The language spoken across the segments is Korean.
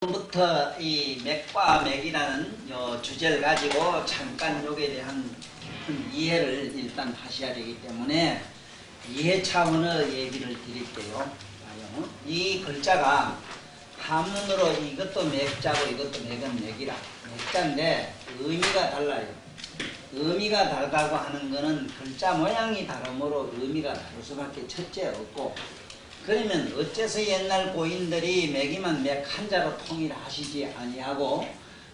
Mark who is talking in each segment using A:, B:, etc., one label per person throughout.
A: 부터 이 맥과 맥이라는 주제를 가지고 잠깐 여기에 대한 이해를 일단 하셔야 되기 때문에 이해 차원의 얘기를 드릴게요. 이 글자가 한문으로 이것도 맥자고 이것도 맥은 맥이라 맥자인데 의미가 달라요. 의미가 다르다고 하는 것은 글자 모양이 다르므로 의미가 다를 수밖에 첫째 없고, 그러면 어째서 옛날 고인들이 맥이만 맥 한자로 통일하시지 아니하고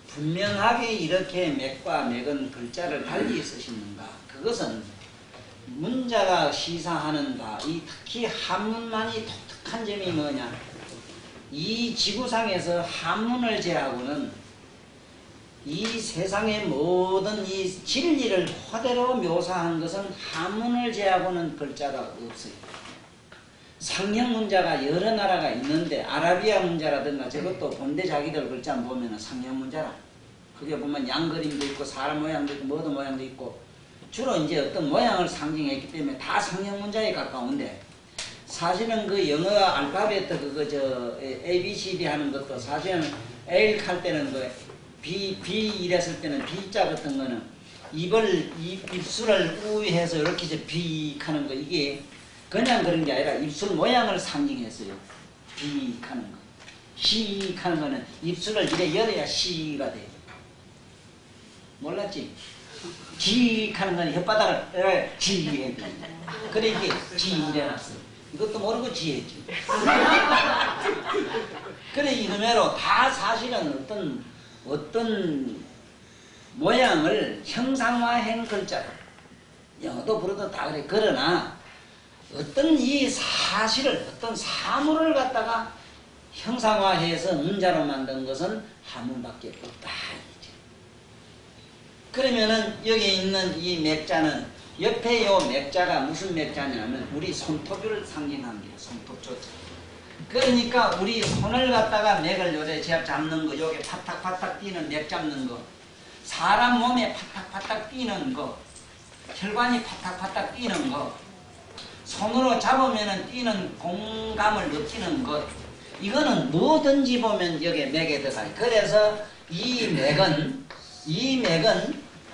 A: 분명하게 이렇게 맥과 맥은 글자를 달리 쓰시는가? 그것은 문자가 시사하는 바, 이 특히 한문만이 독특한 점이 뭐냐? 이 지구상에서 한문을 제하고는 이 세상의 모든 이 진리를 그대로 묘사한 것은 한문을 제하고는 글자가 없어요. 상형 문자가 여러 나라가 있는데 아라비아 문자라든가 저것도 본대 자기들 글자 보면은 상형 문자라. 그게 보면 양 그림도 있고 사람 모양도 있고 뭐도 모양도 있고 주로 이제 어떤 모양을 상징했기 때문에 다 상형 문자에 가까운데, 사실은 그 영어 알파벳 그거 저 ABCD 하는 것도 사실은 A 할 때는 그 B 이랬을 때는 B자 같은 거는 입술을 우해서 이렇게 이제 B 하는 거, 이게 그냥 그런 게 아니라 입술 모양을 상징했어요. 비 하는 거. 시 하는 거는 입술을 이래 열어야 시가 돼요. 몰랐지? 지 하는 거는 혓바닥을 지 해. 그래 이게 지 이래놨어. 이것도 모르고 지 했지. 그래 이놈의로 다 사실은 어떤 모양을 형상화한 글자로, 영어도 불어도 다 그래. 그러나 어떤 이 사실을, 어떤 사물을 갖다가 형상화해서 문자로 만든 것은 한문밖에 없다. 그러면은 여기 있는 이 맥자는, 옆에 요 맥자가 무슨 맥자냐면 우리 손톱을 상징합니다. 손톱조. 그러니까 우리 손을 갖다가 맥을 요래 잡는 거, 요게 파닥파닥 뛰는 맥 잡는 거, 사람 몸에 파닥파닥 뛰는 거, 혈관이 파닥파닥 뛰는 거, 손으로 잡으면 뛰는 공감을 느끼는 것, 이거는 뭐든지 보면 여기에 맥에 들어가요. 그래서 이 맥은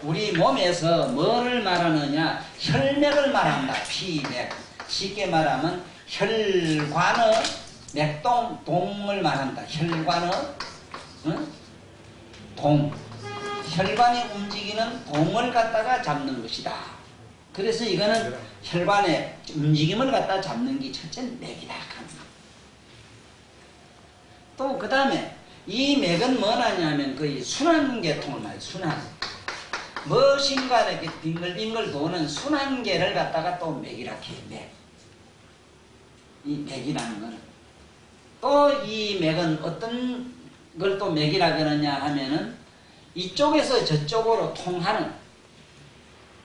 A: 우리 몸에서 뭐를 말하느냐? 혈맥을 말한다. 피맥. 쉽게 말하면 혈관의 맥동, 동을 말한다. 혈관의 동. 혈관이 움직이는 동을 갖다가 잡는 것이다. 그래서 이거는 혈관의 움직임을 갖다 잡는 게 첫째 맥이다. 또 그 다음에 이 맥은 뭐냐면 거의 순환계통을 말해요. 순환. 무엇인가 이렇게 빙글빙글 도는 순환계를 갖다가 또 맥이라 해요. 맥. 이 맥이라는 거는. 또 이 맥은 어떤 걸 또 맥이라 그러냐 하면은 이쪽에서 저쪽으로 통하는,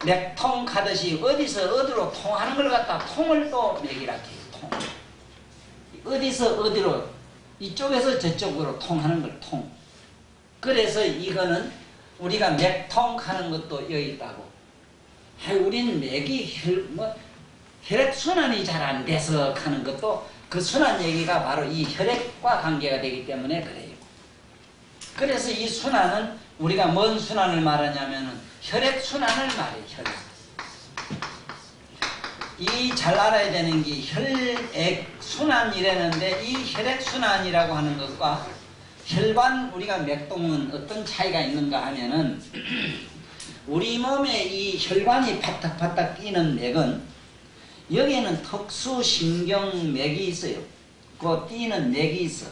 A: 맥통 가듯이 어디서 어디로 통하는 걸 갖다 통을 또 맥이라 해요. 통. 어디서 어디로, 이쪽에서 저쪽으로 통하는 걸 통. 그래서 이거는 우리가 맥통하는 것도 여기 있다고. 우리는 맥이 혈액순환이 잘 안 돼서 하는 것도 그 순환 얘기가 바로 이 혈액과 관계가 되기 때문에 그래요. 그래서 이 순환은 우리가 뭔 순환을 말하냐면은 혈액순환을 말해요. 혈액. 이 잘 알아야 되는 게 혈액순환이라는데, 이 혈액순환이라고 하는 것과 혈관, 우리가 맥동은 어떤 차이가 있는가 하면은 우리 몸에 이 혈관이 파닥파닥 뛰는 맥은 여기에는 특수 신경맥이 있어요. 그 뛰는 맥이 있어.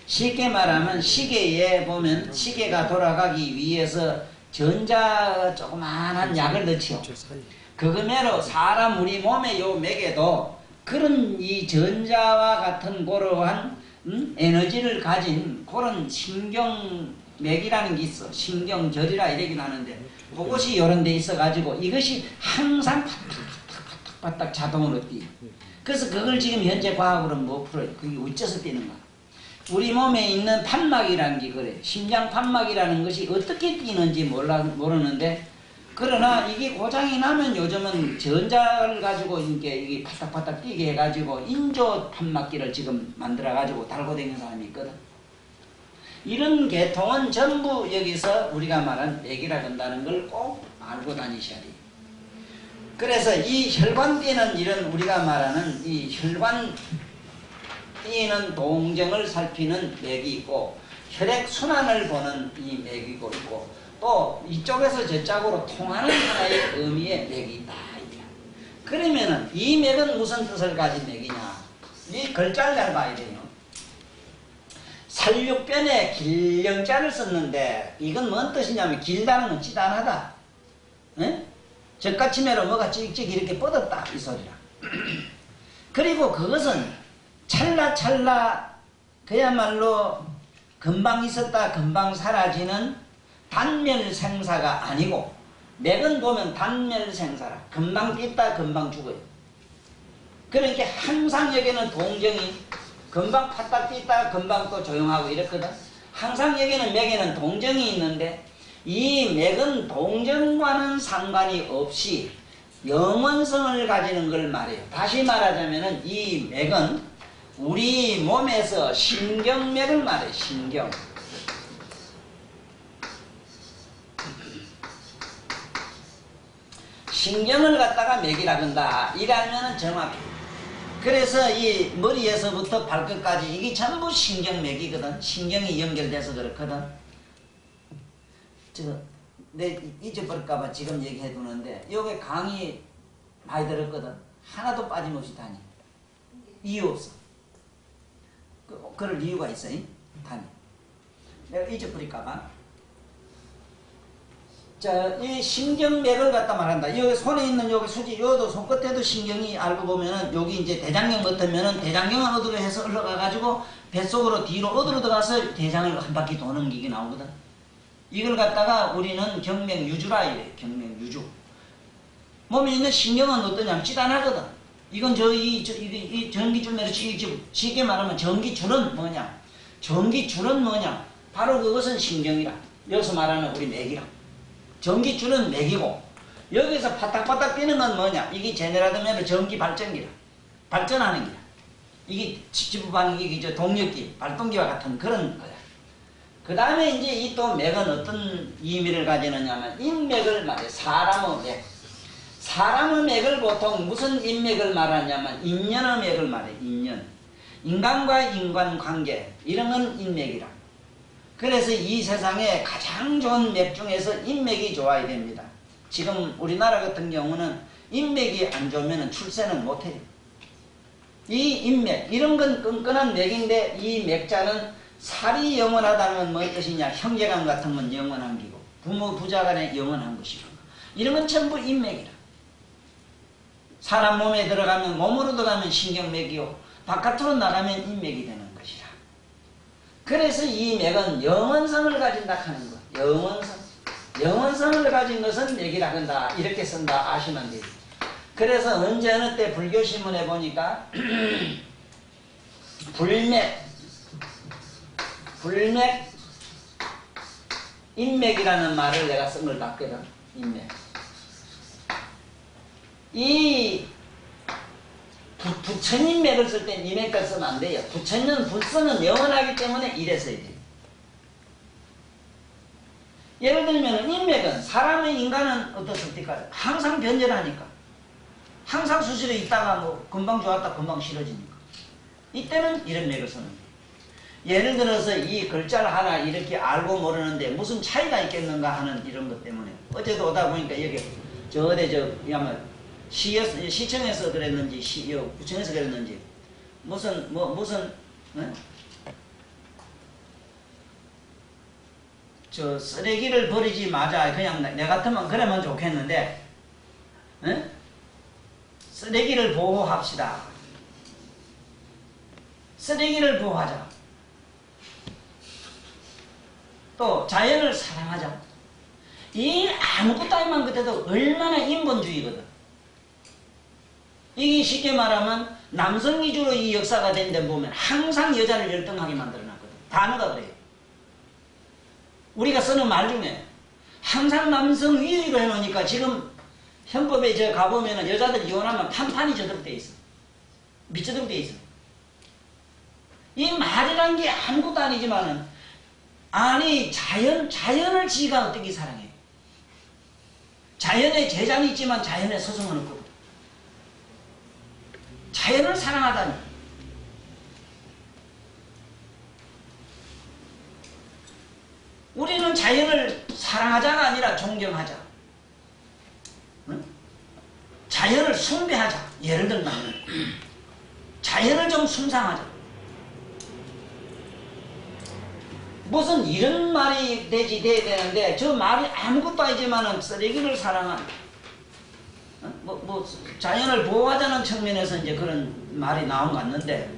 A: 쉽게 말하면 시계에 보면 시계가 돌아가기 위해서 전자 조그마한 약을 넣죠. 그거매로 사람 우리 몸의 요 맥에도 그런 이 전자와 같은 그러한 에너지를 가진 그런 신경맥이라는 게 있어. 신경절이라 이러긴 하는데 그것이 요런 데 있어 가지고 이것이 항상 파닥파닥 자동으로 뛰어. 그래서 그걸 지금 현재 과학으로는 못 풀어요. 그게 어째서 뛰는가? 우리 몸에 있는 판막이라는 게 그래. 심장 판막이라는 것이 어떻게 뛰는지 모르는데, 그러나 이게 고장이 나면 요즘은 전자를 가지고 이게 파닥파닥 뛰게 해가지고 인조 판막기를 지금 만들어가지고 달고 다니는 사람이 있거든. 이런 계통은 전부 여기서 우리가 말한 맥이라 한다는 걸 꼭 알고 다니셔야 돼요. 그래서 이 혈관띠는 이런 우리가 말하는 이 혈관 띠는 동정을 살피는 맥이 있고 혈액순환을 보는 이 맥이고 있고 또 이쪽에서 저쪽으로 통하는 하나의 의미의 맥이 있다. 그러면은 이 맥은 무슨 뜻을 가진 맥이냐? 이 글자를 잘 봐야 돼요. 살육변에 길령자를 썼는데 이건 뭔 뜻이냐면 길다는 건 찌단하다. 에? 젖같이매로 뭐가 찍찍 이렇게 뻗었다 이 소리라. 그리고 그것은 찰나찰나 그야말로 금방 있었다 금방 사라지는 단멸생사가 아니고 맥은 보면 단멸생사라. 금방 뛴다 금방 죽어요. 그러니까 항상 여기는 동정이 금방 팠다 뛰다 금방 또 조용하고 이렇거든. 항상 여기는 맥에는 동정이 있는데 이 맥은 동정과는 상관이 없이 영원성을 가지는 걸 말해요. 다시 말하자면 이 맥은 우리 몸에서 신경맥을 말해요. 신경. 신경을 갖다가 맥이라 한다. 이러면은 정확해. 그래서 이 머리에서부터 발끝까지 이게 전부 신경맥이거든. 신경이 연결돼서 그렇거든. 내 잊어버릴까봐 지금 얘기해 두는데 여기 강의 많이 들었거든. 하나도 빠짐없이 다니. 이유 없어. 그럴 이유가 있어. 다니. 내가 잊어버릴까봐. 자, 이 신경맥을 갖다 말한다. 여기 손에 있는 여기 수지, 요도 손끝에도 신경이 알고 보면은 여기 이제 대장경 같으면은 대장경을 어디로 해서 흘러가가지고 뱃속으로 뒤로 어디로 들어가서 대장을 한 바퀴 도는 게 나오거든. 이걸 갖다가 우리는 경맥유주라 이래. 경맥유주. 몸에 있는 신경은 어떠냐면 찌단하거든. 이건 이 전기줄매로 쉽게 말하면 전기줄은 뭐냐? 전기줄은 뭐냐? 바로 그것은 신경이라. 여기서 말하는 우리 맥이라. 전기줄은 맥이고 여기서 바닥바닥 뛰는 건 뭐냐? 이게 제네라드면 전기 발전기라. 발전하는 기라. 이게 지부방 이게 동력기, 발동기와 같은 그런 거야. 그 다음에 이제 이 또 맥은 어떤 의미를 가지느냐면 인맥을 말해. 사람의 맥. 사람의 맥을 보통 무슨 인맥을 말하냐면 인연의 맥을 말해. 인연. 인간과 인간 관계 이런 건 인맥이라. 그래서 이 세상에 가장 좋은 맥 중에서 인맥이 좋아야 됩니다. 지금 우리나라 같은 경우는 인맥이 안 좋으면 출세는 못해요. 이 인맥, 이런 건 끈끈한 맥인데 이 맥자는 살이 영원하다면 뭐 뜻이냐? 형제간 같은 건 영원한 기고 부모 부자 간에 영원한 것이고 이런 건 전부 인맥이라. 사람 몸에 들어가면 몸으로 들어가면 신경맥이요 바깥으로 나가면 인맥이 되는 것이라. 그래서 이 맥은 영원성을 가진다 하는 것. 영원성. 영원성을 가진 것은 맥이라 한다. 이렇게 쓴다 아시면 돼요. 그래서 언제 어느 때 불교 신문에 보니까 불맥 인맥이라는 말을 내가 쓴 걸 봤거든. 인맥. 이 부처인맥을 쓸 땐 이맥을 쓰면 안 돼요. 부처는 불서는 영원하기 때문에 이래 써야 돼요. 예를 들면 인맥은 사람의 인간은 어떻습니까? 항상 변절하니까. 항상 수시로 있다가 뭐 금방 좋았다 금방 싫어지니까. 이때는 이런 맥을 쓰는 거예요. 예를 들어서 이 글자를 하나 이렇게 알고 모르는데 무슨 차이가 있겠는가 하는 이런 것 때문에 어제도 오다 보니까 여기 저 어디 아마 시청에서 그랬는지 구청에서 그랬는지 무슨 저 쓰레기를 버리지 마자. 그냥 내 같으면 그러면 좋겠는데 쓰레기를 보호합시다. 쓰레기를 보호하자. 또 자연을 사랑하자. 이 아무것도 아니면 그때도 얼마나 인본주의거든. 이게 쉽게 말하면 남성 위주로 이 역사가 된 데 보면 항상 여자를 열등하게 만들어놨거든. 단어가 그래요. 우리가 쓰는 말 중에 항상 남성 위주로 해놓으니까 지금 헌법에 저 가보면 여자들 이혼하면 판판이 저렇게 돼 있어. 밑저렇게 돼 있어. 이 말이란 게 아무것도 아니지만은 아니 자연을 지가 어떻게 사랑해? 자연에 재장이 있지만 자연에 소송은 없거든. 자연을 사랑하다니. 우리는 자연을 사랑하자가 아니라 존경하자. 응? 자연을 숭배하자. 예를 들면 자연을 좀 숭상하자. 무슨 이런 말이 돼야 되는데 저 말이 아무것도 아니지만은 쓰레기를 사랑한 자연을 보호하자는 측면에서 이제 그런 말이 나온 것 같는데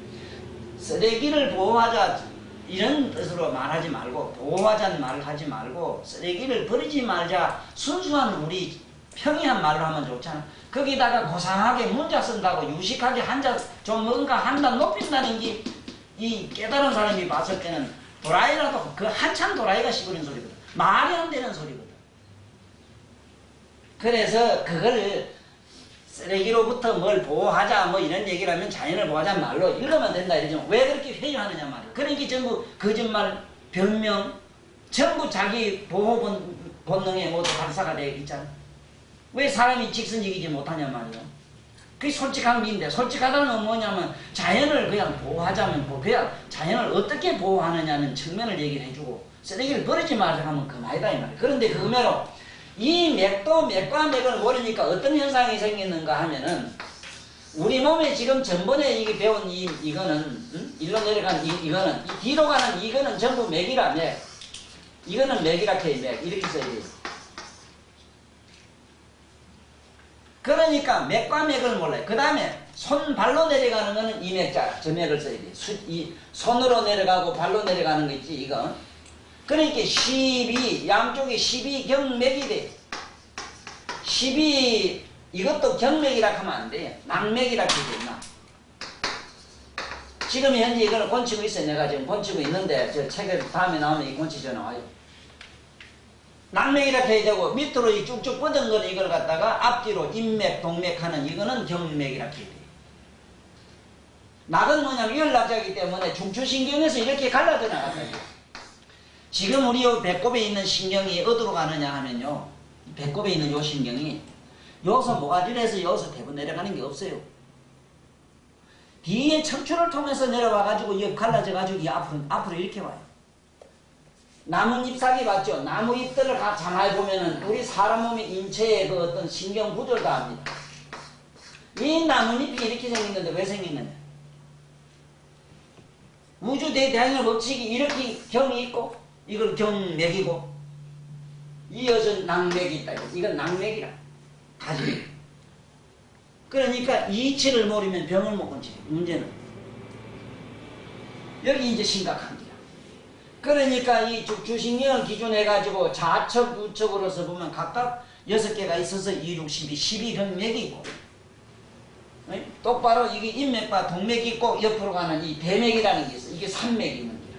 A: 쓰레기를 보호하자 이런 뜻으로 말하지 말고 보호하자는 말을 하지 말고 쓰레기를 버리지 말자 순수한 우리 평이한 말로 하면 좋잖아. 거기다가 고상하게 문자 쓴다고 유식하게 한자 좀 뭔가 한단 높인다는 게 이 깨달은 사람이 봤을 때는 도라이라도 그 한참 도라이가 시부린 소리거든. 말이 안 되는 소리거든. 그래서 그걸 쓰레기로부터 뭘 보호하자 뭐 이런 얘기를 하면 자연을 보호하자는 말로 읽으면 된다 이러지만 왜 그렇게 회유하느냐 말이야. 그러니까 전부 거짓말, 변명 전부 자기 보호 본능에 모두 박사가 되어 있잖아. 왜 사람이 직선적이지 못하냐 말이야. 그게 솔직한 게인데 솔직하다는 건 뭐냐면 자연을 그냥 보호하자면 그냥 자연을 어떻게 보호하느냐는 측면을 얘기를 해주고 쓰레기를 버리지 말자 하면 그만이다 이 말이야. 그런데 그 의미로 이 맥도 맥과 맥을 모르니까 어떤 현상이 생기는가 하면은 우리 몸에 지금 전번에 이게 배운 이거는 일로 내려가는 이거는 뒤로 가는 이거는 전부 맥이라 맥. 이거는 맥이라 해 맥. 이렇게 써야 돼. 그러니까 맥과 맥을 몰라요. 그 다음에 손 발로 내려가는 거는 이 맥자 저 맥을 써야 돼. 이 손으로 내려가고 발로 내려가는 거 있지 이거. 그러니까 12 양쪽에 12경맥이 돼. 12 이것도 경맥이라 하면 안 돼. 낙맥이라 해야 돼. 지금 현재 이걸 고치고 있어요. 내가 지금 고치고 있는데 저 책에 다음에 나오면 이 고치져 나와요. 낙맥이라 해야 되고 밑으로 이 쭉쭉 뻗은 거는 이걸 갖다가 앞뒤로 인맥 동맥 하는 이거는 경맥이라 해야 돼. 낙은 뭐냐면 열낙자이기 때문에 중추신경에서 이렇게 갈라져 나간다. 지금 우리 요 배꼽에 있는 신경이 어디로 가느냐 하면요. 배꼽에 있는 요 신경이 여기서 모가지를 해서 여기서 대부분 내려가는 게 없어요. 뒤에 척추를 통해서 내려와가지고 여기 갈라져가지고 이 앞으로 이렇게 와요. 나뭇잎 사기 봤죠? 나무잎들을 가만히 보면은 우리 사람 몸의 인체의 그 어떤 신경 구조를 다 압니다. 이 나뭇잎이 이렇게 생겼는데 왜 생겼느냐? 우주 대대항의 법칙이 이렇게 경이 있고 이걸 경맥이고 이어서 낙맥이 있다. 이건 낙맥이라. 가지. 그러니까 이치를 모르면 병을 못 고치죠. 문제는. 여기 이제 심각한 거야. 그러니까 이 주신경을 기준해가지고 좌측, 우측으로서 보면 각각 6개가 있어서 2, 6, 12 경맥이 있고 똑바로 이게 인맥과 동맥이 있고 옆으로 가는 이 대맥이라는 게 있어. 이게 산맥이 있는 거야.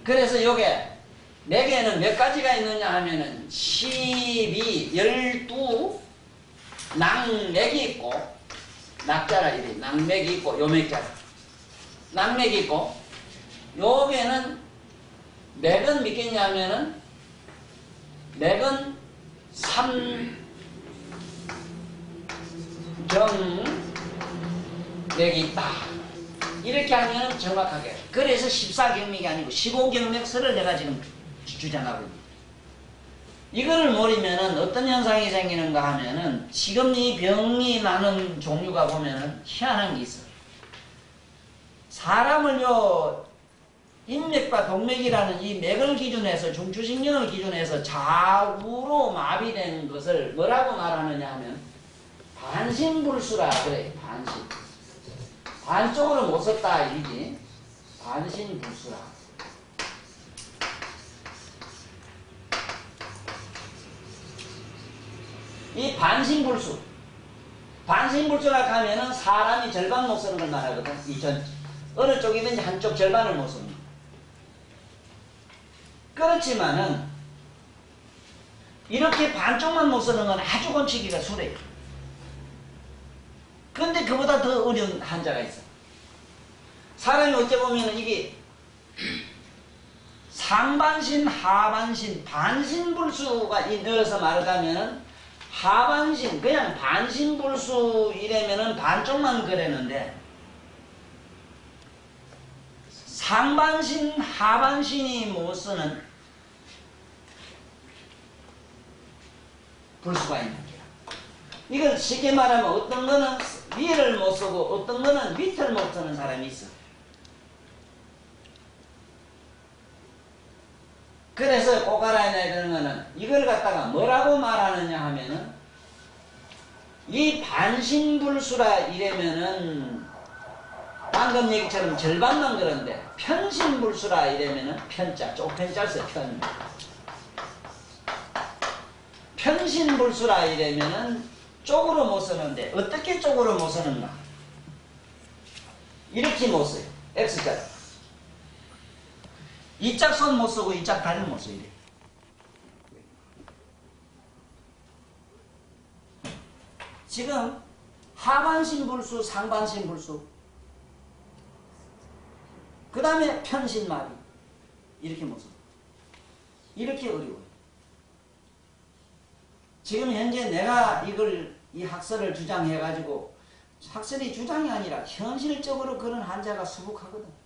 A: 그래서 요게 맥에는 몇 가지가 있느냐 하면은 12, 12 낙맥이 있고 낙자라 이래. 낙맥이 있고 요 맥자라. 낙맥이 있고 요게는 맥은 믿겠냐면은 맥은 삼경맥이 있다. 이렇게 하면 정확하게. 그래서 14경맥이 아니고 15경맥설을 내가 지금 주장하고 있습니다. 이거를 모르면은 어떤 현상이 생기는가 하면은 지금 이 병이 나는 종류가 보면은 희한한 게 있어. 사람을요 인맥과 동맥이라는 이 맥을 기준해서 중추신경을 기준해서 좌우로 마비된 것을 뭐라고 말하느냐 하면 반신불수라 그래. 반쪽으로 못 썼다 이지. 반신불수라. 이 반신불수라 하면은 사람이 절반 못 쓰는 걸 말하거든. 어느 쪽이든지 한쪽 절반을 못 씁니다. 그렇지만은 이렇게 반쪽만 못 쓰는 건 아주 고치기가 수월해요. 그런데 그보다 더 어려운 한자가 있어. 사람이 어째 보면은 이게 상반신, 하반신, 반신불수가 넣어서 말하자면 하반신, 그냥 반신불수 이래면은 반쪽만 그랬는데 상반신, 하반신이 못 쓰는 불수가 있는 거야. 이걸 쉽게 말하면 어떤 거는 위를 못 쓰고 어떤 거는 밑을 못 쓰는 사람이 있어. 그래서 꼭 알아야 되는 거는 이걸 갖다가 뭐라고 말하느냐 하면은 이 반신불수라 이래면은 방금 얘기처럼 절반만 그런데 편신불수라 이래면은 편자, 쪽편자 써 편. 편신불수라 이래면은 쪽으로 못 쓰는데 어떻게 쪽으로 못 쓰는가? 이렇게 못 써요. X자로. 이짝 손 못 쓰고 이짝 다리 못 써요. 이래. 지금 하반신불수, 상반신불수 그 다음에 편신마비 이렇게 못 써요. 이렇게 어려워요. 지금 현재 내가 이 학설을 주장해가지고 학설이 주장이 아니라 현실적으로 그런 환자가 수북하거든.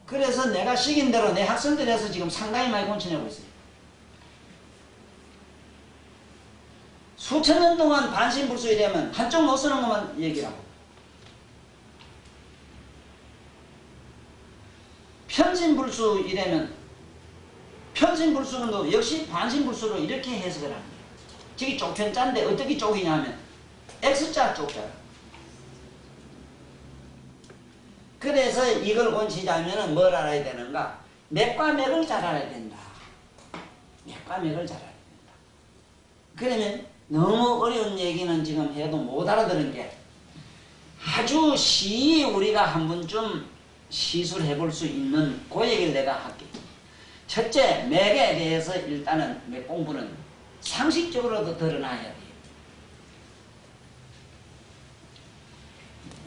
A: 그래서 내가 시킨 대로 내 학생들에서 지금 상당히 많이 고쳐내고 있어요. 수천 년 동안 반신불수 이래면 한쪽 못 쓰는 것만 얘기를 하고 편신불수 이래면 편신불수는 거 역시 반신불수로 이렇게 해석을 합니다. 저기 쪽편자인데 어떻게 쪽이냐면 X자 쪽자. 그래서 이걸 고치자면 뭘 알아야 되는가? 맥과 맥을 잘 알아야 된다. 맥과 맥을 잘 알아야 된다. 그러면 너무 어려운 얘기는 지금 해도 못 알아듣는 게 아주 쉬이 우리가 한 번쯤 시술해 볼 수 있는 그 얘기를 내가 할게. 첫째, 맥에 대해서 일단은 맥 공부는 상식적으로도 드러나야 돼요.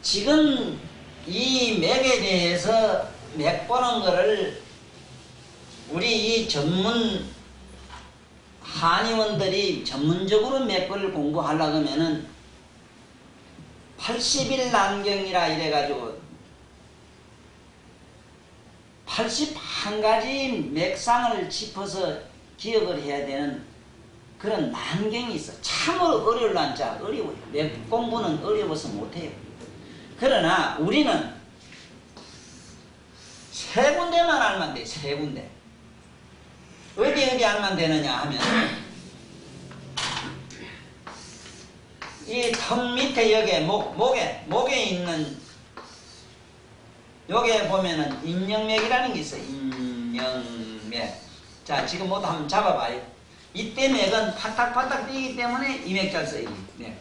A: 지금 이 맥에 대해서 맥 보는 거를 우리 이 전문 한의원들이 전문적으로 맥을 공부하려고 하면은 80일 난경이라 이래가지고 81가지 맥상을 짚어서 기억을 해야 되는 그런 난경이 있어. 참으로 어려울 난자 어려워요. 맥 공부는 어려워서 못해요. 그러나 우리는 세 군데만 알면 돼. 세 군데. 어디 알면 되느냐 하면 이 턱 밑에 여기에 목에 있는 여기에 보면은 인명맥이라는 게 있어요. 인명맥. 자, 지금 모두 한번 잡아봐요. 이때 맥은 파닥파닥 뛰기 때문에 이 맥자를 써요. 네.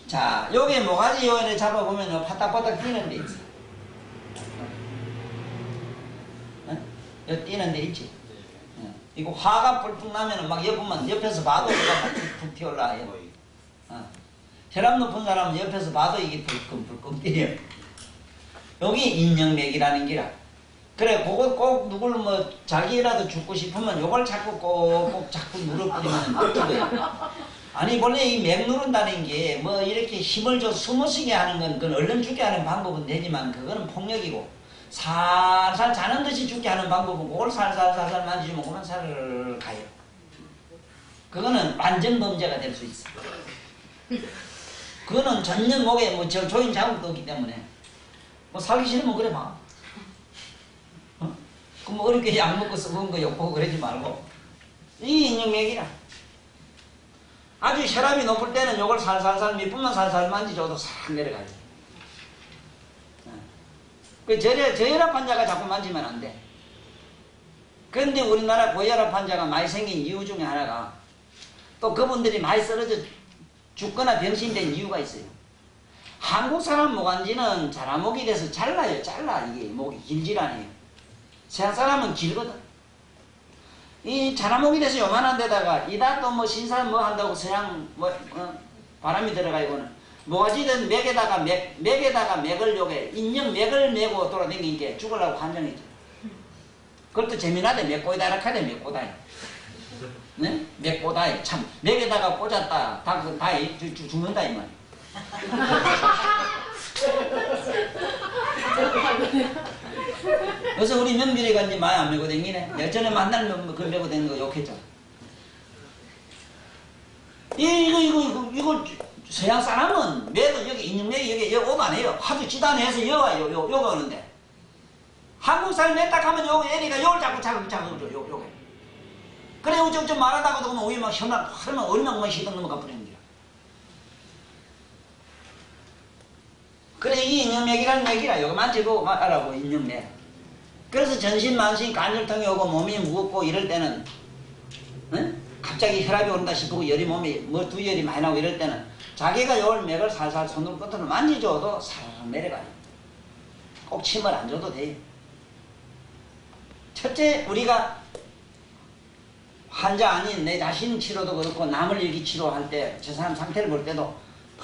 A: 자, 여기 모가지 요인을 잡아보면 파닥파닥 뛰는 데 있어. 여기 뛰는 데 있지. 이거 화가 불뚝 나면은 막 옆에서 봐도 그가 막 툭툭 튀어올라요. 혈압 높은 사람은 옆에서 봐도 이게 불끈불끈 뛰어요. 여기 인명맥이라는 기라. 그래, 그거 꼭 누굴 자기라도 죽고 싶으면 요걸 자꾸 꼭 자꾸 누르뿌리면 죽어요. 아니, 원래 이 맥 누른다는 게 이렇게 힘을 줘 숨어쉬게 하는 건 그건 얼른 죽게 하는 방법은 되지만 그거는 폭력이고 살살 자는 듯이 죽게 하는 방법은 그걸 살살살살 만지면 그만 살 가요. 그거는 완전 범죄가 될 수 있어. 그거는 전년 목에 조인 자국도 없기 때문에 살기 싫으면 그래 봐. 그럼 어렵게 약 먹고 썩은 거 욕보고 그러지 말고 이 인형맥이라. 아주 혈압이 높을 때는 요걸 살살살 몇 분만 살살 만지줘도 싹 내려가요. 그 저혈압 환자가 자꾸 만지면 안 돼. 그런데 우리나라 고혈압 환자가 많이 생긴 이유 중에 하나가 또 그분들이 많이 쓰러져 죽거나 병신된 이유가 있어요. 한국 사람 모간지는 자라목이 돼서 잘라요. 이게 목이 길질 않아요. 서양 사람은 길거든. 이 자라목이 돼서 요만한 데다가 이다 또 신사 한다고 서양 바람이 들어가고는 모가지는 맥에다가 맥을 요게 인형 맥을 메고 돌아다니니까 죽으려고 한정했죠. 그것도 재미나대. 맥고이다 이렇게 하대. 맥고다이. 네? 맥고다이. 참 맥에다가 꽂았다. 다이 죽는다 이 말. 그래서 우리 명길이가 이제 많이 안 메고 댕기네. 예전에 만나면 그 메고 댕기는 거 욕했잖아. 이거 서양 사람은 매도 여기 인형맥이 여기 오면 안 해요. 하도 지단해서 여와요. 요거 오는데. 한국 사람 냈다 하면 요 애리가 요걸 자꾸 요게. 그래 좀 말하다가도 그러면 오이 막 현나 하면 얼마나 시동 넘어가 버리는 거야. 그래 이 인형맥이라는 맥이라 요거 만지고 알아보 인형맥. 그래서 전신 만신 간절통이 오고 몸이 무겁고 이럴 때는 응? 갑자기 혈압이 오른다 싶고 열이 몸에 뭐 두열이 많이 나고 이럴 때는 자기가 요 맥을 살살 손으로 끝으로 만지줘도 살살 내려가요. 꼭 침을 안 줘도 돼요. 첫째 우리가 환자 아닌 내 자신 치료도 그렇고 남을 일기 치료할 때 저 사람 상태를 볼 때도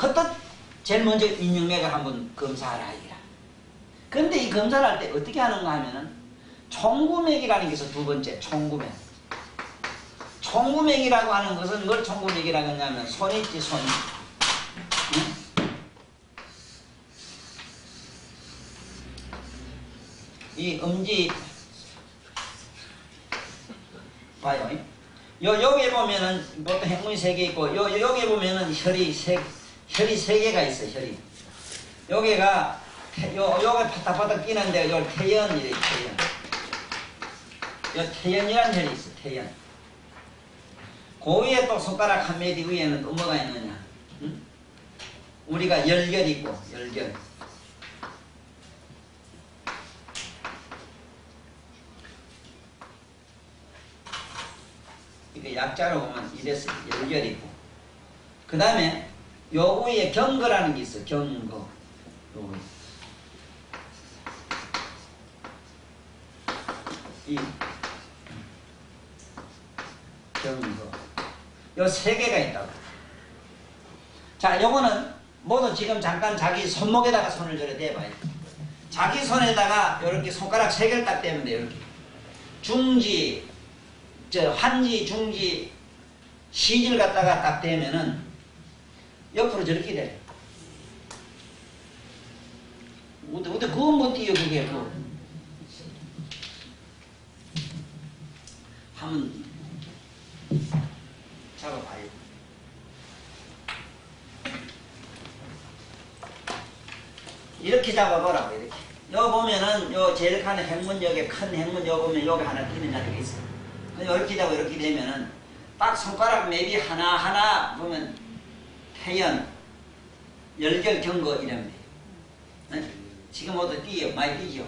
A: 헛헛 제일 먼저 인형맥을 한번 검사하라 이라. 그런데 이 검사를 할 때 어떻게 하는가 하면은 총구맥이라는 게 있어. 두 번째 총구맥. 총구맥이라고 하는 것은 뭘 총구맥이라고 하냐면 손 있지 손. 응? 이 엄지 봐요. 여기에 보면은 보통 행문이 3개 있고 여기에 보면은 혈이 세 개가 있어. 혈이 여기가 요게 파닥파닥 끼는데 요 태연이래. 요 태연이라는 혈이 있어. 태연. 그 위에 또 손가락 한 마디 위에는 또 뭐가 있느냐? 응? 우리가 열결이 있고 열결. 이게 약자로 보면 이랬어요. 열결이 있고. 그 다음에 요 위에 경거라는 게 있어. 경거. 요 위에. 이 경거. 요 3개가 있다고. 자, 요거는 모두 지금 잠깐 자기 손목에다가 손을 저래 대봐요. 자기 손에다가 요렇게 손가락 3개를 딱 대면 돼요. 이렇게. 중지, 환지, 중지, 시지를 갖다가 딱 대면은 옆으로 저렇게 돼. 어때 그건 못 뛰어 그게 뭐. 한번 잡아봐요. 이렇게 잡아보라고 이렇게. 요 보면은 요 제일 큰 행문 여기 큰 행문 요 보면 여기 하나 끼는 자리가 있어. 이렇게 잡고 이렇게 되면은 딱 손가락 맵이 하나 보면 태연, 열결, 경거 이러면 돼요. 네? 지금 모두 띄요. 많이 띄죠.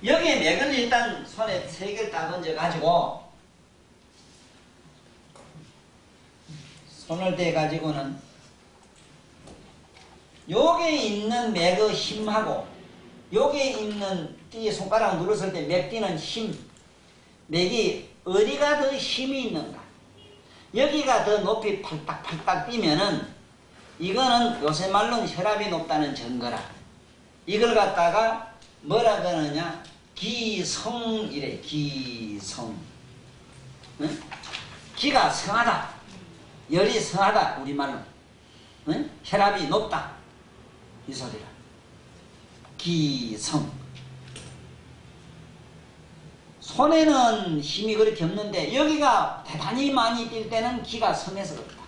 A: 여기에 맥을 일단 손에 3개를 딱 얹어가지고 손을 대가지고는 여기에 있는 맥의 힘하고 여기에 있는 띠에 손가락 눌렀을 때 맥 뛰는 힘, 맥이 어디가 더 힘이 있는가? 여기가 더 높이 팔딱팔딱 뛰면은 이거는 요새 말로는 혈압이 높다는 증거라. 이걸 갖다가 뭐라 그러느냐? 기성이래. 기성. 응? 기가 성하다. 열이 성하다. 우리말로. 응? 혈압이 높다. 이 소리라. 기성. 손에는 힘이 그렇게 없는데 여기가 대단히 많이 뛸 때는 기가 성해서 그렇다.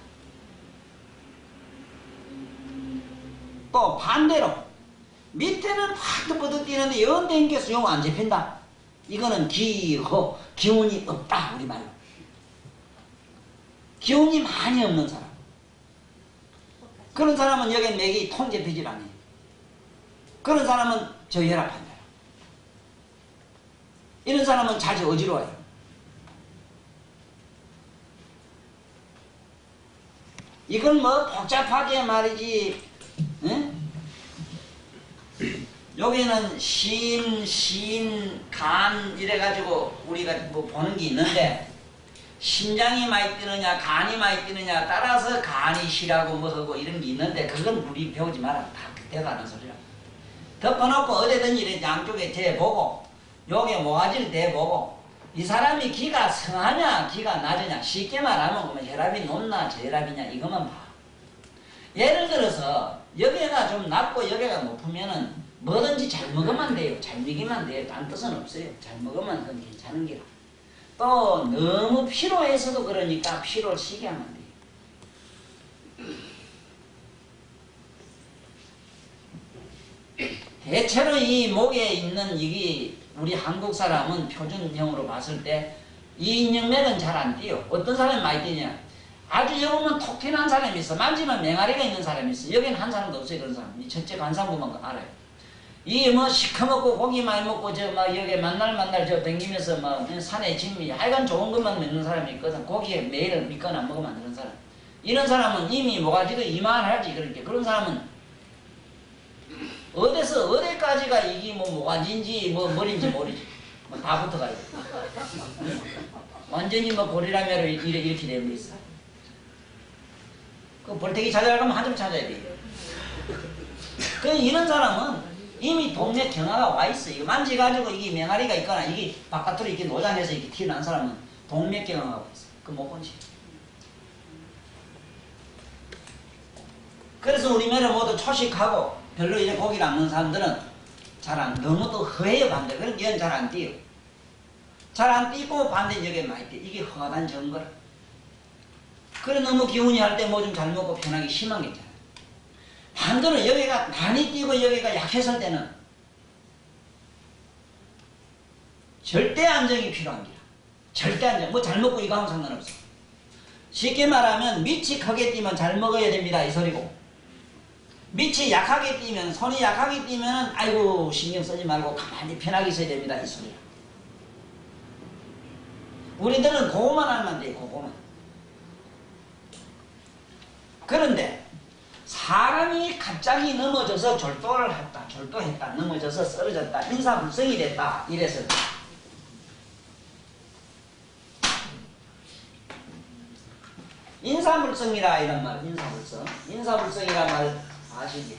A: 또 반대로 밑에는 확 뻗어 뛰는데 연대인께서 용 안 잡힌다. 이거는 기운이 없다. 우리말로. 기운이 많이 없는 사람. 그런 사람은 여기 맥이 통 잡히질 않아요. 그런 사람은 저혈압한다. 이런 사람은 자주 어지러워요. 이건 뭐 복잡하게 말이지. 응? 여기는 간 이래가지고 우리가 뭐 보는 게 있는데 심장이 많이 뛰느냐 간이 많이 뛰느냐 따라서 간이 시라고 뭐하고 이런 게 있는데 그건 우리 배우지 마라. 다 대단한 소리라. 덮어놓고 어디든지 이렇게 양쪽에 재보고 요게 모가지를 대보고 이 사람이 기가 성하냐 기가 낮으냐 쉽게 말하면 그러면 혈압이 높나 저혈압이냐 이것만 봐. 예를 들어서 여기가 좀 낮고 여기가 높으면은 뭐든지 잘 먹으면 돼요. 잘 먹이면 돼요. 딴 뜻은 없어요. 잘 먹으면 그건 괜찮은 게라. 또 너무 피로해서도 그러니까 피로를 쉬게 하면 돼요. 대체로 이 목에 있는 이게 우리 한국 사람은 표준형으로 봤을 때 이 인형맥은 잘 안 뛰어. 어떤 사람이 많이 뛰냐? 아주 여보면 톡 튀는 사람이 있어. 만지면 맹아리가 있는 사람이 있어. 여기는 한 사람도 없어요. 그런 사람. 이 첫째 관상구만 알아요. 이 뭐 시커멓고 고기 많이 먹고 저 막 여기 만날 저 댕기면서 막 산에 진미 하여간 좋은 것만 먹는 사람이 있거든. 고기에 매일 믿거나 먹으면 안 되는 사람. 이런 사람은 이미 모가지도 이만하지. 그러니까 그런 사람은 어디서 어디까지가 이게 뭐 모가지인지 뭐 머리인지 모르지. 뭐 다 붙어가지고 완전히 뭐 고리라면으로 이렇게 되고 있어. 그 볼테기 찾아가면 한참 찾아야 돼. 그 이런 사람은 이미 동맥 경화가 와 있어. 이거 만지가지고 이게 맹아리가 있거나 이게 바깥으로 이렇게 노장해서 이렇게 튀어나온 사람은 동맥 경화가 와 있어. 그 못 본지. 그래서 우리면은 모두 초식하고 별로 이제 고기를 안 먹는 사람들은 잘 안, 너무 또 허해요, 반대. 그런 얘는 잘 안 뛰어. 잘 안 뛰고 반대 여기에 많이 뛰어. 이게 허가단 증거라. 그래, 너무 기운이 할 때 뭐 좀 잘 먹고 편하게 심한 게 있잖아. 반대로 여기가 많이 뛰고 여기가 약했을 때는 절대 안정이 필요한 거야. 절대 안정. 뭐 잘 먹고 이거 하면 상관없어. 쉽게 말하면 밑이 크게 뛰면 잘 먹어야 됩니다. 이 소리고. 밑이 약하게 뛰면, 손이 약하게 뛰면 아이고 신경 쓰지 말고 가만히 편하게 있어야 됩니다. 이 소리야. 우리들은 그거만 하면 돼. 그거만. 그런데 사람이 갑자기 넘어져서 졸도했다, 넘어져서 쓰러졌다, 인사불성이 됐다, 이래서 인사불성이라 이런 말, 인사불성이란 말 아시지?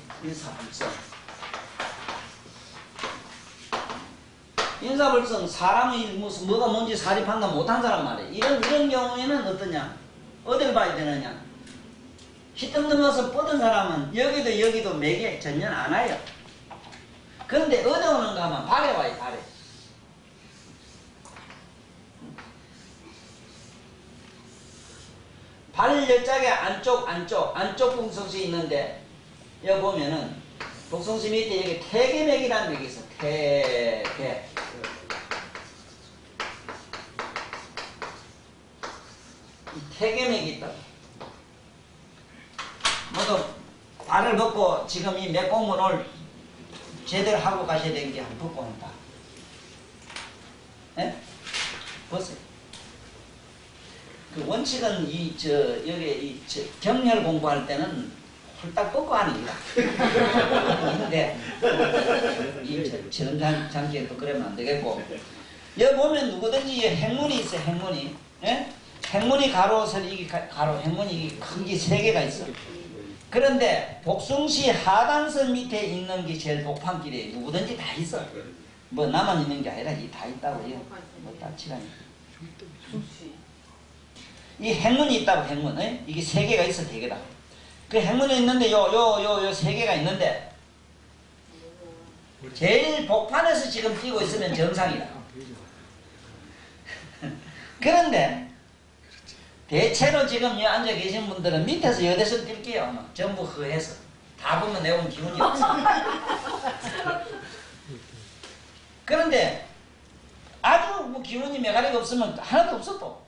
A: 인사불성, 사람이 무슨 뭐가 뭔지 사리 판단 못한 사람 말이에요. 이런 경우에는 어떠냐? 어딜 봐야 되느냐? 히뜸듬어서 뻗은 사람은 여기도 맥에 전혀 안 와요. 그런데 어디 오는가 하면 발에 와요, 발에. 발 열짝에 안쪽 복성시 있는데 여기 보면은 복성시 밑에 여기 태계맥이라는 맥이 있어. 태계. 이 태계맥이 있다. 모두 발을 벗고 지금 이 맥공문을 제대로 하고 가셔야 되는 게 한 벗고 온다. 예? 보세요. 그 원칙은 여기 경렬 공부할 때는 홀딱 벗고 하는 거야. 근데 저런 장기에 또 그러면 안 되겠고. 여기 보면 누구든지 행문이 있어, 행문이. 예? 행문이 가로선 이게 가로, 행문이 이게 크게 3개가 있어. 그런데 복숭시 하단선 밑에 있는 게 제일 복판길이에요. 누구든지 다 있어. 뭐 나만 있는 게 아니라 이 다 있다고요. 뭐 딱치라니. 이 행문이 있다고, 행문. 에? 이게 3개가 있어, 대개다. 그 행문이 있는데 요 3개가 있는데 제일 복판에서 지금 뛰고 있으면 정상이다. 그런데 대체로 지금 여기 앉아 계신 분들은 밑에서 여대서 뛸게요. 전부 허해서. 다 보면 내가 보면 기운이 없어. 그런데 아주 뭐 기운이 메가리가 없으면 하나도 없어 또.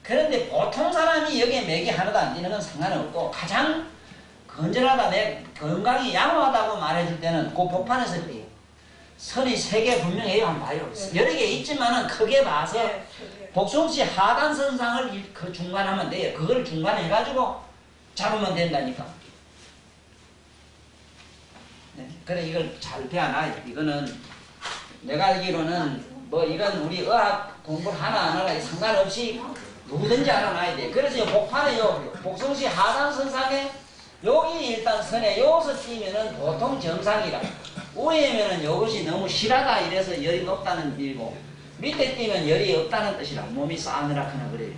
A: 그런데 보통 사람이 여기에 맥이 하나도 안 뛰는 건 상관없고 가장 건전하다, 내 건강이 양호하다고 말해줄 때는 그 복판에서 뛰어. 선이 3개 분명해요. 한번 봐요. 여러 개 있지만은 크게 봐서 복숭시 하단선상을 그 중간하면 돼요. 그걸 중간에 해가지고 잡으면 된다니까. 네. 그래, 이걸 잘 배워놔요. 이거는 내가 알기로는 뭐 이건 우리 의학 공부를 하나 안 하나 상관없이 누구든지 알아놔야 돼. 그래서 이 복판에 복숭시 하단선상에 여기 일단 선에 여기서 뛰면은 보통 정상이라. 위에면은 이것이 너무 실하다 이래서 열이 높다는 뜻이고 밑에 뛰면 열이 없다는 뜻이라 몸이 싸늘하거나 그래요.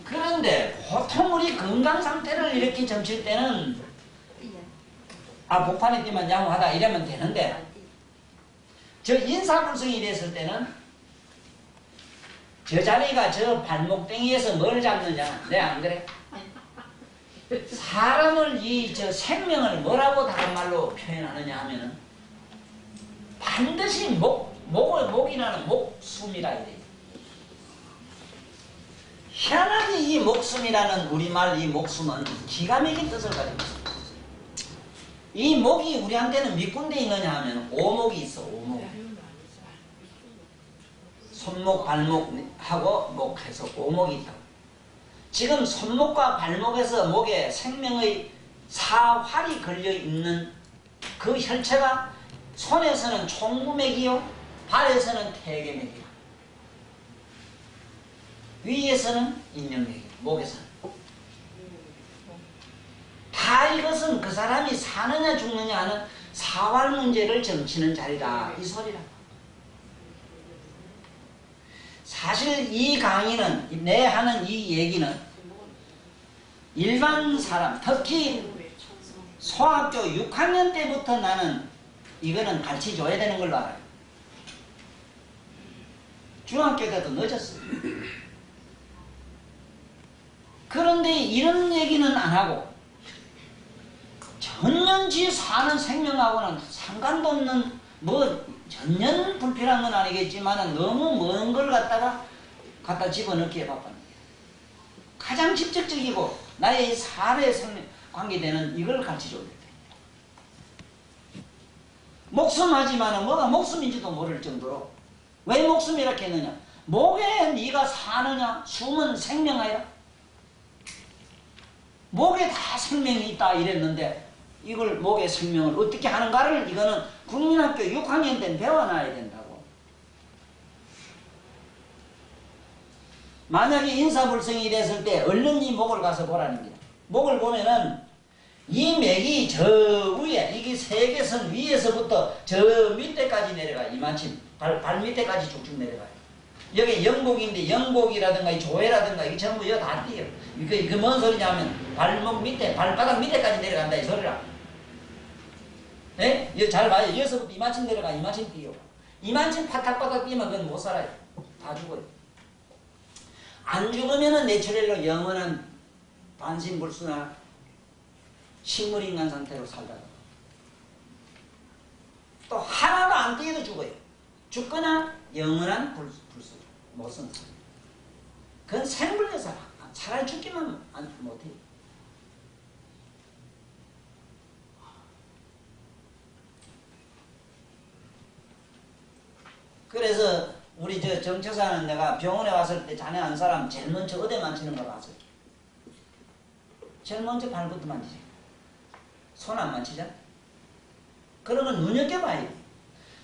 A: 그런데 보통 우리 건강 상태를 이렇게 점칠 때는 복판에 뛰면 양호하다 이러면 되는데 저 인사불성이 됐을 때는 저 자리가 저 발목땡이에서 뭘 잡느냐. 네, 안 그래? 사람을 저 생명을 뭐라고 다른 말로 표현하느냐 하면은 반드시 목이라는 목숨이라 이래요. 희한하게 이 목숨이라는 우리말 이 목숨은 기가 막힌 뜻을 가지고 있습니다. 이 목이 우리한테는 몇 군데 있느냐 하면 오목이 있어. 오목. 손목, 발목하고 목해서 오목이 있다. 지금 손목과 발목에서 목에 생명의 사활이 걸려있는 그 혈체가 손에서는 총무맥이요 발에서는 태계맥이요 위에서는 인명맥이요 목에서는 다 이것은 그 사람이 사느냐 죽느냐 하는 사활 문제를 점치는 자리다 이 소리라. 사실 이 강의는 내 하는 이 얘기는 일반 사람 특히 소학교 6학년 때부터 나는 이거는 가르쳐줘야 되는 걸로 알아요. 중학교 때도 늦었어요. 그런데 이런 얘기는 안 하고 전년지 사는 생명하고는 상관도 없는 전년 불필요한 건 아니겠지만 너무 먼 걸 갖다 집어넣기에 바쁜 거예요. 가장 직접적이고 나의 삶의 관계되는 이걸 가르쳐줘야 돼. 목숨하지만 뭐가 목숨인지도 모를 정도로 왜 목숨 이렇게 했느냐. 목에 네가 사느냐 숨은 생명하여 목에 다 생명이 있다 이랬는데 이걸 목의 생명을 어떻게 하는가를 이거는 국민학교 6학년 때는 배워놔야 된다고. 만약에 인사불성이 됐을 때 얼른 이 목을 가서 보라는 거야. 목을 보면은 이 맥이 저 위에 이게 세계선 위에서부터 저 밑에까지 내려가. 이만큼 발 밑에까지 쭉쭉 내려가요. 여기 영복인데 영복이라든가 이 조회라든가 이게 전부 여기 다 뛰어요. 이게 뭔 소리냐 하면 발목 밑에 발바닥 밑에까지 내려간다 이 소리라. 네? 이거 잘 봐요. 여기서부터 이만큼 내려가 이만큼 뛰어. 이만큼 파닥파닥 뛰면 그건 못 살아요. 다 죽어요. 안 죽으면은 내추럴로 영원한 반신불수나 식물인간 상태로 살다가 또 하나도 안 뛰어도 죽어요. 죽거나 영원한 불수 못 쓴다. 그건 생불려서 차라리 죽기만 못해요. 그래서 우리 저 정처사는 내가 병원에 왔을 때 자네 한 사람 제일 먼저 어디 만지는 거 봤어요. 제일 먼저 발부터 만지죠. 손 안 만지잖아. 그러면 눈여겨봐요.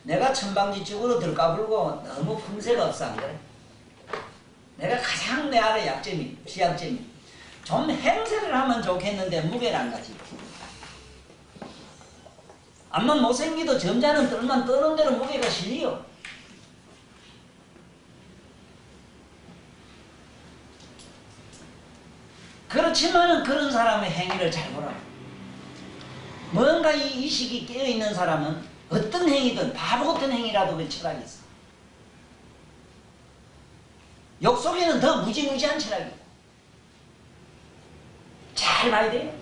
A: 내가 천방지축으로 들까불고 너무 품새가 없어 안 그래? 내가 가장 내 안에 약점이 지약점이 좀 행세를 하면 좋겠는데 무게를 안 가지고 암만 못생기도 점잖은 뜰만 떠는 대로 무게가 실려. 그렇지만은 그런 사람의 행위를 잘 보라. 뭔가 이 의식이 깨어있는 사람은 어떤 행위든 바보 같은 행위라도 그 철학이 있어. 욕 속에는 더 무지무지한 철학이 있고. 잘 봐야 돼요.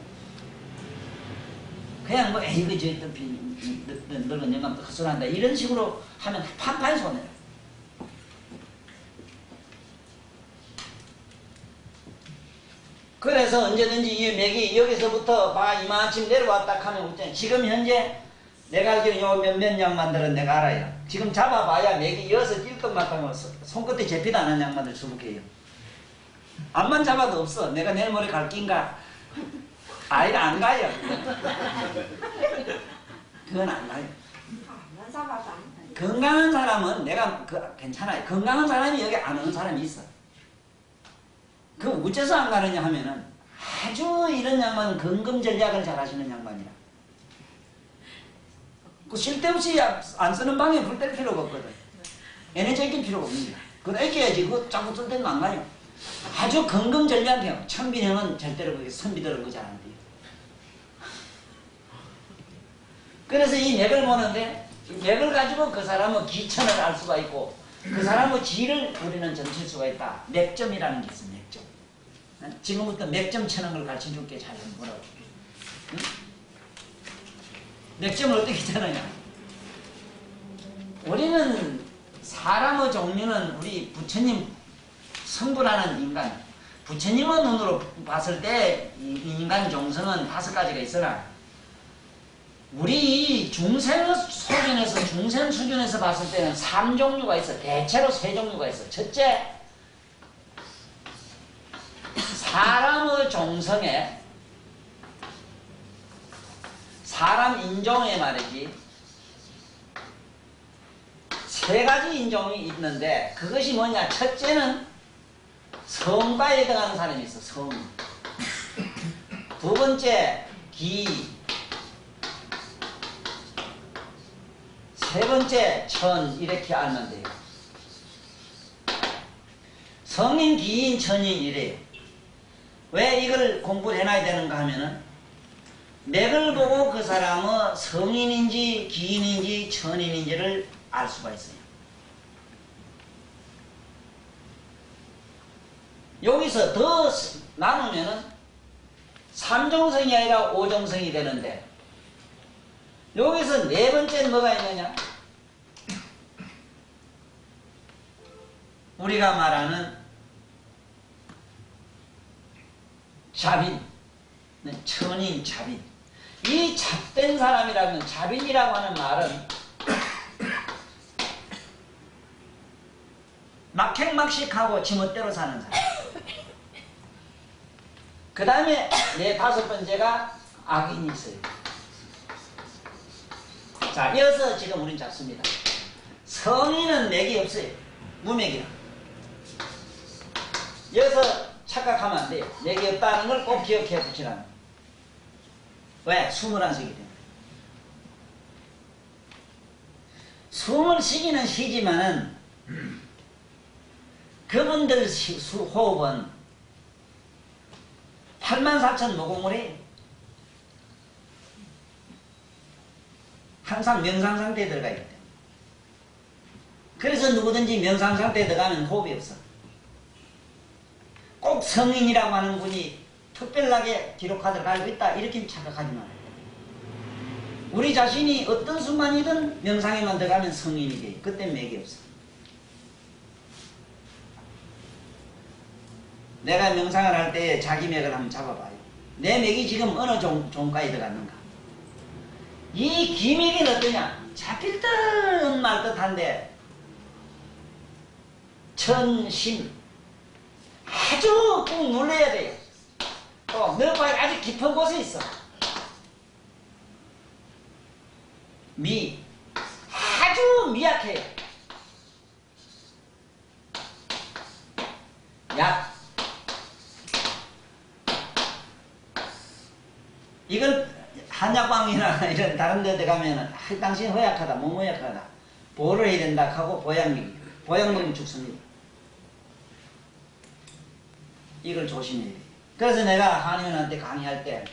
A: 그냥 이거 늙은 영감 또 헛소리한다 이런 식으로 하면 판판 손해요. 그래서 언제든지 이 맥이 여기서부터 이만큼 내려왔다 하면 없잖아요. 지금 현재 내가 알기로 요 몇몇 양반들은 내가 알아요. 지금 잡아봐야 맥이 이어서 뛸 것만 하면 손끝에 잡히도 않은 양반들 수북해요. 암만 잡아도 없어. 내가 내일 모레 갈 낀가? 아이가 안 가요. 그건 안 가요. 건강한 사람은 내가 괜찮아요. 건강한 사람이 여기 안 오는 사람이 있어. 그 어째서 안 가느냐 하면은 아주 이런 양반은 근검 전략을 잘 하시는 양반이야. 그 쓸데없이 안 쓰는 방에 불 뗄 필요가 없거든. 에너지 아낄 필요가 없습니다. 그거 아껴야지. 그거 자꾸 쓸 때는 안 가요. 아주 근검 전략형. 천빈형은 절대로 그게 선비들은 그거 잘 안 돼요. 그래서 이 맥을 보는데 이 맥을 가지고 그 사람의 기천을 알 수가 있고 그 사람의 지를 우리는 점칠 수가 있다. 맥점이라는 게 있어. 맥점. 지금부터 맥점 쳐는 걸 가르쳐줄게. 잘 보라고. 응? 맥점을 어떻게 쳐느냐. 우리는 사람의 종류는 우리 부처님 성부라는 인간, 부처님의 눈으로 봤을 때 이 인간 종성은 5가지가 있으나 우리 중생 수준에서 중생 수준에서 봤을 때는 3종류가 있어. 대체로 3종류가 있어. 첫째, 사람의 종성에 사람 인종에 말이지 3가지 인종이 있는데 그것이 뭐냐. 첫째는 성과에 들어가는 사람이 있어. 성. 두 번째 기. 세 번째 천. 이렇게 알면 돼요. 성인, 기인, 천인 이래요. 왜 이걸 공부를 해놔야 되는가 하면은 맥을 보고 그 사람의 성인인지 기인인지 천인인지를 알 수가 있어요. 여기서 더 나누면은 3종성이 아니라 5종성이 되는데 여기서 4번째는 뭐가 있느냐? 우리가 말하는 자빈, 천인, 자빈. 이 잡된 사람이라는 자빈이라고 하는 말은 막행막식하고 지멋대로 사는 사람. 그 다음에 5번째가 악인이 있어요. 자, 이어서 지금 우린 잡습니다. 성인은 맥이 없어요. 무맥이야. 이어서 착각하면 안 돼요. 맥이 없다는 걸 꼭 기억해 붙이라는. 왜? 숨을 안 쉬기 때문에. 숨을 쉬기는 쉬지만은 그분들 호흡은 84,000 모공을 해요. 항상 명상상태에 들어가 있기 때문에. 그래서 누구든지 명상상태에 들어가면 호흡이 없어. 꼭 성인이라고 하는 분이 특별하게 기록하도록 알고 있다. 이렇게 착각하지 말아요. 우리 자신이 어떤 순간이든 명상에만 들어가면 성인이 돼요. 그때 맥이 없어. 내가 명상을 할 때 자기 맥을 한번 잡아봐요. 내 맥이 지금 어느 종가에 들어갔는가. 이 기맥은 어떠냐? 잡힐 듯 말 듯한데 천심 아주 꾹 눌러야 돼요. 또 뇌파에 아주 깊은 곳에 있어. 미 아주 미약해요. 약 이걸 한약방이나 이런 다른 데 가면은 당신 허약하다, 몸허약하다, 보호를 해야 된다 하고 보약먹이면 죽습니다. 이걸 조심해야 돼. 그래서 내가 한의원한테 강의할 때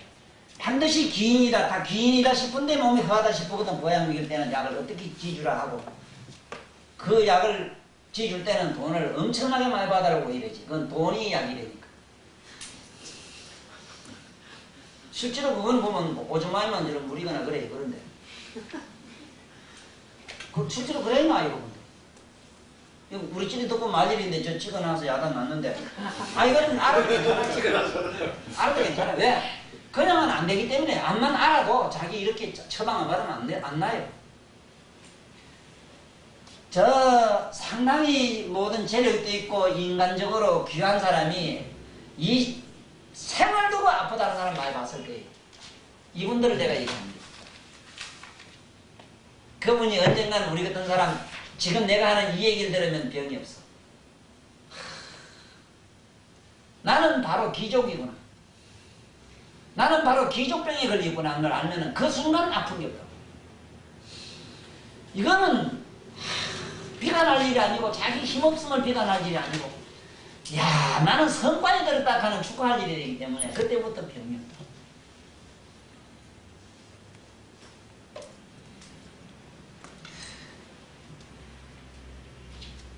A: 반드시 기인이다, 다 기인이다 싶은데 몸이 허하다 싶거든. 보약 먹일 때는 약을 어떻게 지주라 하고 그 약을 지줄 때는 돈을 엄청나게 많이 받으라고 이러지. 그건 돈이 약이라니까. 실제로 그건 보면 오줌 많이 만들면 물이거나 그래. 그런데 그 실제로 그래 나요. 우리 집이 듣고 말일인데 저 찍어놔서 야단 났는데 이거는 알아도 괜찮아. 알아도 괜찮아. 왜? 그냥은 안 되기 때문에 암만 알아도 자기 이렇게 처방을 받으면 안 나요. 저 상당히 모든 재력도 있고 인간적으로 귀한 사람이 이 생을 두고 아프다는 사람 많이 봤을 거예요. 이분들을 내가 얘기합니다. 그분이 언젠가는 우리 같은 사람 지금 내가 하는 이 얘기를 들으면 병이 없어. 나는 바로 기족이구나. 나는 바로 기족병에 걸리구나 하는 걸 알면은 그 순간 아픈 게 없다. 이거는 비관할 일이 아니고 자기 힘없음을 비관할 일이 아니고 야 나는 성과에 들었다 하는 축하할 일이 되기 때문에 그때부터 병이 없다.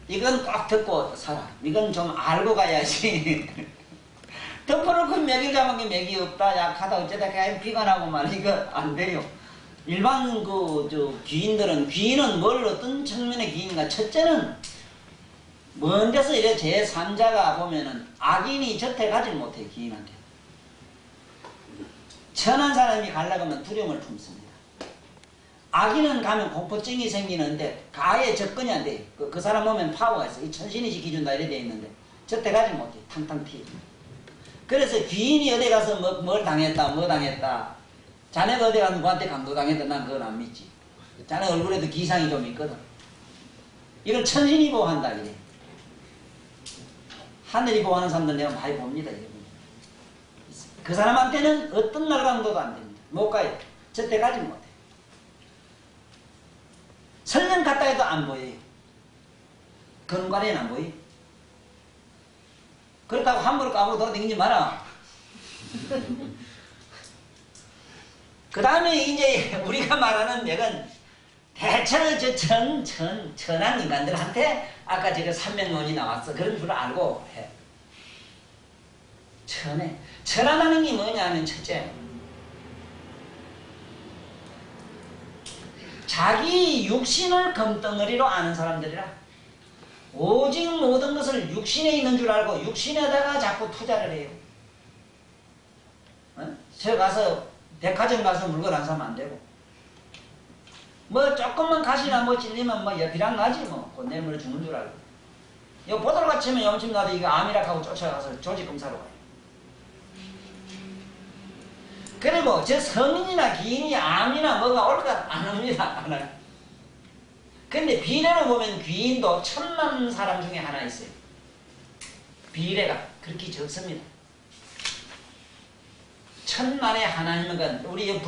A: 이건 꼭 듣고 살아. 이건 좀 알고 가야지. 덮어놓고 맥이 잡은 게 맥이 없다, 약하다, 어쩌다, 그냥 비관하고 말 이거 안 돼요. 일반 귀인들은, 귀인은 뭘 어떤 측면의 귀인인가? 첫째는, 먼 데서 이래 제3자가 보면은 악인이 젖에 가지 못해, 귀인한테. 천한 사람이 가려고 하면 두려움을 품습니다. 악인은 가면 공포증이 생기는데, 아예 접근이 안 돼. 그 사람 보면 파워가 있어. 이 천신이 지켜준다, 이래 돼 있는데, 젖에 가지 못해. 탕탕 튀어. 그래서 귀인이 어디 가서 뭘 당했다, 뭐 당했다. 자네가 어디 가서 누구한테 강도당했다, 난 그건 안 믿지. 자네 얼굴에도 기상이 좀 있거든. 이걸 천신이 보호한다, 이래. 하늘이 보호하는 사람들 내가 많이 봅니다, 이래. 그 사람한테는 어떤 날 강도도 안 됩니다. 못 가요. 저때 가지 못해. 설령 갔다 해도 안 보여요. 근관에는 안 보여요. 그렇다고 함부로 까불고 돌아다니지 마라. 그 다음에 이제 우리가 말하는 맥은 대체로 천한 인간들한테 아까 제가 삼명론이 나왔어. 그런 줄 알고 해. 천하다는 게 뭐냐면 첫째, 자기 육신을 금덩어리로 아는 사람들이라. 오직 모든 것을 육신에 있는 줄 알고 육신에다가 자꾸 투자를 해요. 저 가서 백화점 가서 물건 안 사면 안 되고, 뭐 조금만 가시나 뭐 찔리면 뭐 옆이랑 나지 뭐 곧 내물에 죽는 줄 알고, 이거 보도록 치면 염침 나도 이거 암이라 하고 쫓아가서 조직 검사로 가요. 그리고 저 성인이나 기인이 암이나 뭐가 올까 안 옵니다. 안 와요. 근데 비례로 보면 귀인도 1000만 사람 중에 하나 있어요. 비례가 그렇게 적습니다. 1000만에 하나이면 우리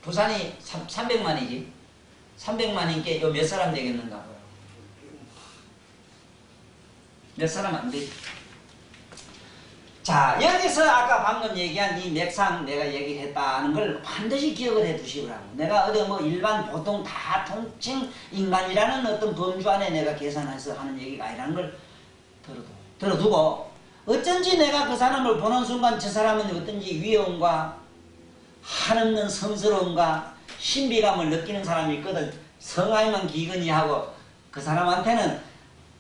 A: 부산이 300만이지. 300만인께 요 몇 사람 되겠는가 봐요. 몇 사람 안 되지. 자, 여기서 아까 방금 얘기한 이 맥상 내가 얘기했다는 걸 반드시 기억을 해 두시라고. 내가 어디 뭐 일반 보통 다 통칭 인간이라는 어떤 범주 안에 내가 계산해서 하는 얘기가 아니라는 걸 들어두고, 어쩐지 내가 그 사람을 보는 순간 저 사람은 어떤지 위엄과 한없는 성스러움과 신비감을 느끼는 사람이 있거든. 성하이만 기근이 하고 그 사람한테는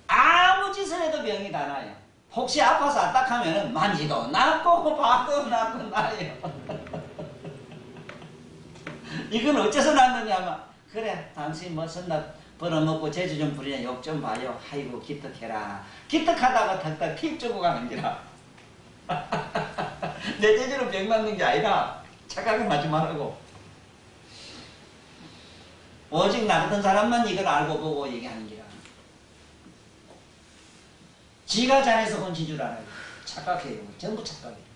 A: 아무 짓을 해도 병이 다 나요. 혹시 아파서 아딱하면 만지도 낫고 봐도 낫고 나요. 이건 어째서 낫느냐면, 그래 당신 뭐 선나 벌어먹고 재주 좀 부리냐, 욕 좀 봐요. 아이고 기특해라. 기특하다가 탁탁 팁 주고 가는 기라. 내 재주로 병 낫는 게 아니라 착하게 맞지 말라고. 오직 나 같은 사람만 이걸 알고 보고 얘기하는 기라. 지가 잘해서 혼친 줄 알아요. 착각해요. 전부 착각해요.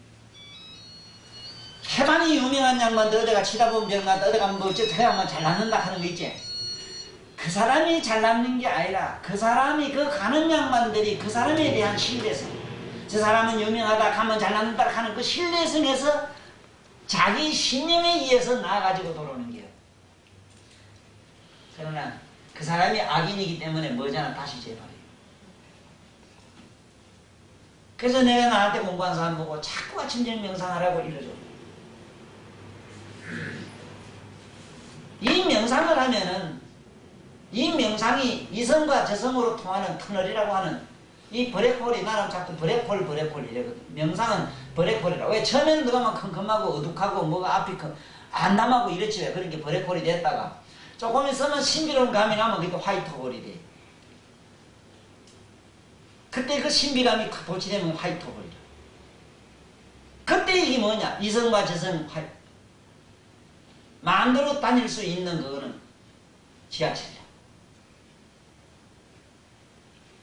A: 해반이 유명한 양반들 어디가 치다 보면 병났다, 어디 가면 뭐저 양반 잘 낫는다 하는 거 있지. 그 사람이 잘 낫는 게 아니라 그 사람이 그 가는 양반들이 그 사람에 대한 신뢰성, 저 사람은 유명하다 가면 잘 낫는다 하는 그 신뢰성에서 자기 신념에 의해서 나아가지고 돌아오는 게요. 그러나 그 사람이 악인이기 때문에 뭐잖아 다시 재발해요. 그래서 내가 나한테 공부한 사람 보고 자꾸 아침저녁 명상하라고 이러죠. 이 명상을 하면은 이 명상이 이성과 저성으로 통하는 터널이라고 하는 이 블랙홀이, 나는 자꾸 블랙홀 이래거든. 명상은 블랙홀이라. 왜 처음에는 너가 막 컴컴하고 어둑하고 뭐가 앞이 안 남하고 이렇지. 왜 그렇게 블랙홀이 됐다가 조금 있으면 신비로운 감이 나면 그게 또 화이트홀이 돼. 그때 그 신비감이 도취되면 화이트홀이다. 그때 이게 뭐냐? 이성과 저성 마음대로 다닐 수 있는 그거는 지하철이야.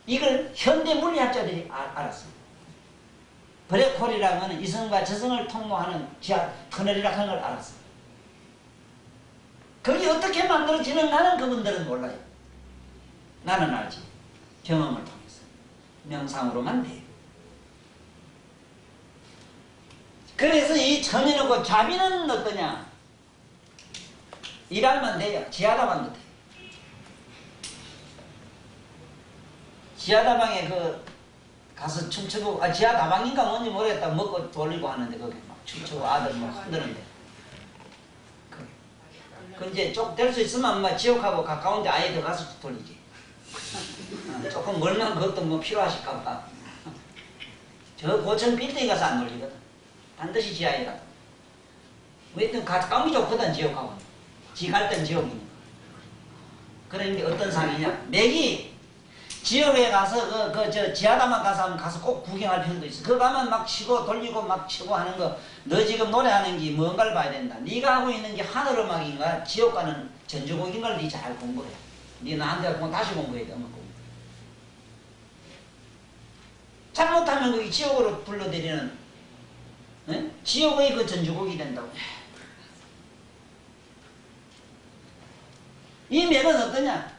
A: 이걸 현대 물리학자들이 알았어. 블랙홀이라는 것은 이성과 저성을 통로하는 지하 터널이라고 하는 걸 알았어. 그게 어떻게 만들어지는가는 그분들은 몰라요. 나는 알지. 경험을 통해서. 명상으로만 돼요. 그래서 이 천인하고 자비는 어떠냐? 일하면 돼요. 지하다방도 돼요. 지하다방에 가서 춤추고, 지하다방인가 뭔지 모르겠다. 먹고 돌리고 하는데, 거기 막 춤추고 아들 막 흔드는데. 그 이제 쭉 될 수 있으면 막 지옥하고 가까운데 아예 들어가서 돌리지. 조금 멀면 그것도 뭐 필요하실까 봐. 저 고층 빌딩 가서 안 돌리거든. 반드시 지하에 가. 왜냐면 가까움이 좋거든, 지옥하고. 지 갈 땐 지옥이니까. 그러니까 어떤 상이냐? 맥이 지역에 가서 저 지하다만 가서 꼭 구경할 필요도 있어. 그거 가면 막 치고 돌리고 막 치고 하는 거. 너 지금 노래하는 게 뭔가를 봐야 된다. 네가 하고 있는 게 하늘음악인가 지옥 가는 전주곡인가를 네 잘 공부해. 네 나한테 다시 공부해야 돼. 음악 공부. 잘못하면 그게 지옥으로 불러들이는 지옥의 그 전주곡이 된다고. 이 맥은 어떠냐?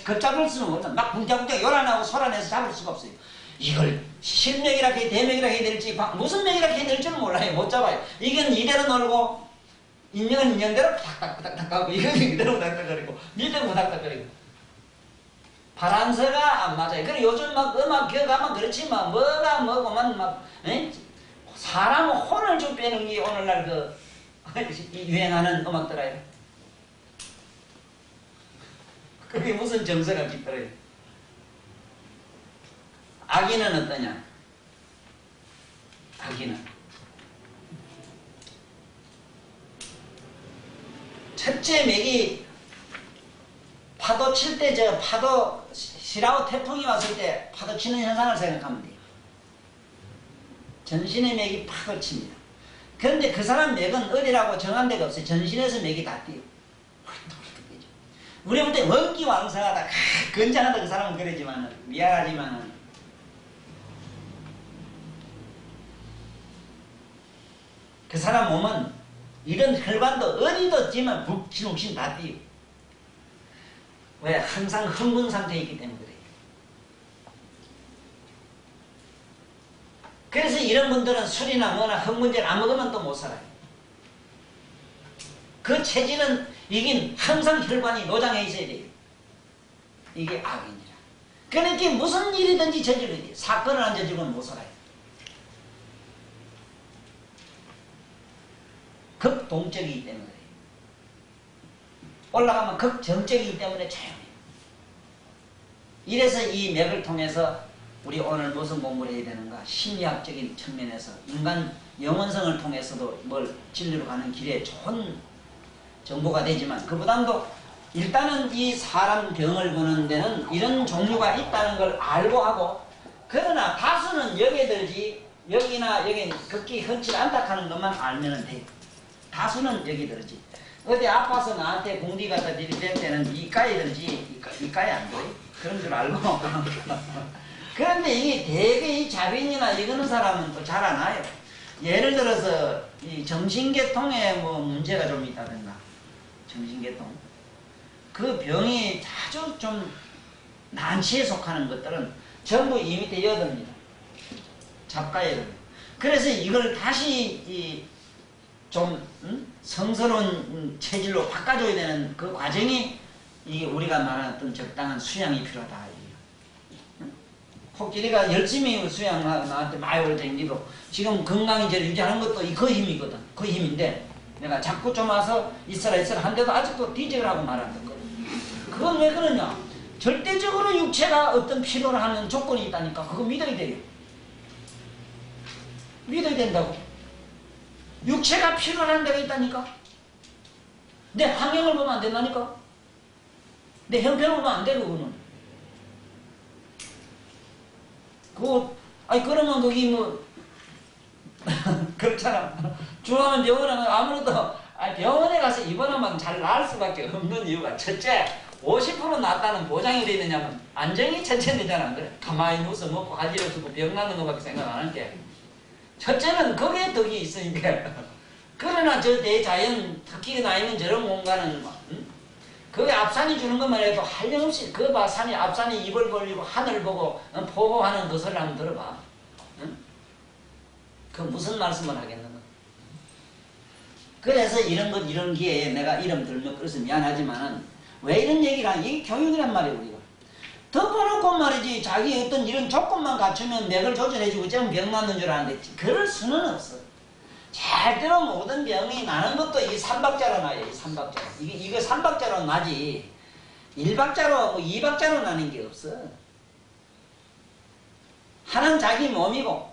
A: 걷잡을 수는 없다. 막 붕장붕장 요란하고 소란해서 잡을 수가 없어요. 이걸 실맥이라 해야 대맥이라 해야 될지 무슨 맥이라 해야 될지는 몰라요. 못 잡아요. 이건 이대로 놀고 인명은 인연대로 탁탁탁탁 가고 이건 이대로 후닥닥거리고 밀대로 후닥닥거리고 바란서가 안 맞아요. 그래 요즘 막 음악 기억하면 그렇지만 뭐가 뭐고만 막 사람은 혼을 좀 빼는 게 오늘날 유행하는 음악들아요. 그게 무슨 정서가 깊더래요. 악인은 어떠냐? 악인은 첫째 맥이 파도 칠 때 파도 시라고 태풍이 왔을 때 파도 치는 현상을 생각하면 돼요. 전신의 맥이 파도 칩니다. 그런데 그 사람 맥은 어디라고 정한 데가 없어요. 전신에서 맥이 다 뛰어. 우리 볼 때 원기왕성하다, 건장하다 그 사람은 그러지만은 미안하지만은 그 사람 몸은 이런 혈관도 어디도 찌면 북신북신 다 뛰어. 왜? 항상 흥분 상태에 있기 때문에 그래요. 그래서 이런 분들은 술이나 뭐나 흥분제를 안 먹으면 또 못 살아요. 그 체질은 이긴 항상 혈관이 노장해 있어야 돼요. 이게 악이니라. 그러니까 무슨 일이든지 저질러야 돼요. 사건을 안 저지르면 못 살아요. 극동적이기 때문에 그래요. 올라가면 극정적이기 때문에 조용해요. 이래서 이 맥을 통해서 우리 오늘 무슨 공부를 해야 되는가? 심리학적인 측면에서 인간 영혼성을 통해서도 뭘 진리로 가는 길에 좋은 정보가 되지만 그보다도 일단은 이 사람 병을 보는 데는 이런 종류가 있다는 걸 알고 하고 그러나 다수는 여기에 들지 여기나 여기 극히 흔치 않다 하는 것만 알면 돼요. 다수는 여기 들지. 어디 아파서 나한테 공디 갖다 들이댈 때는 이가에 들지 이가에 안 들어요. 그런 줄 알고 그런데 이게 대개 이 자빈이나 이거는 사람은 또 잘 안 와요. 예를 들어서 이 정신계통에 뭐 문제가 좀 있다든가 정신계통 그 병이 아주 좀 난치에 속하는 것들은 전부 이 밑에 여듭니다. 잡가에 여듭니다. 그래서 이걸 다시 좀 성스러운 체질로 바꿔줘야 되는 그 과정이 이게 우리가 말하는 어떤 적당한 수양이 필요하다. 코끼리가 열심히 수양하고 나한테 많이 오래다니도 지금 건강이 제일 유지하는 것도 그 힘이거든. 그 힘인데 내가 자꾸 좀 와서 있어라 한데도 아직도 뒤적을 하고 말하는 거. 그건 왜 그러냐? 절대적으로 육체가 어떤 필요를 하는 조건이 있다니까 그거 믿어야 돼요. 믿어야 된다고. 육체가 필요한 데가 있다니까. 내 환경을 보면 안 된다니까. 내 형편을 보면 안 돼, 그거는. 그러면 거기 뭐, 그렇잖아. 중앙은 병원에 아무래도, 병원에 가서 입원하면 잘 나을 수밖에 없는 이유가, 첫째, 50% 낫다는 보장이 돼 있느냐면, 안정이 첫째 되잖아. 그래. 가만히 누워서 먹고 할 일 없고 병 나는 것밖에 생각 안 하는 게.
B: 첫째는 거기에 덕이 있으니까. 그러나 저 대자연, 특히 나 있는 저런 공간은 거기 앞산이 주는 것만 해도 한량없이 그 봐 산이 앞산이 입을 벌리고 하늘 보고 포효하는 그 소리를 한번 들어봐. 응? 그 무슨 말씀을 하겠는가. 그래서 이런 기회에 내가 이름 들면 그래서 미안하지만은 왜 이런 얘기를 하냐. 이게 교육이란 말이에요. 우리가 덮어놓고 말이지 자기 어떤 이런 조건만 갖추면 맥을 조절해주고 좀 병 낫는 줄 아는데 그럴 수는 없어. 절대로 모든 병이 나는 것도 이 삼박자로 나요. 이 삼박자로. 이거 삼박자로 나지. 일박자로, 이박자로 나는 게 없어. 하나는 자기 몸이고,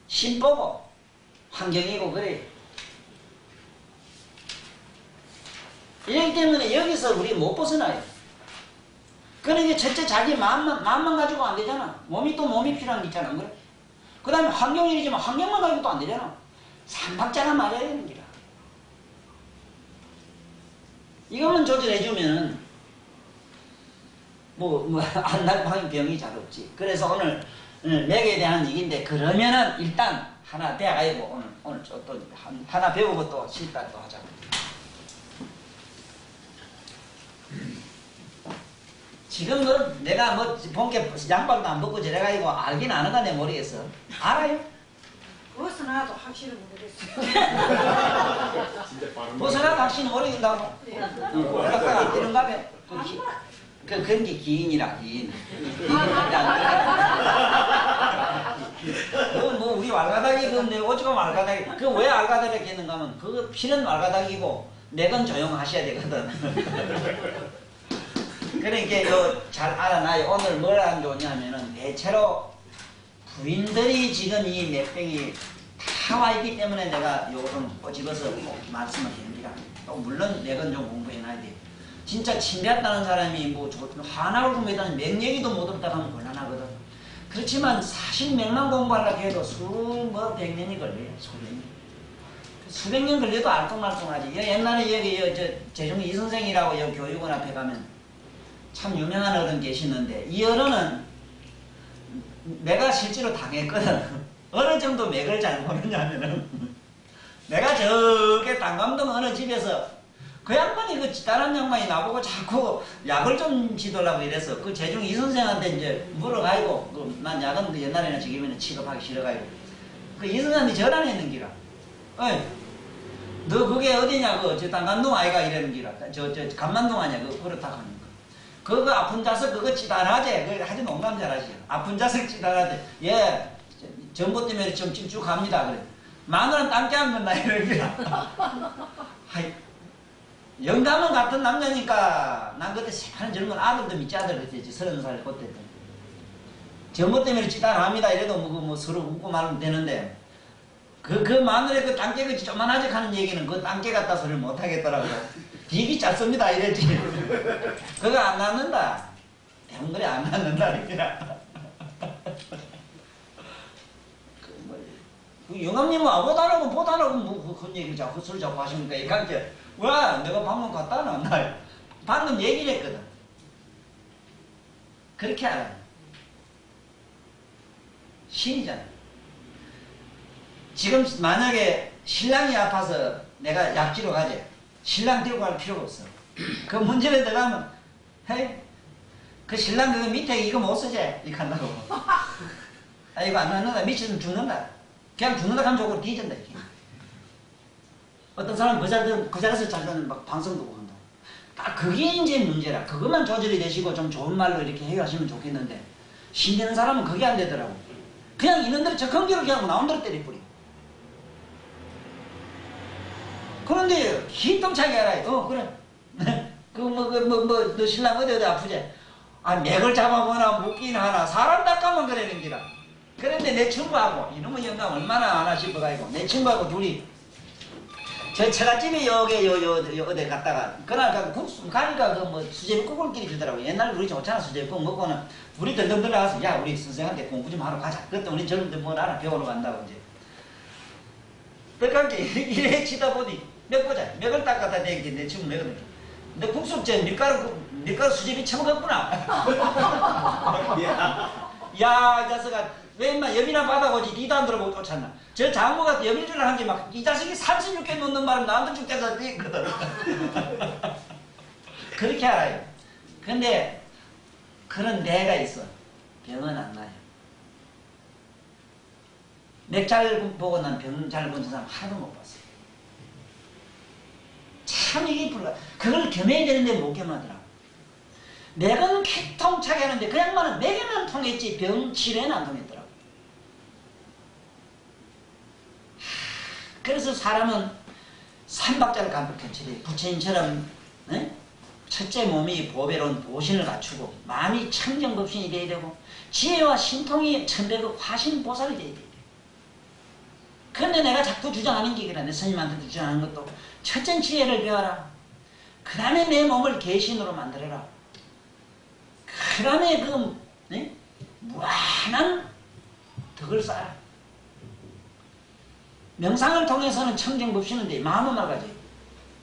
B: 신보고, 환경이고, 그래. 이렇기 때문에 여기서 우리 못 벗어나요. 그러니까 첫째 자기 마음만 가지고 안 되잖아. 몸이 또 몸이 필요한 게 있잖아. 그래? 그 다음에 환경이지만 환경만 가지고도 안 되잖아. 삼박자가 맞아야 되는 기라. 이것만 조절해주면 안 날 병이 잘 없지. 그래서 오늘 맥에 대한 얘기인데 그러면은 일단 하나 배워가지고 오늘 또 하나 배우고 또 실다 또 하자. 지금 내가 본게 양발도 안 벗고 저래가지고 알긴 아는가 내 모르겠어. 알아요?
C: 벗어나도 확실히 모르겠어요.
B: 벗어나도 확실히 모르겠다고? 그러니까 안 되는가 봐. 그런 게 기인이라, 기인. 우리 알가닥이, 오죽하면 알가닥이. 왜 알가닥이 했는가 하면, 그거 피는 알가닥이고, 맥은 조용하셔야 되거든. 그러니까 잘 알아놔요. 오늘 뭘 안 좋냐면은, 대체로 부인들이 지금 이 맥병이 다 와 있기 때문에 내가 요거 좀 꼬집어서 말씀을 드립니다. 물론 맥은 좀 공부해놔야 돼. 진짜 침배했다는 사람이 화나고 공부했다는 맥 얘기도 못 듣다 하면 곤란하거든. 그렇지만 사실 맥만 공부하려고 해도 수백 년이 걸려요. 수백 년 걸려도 알똥말똥하지. 옛날에 여기 재중 이 선생이라고 여기 교육원 앞에 가면 참 유명한 어른 계시는데 이 어른은 내가 실제로 당했거든. 어느 정도 맥을 잘 모르냐면은 내가 저게 당감동 어느 집에서 그 양반이 그 다른 양반이 나보고 자꾸 약을 좀 지도려고 이래서 그 재중 이 선생한테 이제 물어가지고 난 약은 옛날에는 지금에는 취급하기 싫어가지고 그 이 선생한테 전화를 했는 기라. 어이 너 그게 어디냐 저 당감동 아이가 이러는 기라. 저 감만동 아니야 그렇다 하는 거. 그거 아픈 자석 그거 찌단하지. 그거 아주 농담 잘하지. 아픈 자석 찌단하지. 예. 정보 때문에 좀 찔쭉합니다. 그래. 마누라는 땀깨 안 넣나 이러기라. 영감은 같은 남자니까 난 그때 새파란 젊은 아들도 밑지 아들 그랬지. 30살 그때. 정보 때문에 찌단합니다. 이래도 서로 웃고 말하면 되는데 그 마누라의 그 땀깨 그 조만하지 하는 얘기는 그 땀깨 같다 소리를 못 하겠더라고요. 되게 짧습니다. 이랬지. 그거 안 낳는다. 병그래 안 낳는다. 이렇게. 영감님은 아보다라고 보다라고 그런 얘기를 자꾸 술 자꾸 하시니까 이강제 왜 내가 방금 갔다 놨나 방금 얘기를 했거든. 그렇게 알아요. 신이잖아. 지금 만약에 신랑이 아파서 내가 약지로 가지 신랑 들고 갈 필요가 없어. 그 문제를 들어가면 헤이 그 신랑 그거 밑에 이거 못 쓰지 이렇게 한다고. 아 이거 안 낳는다 미치면 죽는다. 그냥 죽는다 하면 저거 뒤진다 이렇게. 어떤 사람은 그 자리에서 자기는 막 방송도 하고 한다. 딱 그게 이제 문제라. 그것만 조절이 되시고 좀 좋은 말로 이렇게 해하시면 좋겠는데 신되는 사람은 그게 안 되더라고. 그냥 있는 대로 적응기로 그냥 나온 대로 때려버려. 그런데 희통차게 알아요. 그래. 너 신랑 어디 아프지? 아 맥을 잡아보나 묻긴 하나 사람 닦아면 그러는 기라. 그런데 내 친구하고 이놈의 영감 얼마나 안 하실 거가지고 내 친구하고 둘이 저 처갓집에 여기 어디 갔다가 그날 국수 가니까 수제비국을 끼리 주더라고. 옛날 우리 좋잖아. 수제비국 먹고는 둘이 덜덜 들어가서 야 우리 선생한테 공부 좀 하러 가자. 그때 우리 젊은들 뭘 알아 배우러 간다고 이제. 그러니까 이래 치다 보니 맥 보자. 맥을 닦아다 대기 내 친구 맥을. 너 국수 밀가루 수제비 처먹었구나. 야 이 자식아 왜 인마 여비나 받아오지 니도 안 들어보고 쫓았나. 저 장모가 여비줄 한 게 막 이 자식이 36개 놓는 바람 나한테 죽겠어 그러거든. 그렇게 알아요. 근데 그런 데가 있어. 병은 안 나요. 맥 잘 보고 난 병 잘 본 사람 하나도 못 봤어요. 참 이게 불가. 그걸 겸해야 되는데 못 겸하더라고. 맥은 통차게 하는데 그 양반은 맥에만 통했지 병 치료에는 안 통했더라고. 그래서 사람은 삼박자를 간직한 치료. 부처님처럼 첫째 몸이 보배로운 보신을 갖추고 마음이 청정법신이 돼야 되고 지혜와 신통이 천백의 화신보살이 돼야 돼. 그런데 내가 자꾸 주장하는 게 그래. 내 스님한테도 주장하는 것도 첫째 지혜를 배워라. 그 다음에 내 몸을 개신으로 만들어라. 그 다음에 무한한 덕을 쌓아라. 명상을 통해서는 청정법신은 돼. 마음은 맑아져요.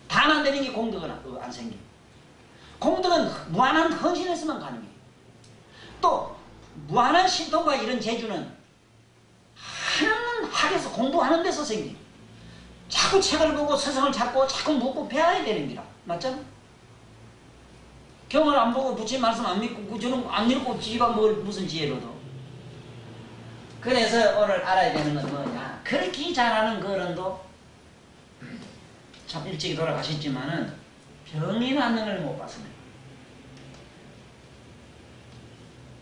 B: 단 안 되는 게 공덕은 안 생겨. 공덕은 무한한 헌신에서만 가능해요. 또 무한한 신통과 이런 재주는 하나는 학에서 공부하는 데서 생겨요. 자꾸 책을 보고 서성을 찾고 자꾸 묻고 배워야 되는 기라. 맞죠? 경을 안 보고 부처님 말씀 안 믿고 저는 안 읽고 지가 무슨 지혜로도. 그래서 오늘 알아야 되는 건 뭐냐. 그렇게 잘하는 그 어른도 참 일찍이 돌아가셨지만은 병이 낫는 걸 못 봤습니다.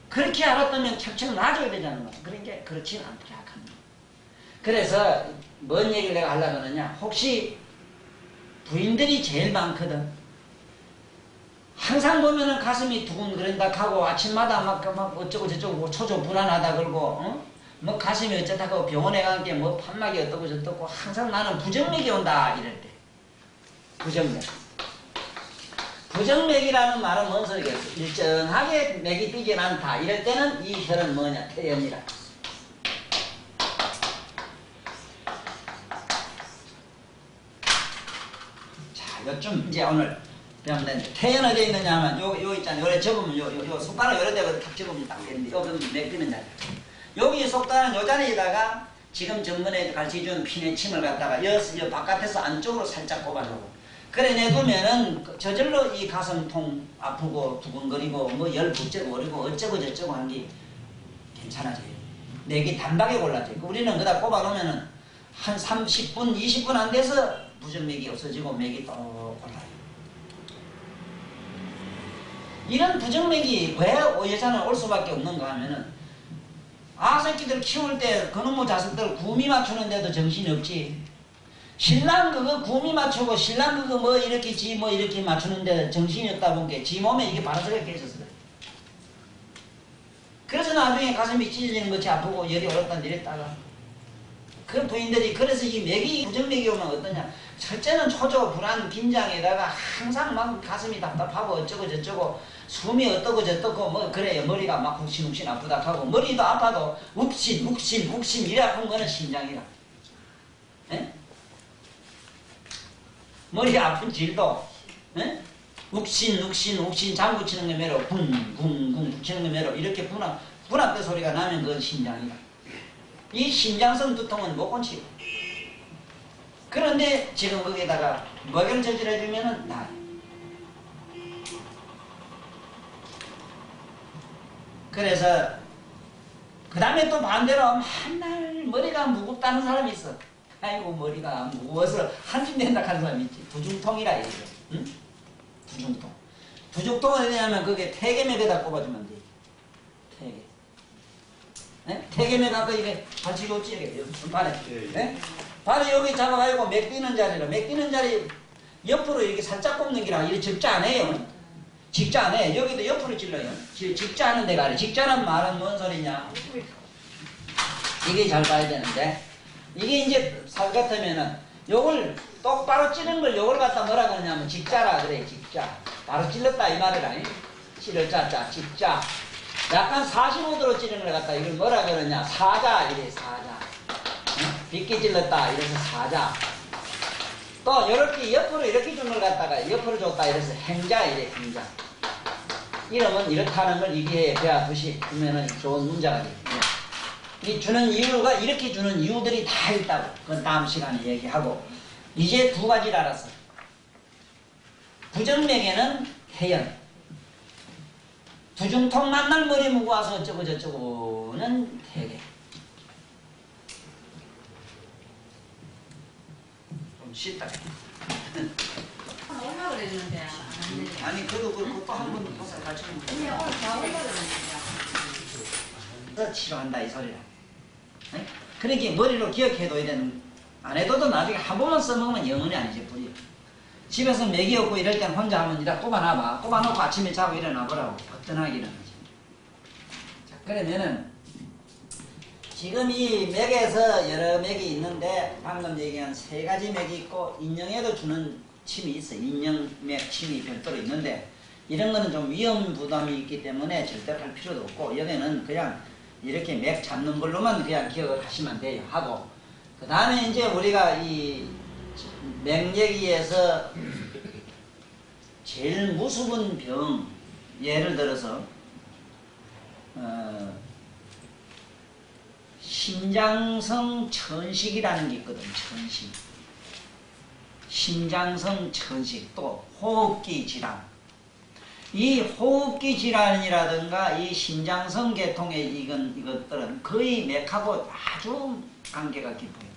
B: 그렇게 알았다면 척척 놔줘야 되자는 거죠. 그러니까 그렇지는 않더라 합니다. 그래서 뭔 얘기를 내가 하려고 하느냐. 혹시 부인들이 제일 많거든. 항상 보면은 가슴이 두근거린다 하고 아침마다 막 어쩌고 저쩌고 초조 불안하다 그러고 뭐 가슴이 어쩌다 하고 병원에 간 게 뭐 판막이 어떠고 저떠고 항상 나는 부정맥이 온다 이럴 때. 부정맥. 부정맥이라는 말은 뭔 소리겠어? 일정하게 맥이 뛰진 않다. 이럴 때는 이 혈은 뭐냐? 태연이라. 자, 요쯤 이제 오늘 배우면 되는데 태연 어디에 있느냐 하면 요 있잖아요. 요래 접으면 요 손가락 요래 대고 탁 접으면 딱 되는데 요 맥 뛰는 자리. 여기 속단은 요 자리에다가 지금 전번에 가르쳐준 피내침을 갖다가 여 바깥에서 안쪽으로 살짝 꼽아주고 그래 내두면은 저절로 이 가슴통 아프고 두근거리고 뭐 열 부쩍 오르고 어쩌고 저쩌고 한 게 괜찮아져요. 맥이 단박에 골라져요. 우리는 그다 꼽아놓으면은 한 30분, 20분 안 돼서 부정맥이 없어지고 맥이 또 올라요. 이런 부정맥이 왜 여자는 올 수밖에 없는가 하면은 아새끼들 키울 때 그놈의 자식들 구미 맞추는데도 정신이 없지. 신랑 그거 구미 맞추고 신랑 그거 뭐 이렇게 지 뭐 이렇게 맞추는데 정신이 없다 보니까 지 몸에 이게 바라서게 깨졌어. 그래서 나중에 가슴이 찢어지는 것이 아프고 열이 올랐다 내렸다가 그 부인들이 그래서 이 맥이 부정맥이 오면 어떠냐. 첫째는 초조 불안 긴장에다가 항상 막 가슴이 답답하고 어쩌고 저쩌고 숨이 어떠고 저떠고 뭐 그래요. 머리가 막 욱신욱신 아프다 하고 머리도 아파도 욱신 이래 아픈 거는 심장이라. 에? 머리 아픈 질도 욱신 장구 치는 게 매로 쿵쿵쿵 치는 게 매로 이렇게 분압대 소리가 나면 그건 심장이다. 이 심장성 두통은 못 건치고 그런데 지금 거기에다가 먹이를 저질러주면은 나아요. 그래서 그 다음에 또 반대로 맨날 머리가 무겁다는 사람이 있어. 아이고 머리가 무거워서 한줌 된다 하는 사람이 있지. 두중통이라 얘기해. 응? 두중통. 두중통은 어디냐면 그게 태계맥에다 꼽아주면 돼. 태계. 네? 태계맥 아까 이게 같이 좋지 이게 발에. 네? 발에 여기 잡아가지고 맥 뛰는 자리로 맥 뛰는 자리 옆으로 이렇게 살짝 꼽는 기라 이렇게 직자 안 해요. 직자 안 해. 여기도 옆으로 찔러요. 직자 하는 데가 아니라 직자란 말은 뭔 소리냐. 이게 잘 봐야 되는데 이게 이제 살 같으면은 요걸 똑바로 찌른 걸 요걸 갖다 뭐라 그러냐면 직자라 그래. 직자. 바로 찔렀다 이 말이라. 찌를 자자 직자. 약간 45도로 찌르는 걸 갖다 이걸 뭐라 그러냐. 사자 이래 사자. 빗기 찔렀다 이래서 사자. 또 이렇게 옆으로 이렇게 준 걸 갖다가 옆으로 줬다 이래서 행자 이래 행자. 이러면 이렇다는 걸 이게 배워두시 그러면은 좋은 문자가 됩니다. 이 주는 이유가 이렇게 주는 이유들이 다 있다고. 그건 다음 시간에 얘기하고. 이제 두 가지를 알았어. 부정맥에는 해연. 두중통 만날 머리 무거워서 어쩌고 저쩌고는 대개. 좀 쉽다.
D: 올라 그랬는데
B: 아니 그래도 그것도 한번 같이
D: 근데 오늘 다 올라 그랬는데
B: 그래서 치료한다 이 소리라. 네? 그러니까 머리로 기억해둬야 되는. 안 해둬도 나중에 한 번만 써먹으면 영원히 아니지 뿌리. 집에서 맥이 없고 이럴 땐 혼자 하면 이라 꼽아놔봐. 꼽아놓고 아침에 자고 일어나보라고. 거뜬하게 일어나지. 자, 그러면은 지금 이 맥에서 여러 맥이 있는데 방금 얘기한 세 가지 맥이 있고 인형에도 주는 침이 있어요. 인형맥 침이 별도로 있는데 이런 거는 좀 위험 부담이 있기 때문에 절대 할 필요도 없고 여기는 그냥 이렇게 맥 잡는 걸로만 그냥 기억을 하시면 돼요. 하고 그 다음에 이제 우리가 이 맥 얘기에서 제일 무서운 병 예를 들어서 신장성 천식이라는 게 있거든. 천식. 신장성 천식 또 호흡기 질환. 이 호흡기 질환이라든가 이 신장성 계통의 이것들은 거의 맥하고 아주 관계가 깊어요.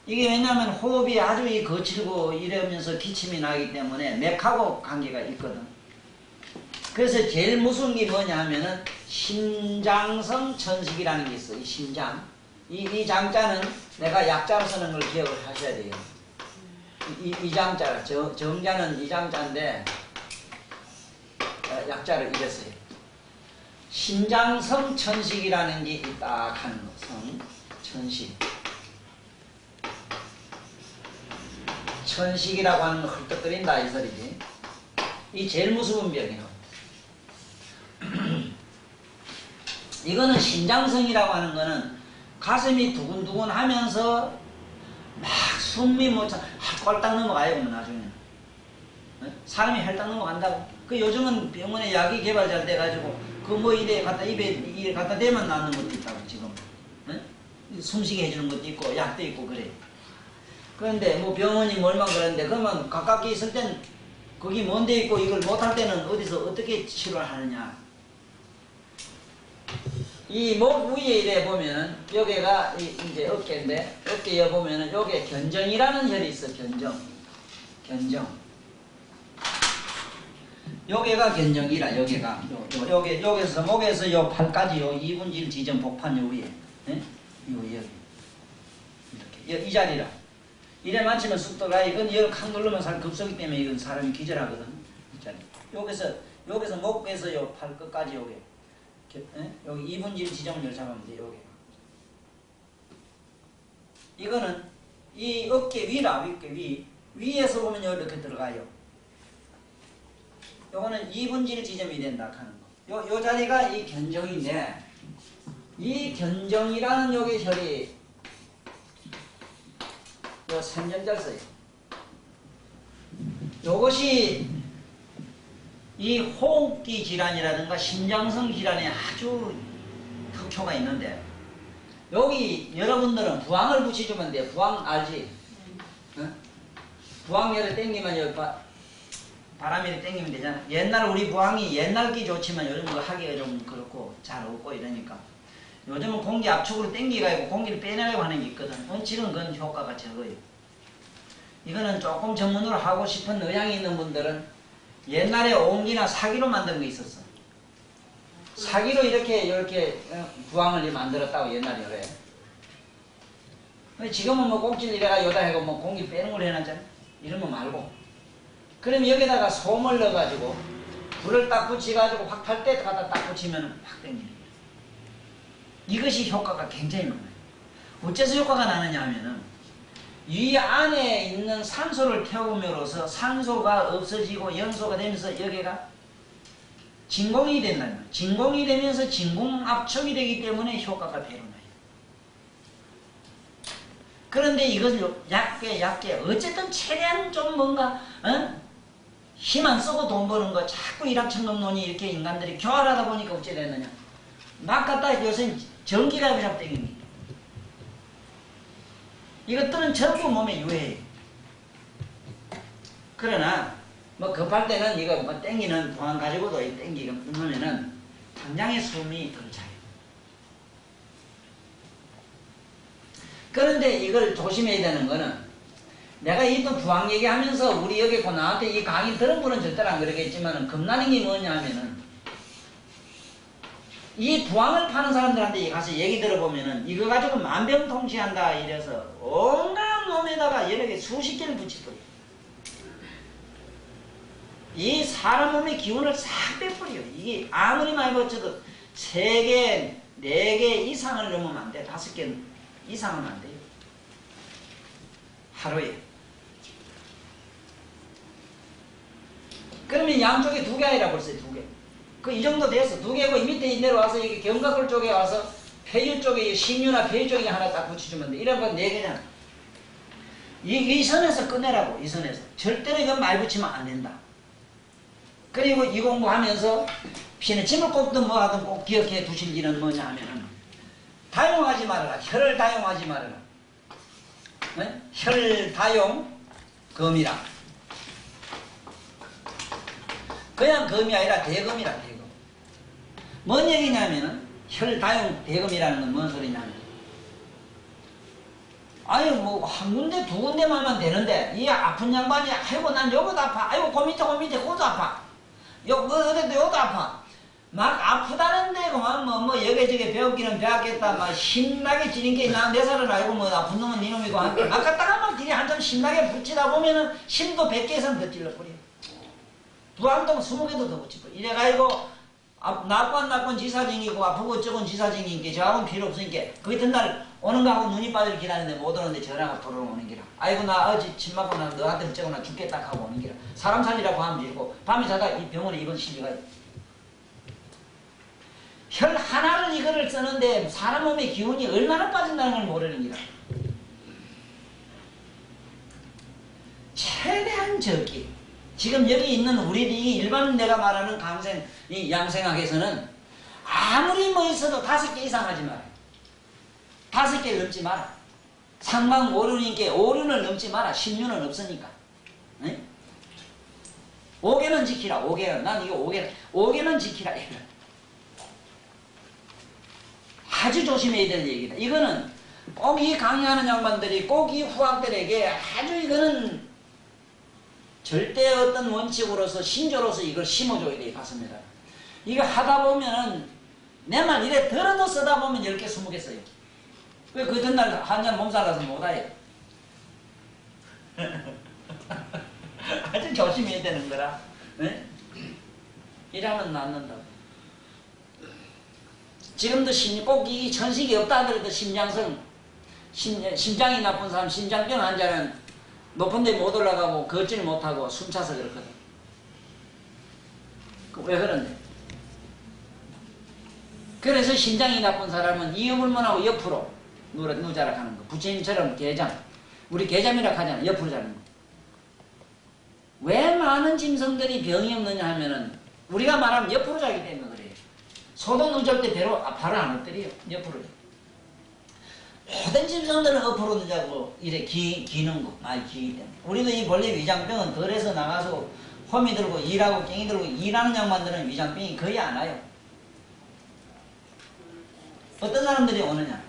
B: 이게 왜냐하면 호흡이 아주 거칠고 이러면서 기침이 나기 때문에 맥하고 관계가 있거든. 그래서 제일 무서운 게 뭐냐 하면은 신장성 천식이라는 게 있어. 이 신장. 이 장자는 내가 약자로 쓰는 걸 기억을 하셔야 돼요. 이 장자, 정자는 이 장자인데 약자를 이랬어요. 신장성 천식이라는 게 있다 하는 거. 성, 천식. 천식이라고 하는 거 헐떡거린다 이 소리지. 이 제일 무서운 병이에요. 이거는 신장성이라고 하는 거는 가슴이 두근두근 하면서 막 숨이 못 차, 꼴딱 넘어가요, 그러면 나중에. 사람이 헐딱 넘어간다고. 그 요즘은 병원에 약이 개발 잘 돼가지고 그 뭐 입에 갖다 대면 낫는 것도 있다고, 지금. 숨쉬게 해주는 것도 있고, 약도 있고, 그래. 그런데 뭐 병원이 뭘만 그러는데, 그러면 가깝게 있을 땐 거기 먼 데 있고 이걸 못할 때는 어디서 어떻게 치료를 하느냐. 이 목 위에 이래 보면은 여기가 이제 어깨인데 어깨에 보면은 여기에 견정이라는 혈이 있어. 견정. 여기가 견정이라. 여기가 여기서 목에서 요 팔까지 요 2분의 1 지점 복판 요 위에. 예? 여기 이렇게 이 자리라. 이래 맞추면 쑥도가 이건 이걸 칵 누르면 살 급속이기 때문에 이건 사람이 기절하거든. 이 자리. 여기서 목에서 요 팔 끝까지 여기. 여기 2분의 1 지점을 잡으면 돼. 여기. 이거는 이 어깨 위라. 어깨 위에서 보면 이렇게 들어가요. 요거는 2분의 1 지점이 된다 하는 거. 요 자리가 이 견정인데 이 견정이라는 여기 혈이 요 3점짜리 써요. 요것이 이 호흡기 질환이라든가 신장성 질환에 아주 특효가 있는데 여기 여러분들은 부항을 붙여주면 돼. 부항 알지? 응? 부항열을 땡기면 여기 바람이 땡기면 되잖아. 옛날 우리 부항이 옛날기 좋지만 요즘 거 하기가 좀 그렇고 잘 없고 이러니까 요즘은 공기 압축으로 땡기가지고 공기를 빼내려고 하는 게 있거든. 원칙은 그건 효과가 적어요. 이거는 조금 전문으로 하고 싶은 의향이 있는 분들은 옛날에 옹기나 사기로 만든 거 있었어. 사기로 이렇게 부항을 만들었다고 옛날에 그래. 지금은 뭐 꼭지를 이래가 요다 해고 뭐 공기 빼는 걸 해놨잖아. 이러면 말고. 그럼 여기다가 솜을 넣어가지고 불을 딱 붙여가지고 확 탈 때 갖다 딱 붙이면 확 땡기는 거야. 이것이 효과가 굉장히 많아요. 어째서 효과가 나느냐 하면은 이 안에 있는 산소를 태움으로써 산소가 없어지고 연소가 되면서 여기가 진공이 된다는 거예요. 진공이 되면서 진공 압축이 되기 때문에 효과가 배로 나요. 그런데 이것을 얕게 어쨌든 최대한 좀 뭔가 힘 안 쓰고 돈 버는 거 자꾸 일확천금론이 이렇게 인간들이 교활하다 보니까 어찌 됐느냐. 막 갖다 요새 전기가 그냥 땡깁니다. 이것들은 전부 몸에 유해해요. 그러나 뭐 급할 때는 이거 뭐 땡기는 부항 가지고도 땡기가 끊으면은 당장의 숨이 덜 차요. 그런데 이걸 조심해야 되는 거는 내가 이 또 부항 얘기하면서 우리 여기 고 나한테 이 강의 들은 분은 절대로 안 그러겠지만은 겁나는 게 뭐냐 하면은 이 부항을 파는 사람들한테 가서 얘기 들어보면은 이거 가지고 만병통치한다 이래서 온갖 놈에다가 여러 개 수십 개를 붙여버려. 이 사람 몸의 기운을 싹 빼버려요. 이게 아무리 많이 붙여도 3개, 4개 이상을 넘으면 안 돼. 5개 이상은 안 돼요. 하루에. 그러면 양쪽에 2개 아니라 벌써 2개. 그 이 정도 돼서 2개고 이 밑에 내려와서 이게 견갑골 쪽에 와서 폐유 쪽에 신유나 폐유 쪽에 하나 딱 붙여주면 돼. 이런 건 4개잖아. 이 선에서 꺼내라고. 이 선에서. 절대로 이건 많이 붙이면 안 된다. 그리고 이 공부하면서 피는 침을 꼽든 뭐 하든 꼭 기억해 두실 일은 뭐냐 하면은 다용하지 말아라. 혈을 다용하지 말아라. 네? 혈 다용 검이라. 그냥 검이 아니라 대검이라. 대검. 뭔 얘기냐면은 혈 다용 대검이라는 건 뭔 소리냐면 아유 뭐 한 군데 2군데만 하면 되는데 이 아픈 양반이 아이고 난 요것도 아파. 아이고 그 밑에 그것도 아파. 어디도 요것도 아파. 막 아프다는데 그만 뭐 여기저기 배웠기는 배웠겠다. 막 신나게 지는 게 내 살은 알고 뭐 아픈 놈은 니놈이고 아까 딱 길이 한참 신나게 붙이다 보면은 심도 100개 이상 더 찔러버려. 부항동 20개도 더 붙여버려. 이래가지고 낙관 지사증이고 아프고 어쩌고 지사증이니까 저하고는 필요 없으니까 그 이튿날 오는 거하고 눈이 빠질 기라는데 못 오는데 전화가 돌아오는 기라. 아이고 나 어제 침 맞고 나 너한테 어쩌고 나 죽겠다 하고 오는 기라. 사람 살리라고 하면 되고 밤에 자다 이 병원에 입원 실려가. 혈 하나를 이거를 쓰는데 사람 몸의 기운이 얼마나 빠진다는 걸 모르는 기라. 최대한 적기. 지금 여기 있는 우리들이 일반 내가 말하는 강생, 이 양생학에서는 아무리 뭐 있어도 5개 이상 하지 마라. 5개를 넘지 마라. 상방 오륜이니까 오륜을 넘지 마라. 신유는 없으니까. 네? 5개는 지키라. 5개는. 난 이거 5개는 지키라. 아주 조심해야 될 얘기다. 이거는 꼭 이 강의하는 양반들이 꼭 이 후학들에게 아주 이거는 절대 어떤 원칙으로서 신조로서 이걸 심어줘야 돼. 가슴에다. 이거 하다 보면은 내 말 이래 들어도 쓰다 보면 10개 20개 써요. 왜 그 전날 한 잔 몸살나서 못하요. 아주 조심해야 되는 거라. 네? 이러면 낫는다고. 지금도 꼭 이 천식이 없다 하더라도 심장성, 심장이 나쁜 사람, 심장병 환자는 높은 데 못 올라가고 걷질 못하고 숨차서 그렇거든. 왜 그런데? 그래서 심장이 나쁜 사람은 이어물문하고 옆으로 누자락 하는 거. 부처님처럼 개잠. 우리 개잠이라 하잖아. 옆으로 자는 거. 왜 많은 짐승들이 병이 없느냐 하면은 우리가 말하면 옆으로 자기 때문에 그래요. 소도 누절 때 바로 안 엎드려요. 옆으로. 모든 짐승들은 옆으로 누자고 이래 기는 거. 많이 기기 때문에. 우리도 이 본래 위장병은 덜해서 나가서 험이 들고 일하고 깽이 들고 일하는 양반들은 위장병이 거의 안 와요. 어떤 사람들이 오느냐?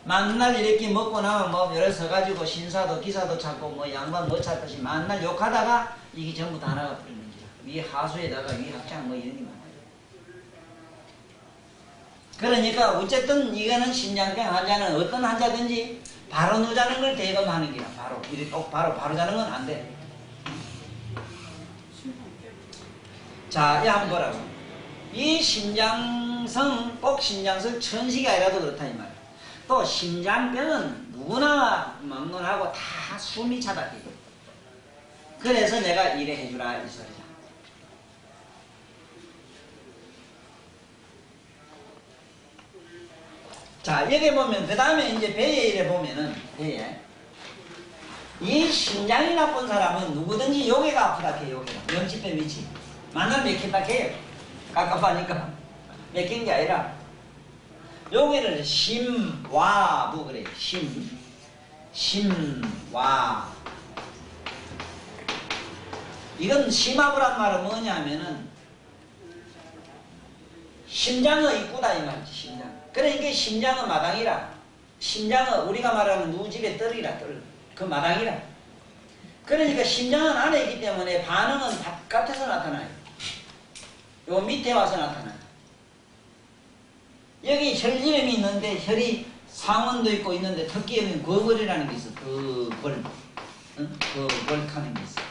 B: 만날 이렇게 먹고 나면 뭐 여러 서가지고 신사도 기사도 찾고 뭐 양반 뭐 찾듯이 만날 욕하다가 이게 전부 다 나가 버리는 거죠. 위 하수에다가 위 합장 뭐 이런 게 많아요. 그러니까 어쨌든 이거는 심장병 환자는 어떤 환자든지 바로 누자는 걸 대검하는 게야. 바로 이렇게 바로 자는 건 안 돼. 자, 이 한번 보라고. 이 심장성 꼭 심장성 천식이 아니라도 그렇다 이 말이야. 또 심장병은 누구나 막론하고 다 숨이 차다. 그래서 내가 이래 해주라 이 소리야. 자, 여기 보면 그 다음에 이제 배에 이래 보면은 배에 이 심장이 나쁜 사람은 누구든지 여기가 아프다 해요. 여기가 명치뼈 위치 만나면 맥힌다 해요. 깝깝하니까 맥힌 게 아니라 여기를 심와부 그래. 심와. 이건 심화부란 말은 뭐냐면은 심장의 입구다 이 말이지. 심장. 그러니까 심장은 마당이라. 심장은 우리가 말하는 누집의 뜰이라. 뜰. 그 마당이라. 그러니까 심장은 안에 있기 때문에 반응은 바깥에서 나타나요. 요 밑에 와서 나타나요. 여기 혈이름이 있는데 혈이 상원도 있고 있는데 특기에는 거벌이라는 게 있어. 거벌. 응? 거벌하는 게 있어.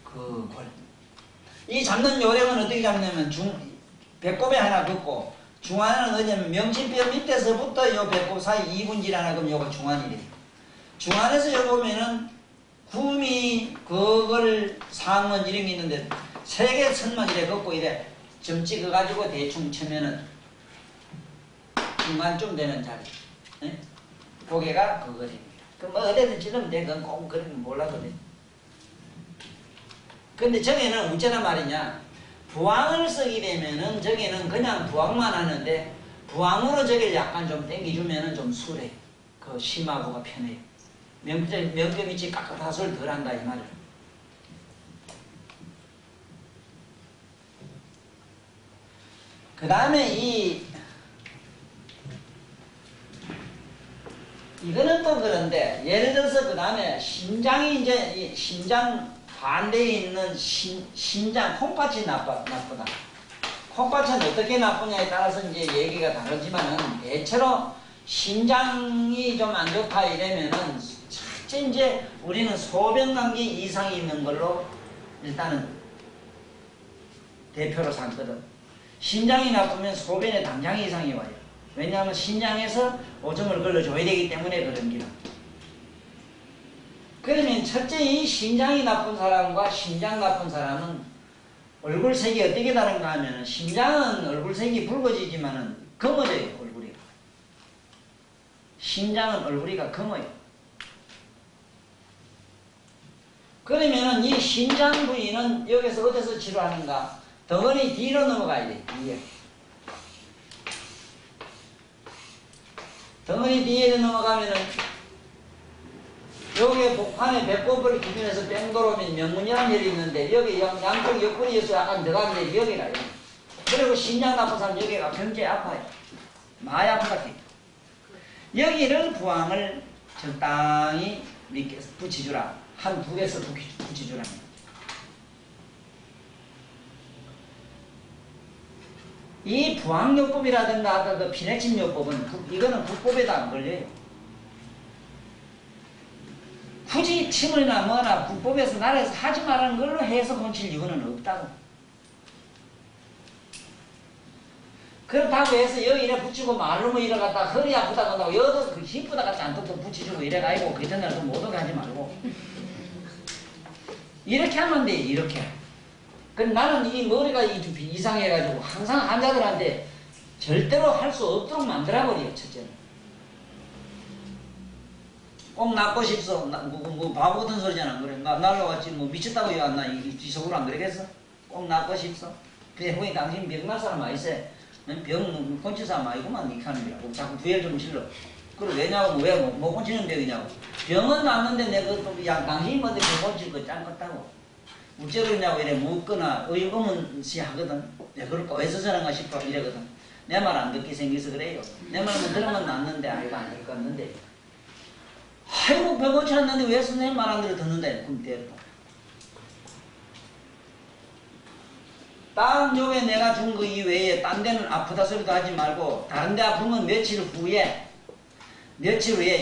B: 거벌. 이 잡는 요령은 어떻게 잡냐면 배꼽에 하나 긋고 중안은 어디냐면 명치뼈 밑에서부터 요 배꼽 사이 2분질 하나 그럼 요거 중안이래. 중안에서 여기 보면은 구미 그걸 상원 이름이 있는데 세 개 선만 이래 긋고 이래 점 찍어가지고 대충 치면은 중간쯤 되는 자리. 네? 고개가 그거입니다. 그럼 뭐 어디든 찌르면 돼. 그건 꼭 그런 건 몰라도 돼. 근데 저게는 어쩌나 말이냐. 부항을 쓰게 되면은 저게는 그냥 부항만 하는데 부항으로 저게 약간 좀 땡겨주면은 좀 술해. 그 심화부가 편해요. 명뼈 밑이 깍깍하술 덜 한다 이 말이야. 그 다음에 이거는 또 그런데 예를 들어서 그 다음에 심장이 이제 이 심장 반대에 있는 심장 콩팥이 나쁘다. 콩팥은 어떻게 나쁘냐에 따라서 이제 얘기가 다르지만은 대체로 심장이 좀 안 좋다 이러면은 첫째 이제 우리는 소변관계 이상이 있는 걸로 일단은 대표로 삼거든. 심장이 나쁘면 소변에 당장 이상이 와요. 왜냐하면 심장에서 오줌을 걸러줘야 되기 때문에 그런 기라. 그러면 첫째 이 심장이 나쁜 사람과 심장 나쁜 사람은 얼굴색이 어떻게 다른가 하면 심장은 얼굴색이 붉어지지만은 검어져요. 얼굴이. 심장은 얼굴이가 검어요. 그러면은 이 심장 부위는 여기서 어디서 치료하는가? 덩어리 뒤로 넘어가야 돼. 뒤에. 덩어리 뒤에 넘어가면은 여기에 복판에 배꼽을 기준해서 뺑 돌아오면 명문이라는 혈이 있는데 여기 양쪽 옆구리에서 약간 들어가는 게 여기라. 여기. 그리고 심장 나쁜 사람 여기가 굉장히 아파요. 많이 아프다. 여기를 부항을 적당히 밑에 붙여주라. 한 두 개서 붙여주라. 이 부항요법이라든가 아까 그 피내침요법은 이거는 국법에도 안 걸려요. 굳이 침을이나 뭐나 국법에서 나라에서 하지 말라는 걸로 해서 고칠 이유는 없다고. 그렇다고 해서 여기 이래 붙이고 말로 뭐 이래 갖다 허리 아프다고 한다고 여기도 그 힘보다 같이 안 톡톡 붙이주고 이래가지고 그 전날 좀 못 오게 하지 말고 이렇게 하면 돼. 이렇게. 그럼 나는 이 머리가 이상해가지고 항상 환자들한테 절대로 할 수 없도록 만들어버려요. 첫째는. 꼭 낫고 싶소. 뭐 바보 같은 소리잖아. 그래. 날라왔지. 뭐 미쳤다고 왜 안 나? 이 속으로 안 그러겠어? 꼭 낫고 싶소. 그래. 혹시 당신 병날 사람 아니세? 병 곤치 사람 아니구만. 이렇게 하는 거라고. 자꾸 부혈 좀 실러. 그래. 왜냐고? 왜 뭐 곤치는 병이냐고. 병은 낫는데 내가 또 야 당신이 뭔데 병 곤칠 거 짠 것다고. 어째 그러냐고 이래 묻거나 의문시 하거든. 내가 그럴까 왜 저러는가 싶어 이러거든. 내 말 안 듣게 생겨서 그래요. 내 말은 들으면 낫는데 아이고 안 될 것 같는데 아이고 병 고쳤는데 왜 선생님 말 안 들어 듣는데 그럼 됐다. 다음 요에 내가 준 거 이외에 딴 데는 아프다 소리도 하지 말고 다른 데 아프면 며칠 후에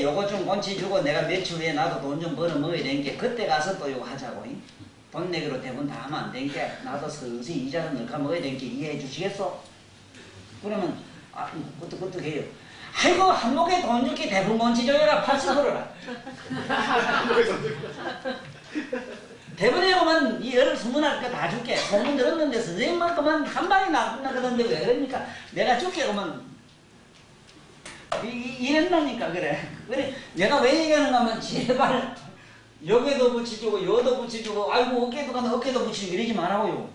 B: 요거 좀 곤치주고 내가 며칠 후에 나도 돈 좀 벌어 먹어야 되는 게 그때 가서 또 요거 하자고. 돈 내기로 대본 다 하면 안 되니까 나도 슬슬 이자는 넣을까 먹어야 되니까 이해해 주시겠어? 그러면 그것도 해요. 아이고 한목에 돈 줄게 대본 곤치줘라 팔자 걸어라. 대본에 보면 이 열을 소문할 거 다 줄게. 소문 들었는데 선생님만큼은 한 방에 나가던데 왜 그러니까 내가 줄게 그러면 이랬다니까. 그래 내가 왜 얘기하는가 하면 제발 여기도 붙여주고 여도 붙여주고 아이고 어깨도 가나 어깨도 붙이고 이러지 말라고요.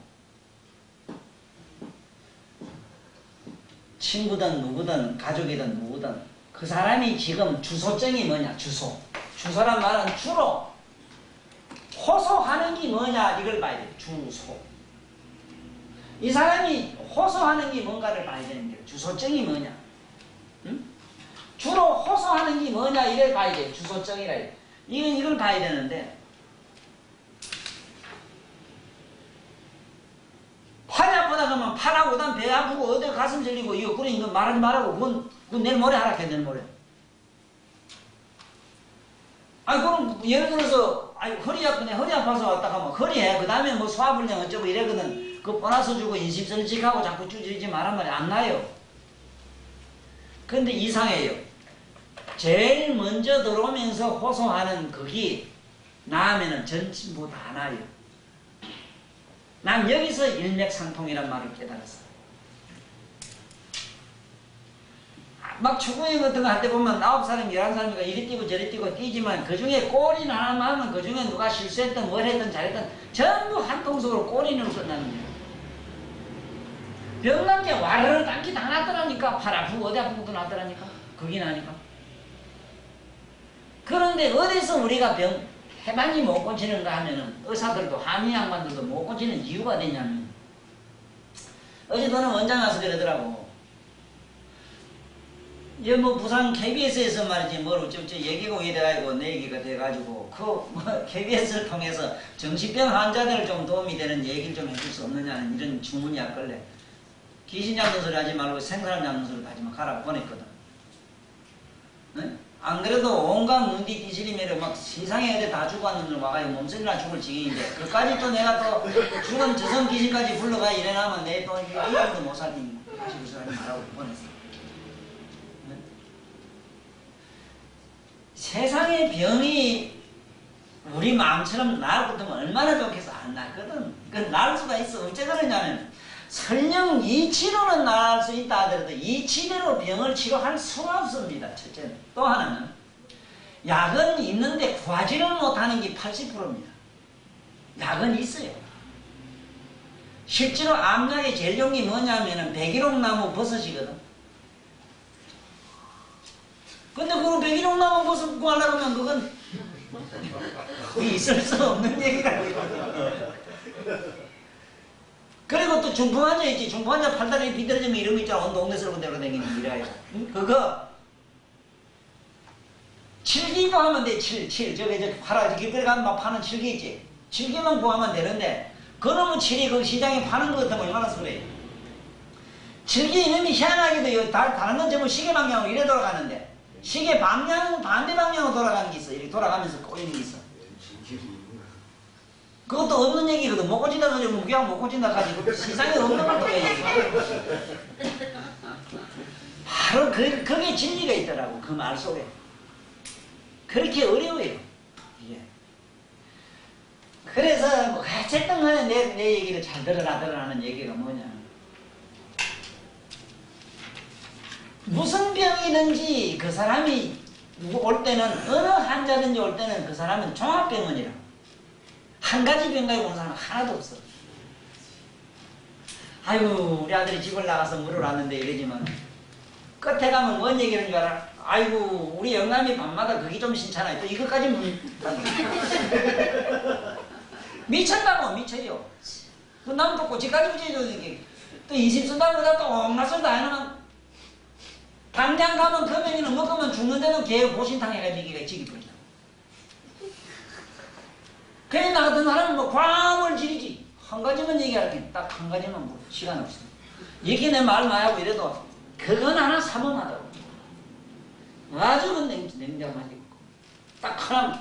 B: 친구든 누구든 가족이든 누구든 그 사람이 지금 주소증이 뭐냐 주소란 말은 주로 호소하는 게 뭐냐 이걸 봐야 돼. 주소. 이 사람이 호소하는 게 뭔가를 봐야 되는 게 주소증이 뭐냐. 응? 주로 호소하는 게 뭐냐 이걸 봐야 돼. 주소증이라 해. 이걸 봐야 되는데 팔이 아프다 그러면 팔하고 그다음 배 아프고 어디 가슴 저리고 이거 그래 이거 말하지 말라고 그건 내일 모레 하라 해 내일 모레. 아니 그럼 예를 들어서 아니 허리 아프네 허리 아파서 왔다 하면 허리에 그 다음에 뭐 소화불량 어쩌고 이래거든 그 보너스 주고 인심설직하고 자꾸 쭈쭈리지 말란 말이 안 나요. 근데 이상해요. 제일 먼저 들어오면서 호소하는 그게 나으면은 전부 다 나요. 난 여기서 일맥상통이란 말을 깨달았어. 막 축구회 같은 거 할 때 보면 9사람, 11사람이가 이리 뛰고 저리 뛰고 뛰지만 그 중에 골인 하나만 하면 그 중에 누가 실수했든 뭘 했든 잘했든 전부 한 통속으로 골인으로 끝나는 거야. 병난 게 와르르 딴기 다 났더라니까. 팔 아프고 어디 아프고도 났더라니까. 그게 나니까. 그런데 어디서 우리가 병 해반이 못 고치는가 하면은 의사들도 한의 양반들도 못 고치는 이유가 되냐면 어제 너는 원장 와서 그러더라고. 이 뭐 부산 KBS에서 말이지 뭘 어쩌고 얘기가 이래가지고 내 얘기가 돼가지고 그 뭐 KBS를 통해서 정신병 환자들 좀 도움이 되는 얘기를 좀 해줄 수 없느냐는 이런 주문이 왔걸래. 귀신 잡는 소리 하지 말고 생사람 잡는 소리 하지 마 가라 보냈거든. 네? 안 그래도 온갖 문디 뒤지리매를 막 세상에 어디 다 죽었는 줄 와가지고 몸살이나 죽을 지경인데 그까지 또 내가 또 죽은 저성 귀신까지 불러가 이래나면 내 또 이거도 못 살리니 다시 그 소리 하지 말라고 보냈어. 네? 세상의 병이 우리 마음처럼 나을 것같으면 얼마나 좋겠어. 안 낫거든. 그 나을 수가 있어. 어째 그러냐면 설령 이치료는 나을 수 있다 하더라도 이치료로 병을 치료할 수가 없습니다. 첫째는. 또 하나는 약은 있는데 구하지를 못하는 게 80%입니다. 약은 있어요. 실제로 암약의 제일 좋은 게 뭐냐면은 백일홍나무 버섯이거든. 근데 그거 백일홍나무 버섯 구하려고 하면 그건 있을 수 없는 얘기라고. 그리고 또 중풍환자 있지. 중풍환자 팔다리 비틀어지면 이런 거 있잖아. 온 동네스러운 데로 다니는 이래요. 그거 칠기도 하면 돼. 저기 팔아 길거리 가면 막 파는 칠기 있지. 칠기만 구하면 되는데 그놈의 칠이 그 시장에 파는 것 같으면 얼마나 소리예요. 칠기 이놈이 희한하게도 다른 건 전부 시계 방향으로 이래 돌아가는데 시계 방향 반대 방향으로 돌아가는 게 있어. 이렇게 돌아가면서 꼬이는 게 있어. 그것도 없는 얘기거든. 못 고친다 소리 면 그냥 못 고친다 가지고 세상에 없는 걸 또 왜 얘기해. 바로 그게 진리가 있더라고. 그 말 속에. 그렇게 어려워요. 이게. 그래서 뭐 어쨌든 간에 내 얘기를 잘 들으라 하는 얘기가 뭐냐. 무슨 병이든지 그 사람이 올 때는 어느 환자든지 올 때는 그 사람은 종합병원이라. 한 가지 병 가지고 온 사람은 하나도 없어. 아이고 우리 아들이 집을 나가서 물을 왔는데 이러지만 끝에 가면 뭔 얘기하는 줄 알아? 아이고 우리 영감이 밤마다 그게 좀 신찮아요. 또 이것까지 미쳤다고 미쳐요. 그 남도 꼬치까지 붙여줘. 또 20순당보다 또 옹나서 다 해놓으면 당장 가면 금연이는 먹으면 죽는데도 걔 보신탕 해가지고 지기 뿌리다. 그래 나 같은 사람은 뭐 광을 지르지. 한 가지만 얘기할게. 딱 한 가지만 뭐 시간 없어. 얘기 내 말 많이 하고 이래도 그건 하나 삼엄하다고. 아주 그 냉정하게 딱 하나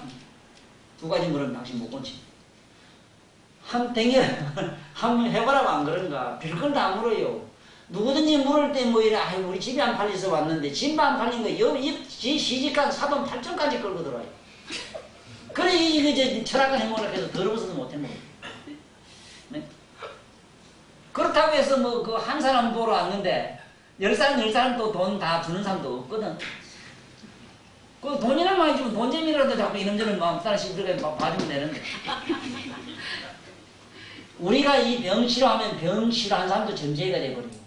B: 두 가지 물은 당신 못 건치. 한 땡겨 한번 해보라고 안 그런가. 별걸 다 물어요. 누구든지 물을 때 뭐 이래 아이고 우리 집이 안 팔려서 왔는데 집이 안 팔린 거 시집간 사돈 8천까지 끌고 들어와요. 그래 이거 철학을 해먹으라 해서 더러워서도 못 해먹어. 네? 그렇다고 해서 뭐 그 한 사람 보러 왔는데 10사람 또 돈 다 주는 사람도 없거든. 그 돈이나 많이 주면 돈 재미라도 자꾸 이놈저놈 막 따라씩 들어가 봐주면 되는데. 우리가 이 병 치료하면 병 치료한 사람도 점쟁이가 돼버리고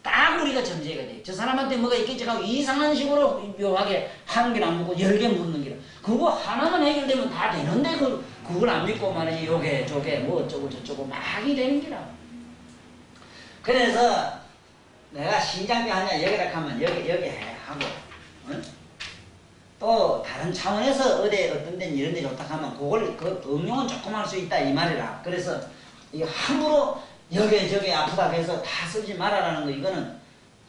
B: 딱 우리가 전제가 돼. 저 사람한테 뭐가 있겠지 하고 이상한 식으로 묘하게 한 개를 안 묻고 10개 묻는 게라. 그거 하나만 해결되면 다 되는데 그걸 안 믿고 말이지 요게 저게 뭐 어쩌고 저쩌고 막이 되는 게라. 그래서 내가 신장병 하냐 여기다 하면 여기 해 하고 응? 또 다른 차원에서 어디 어떤 데는 이런 데 좋다 하면 그걸 그 응용은 조금 할 수 있다 이 말이라. 그래서 이 함부로 여기 저기 아프다 해서 다 쓰지 말아라는 거 이거는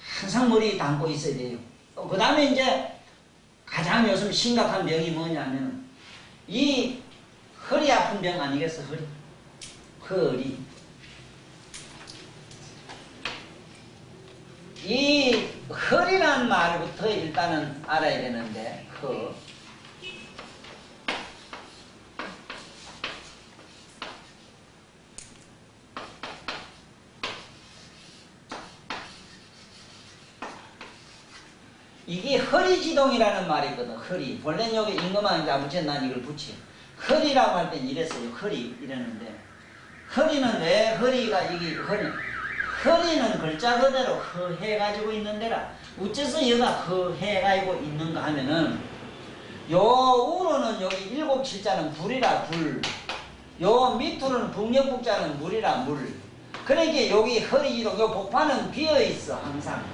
B: 항상 머리에 담고 있어야 돼요. 그 다음에 이제 가장 요즘 심각한 병이 뭐냐면 이 허리 아픈 병 아니겠어 허리. 이 허리란 말부터 일단은 알아야 되는데 이게 허리지동이라는 말이거든. 허리. 본래는 여기 임금왕 이제 아버지 난 이걸 붙여. 허리라고 할 땐 이랬어요. 허리 이랬는데 허리는 왜 허리가 이게 허리는 글자 그대로 허해가지고 있는 데라. 어째서 여가 허해가지고 있는가 하면은 요 우로는 여기 7, 7자는 불이라 불. 요 밑으로는 북녘북자는 물이라 물. 그러니까 여기 허리지동 요 복판은 비어있어 항상.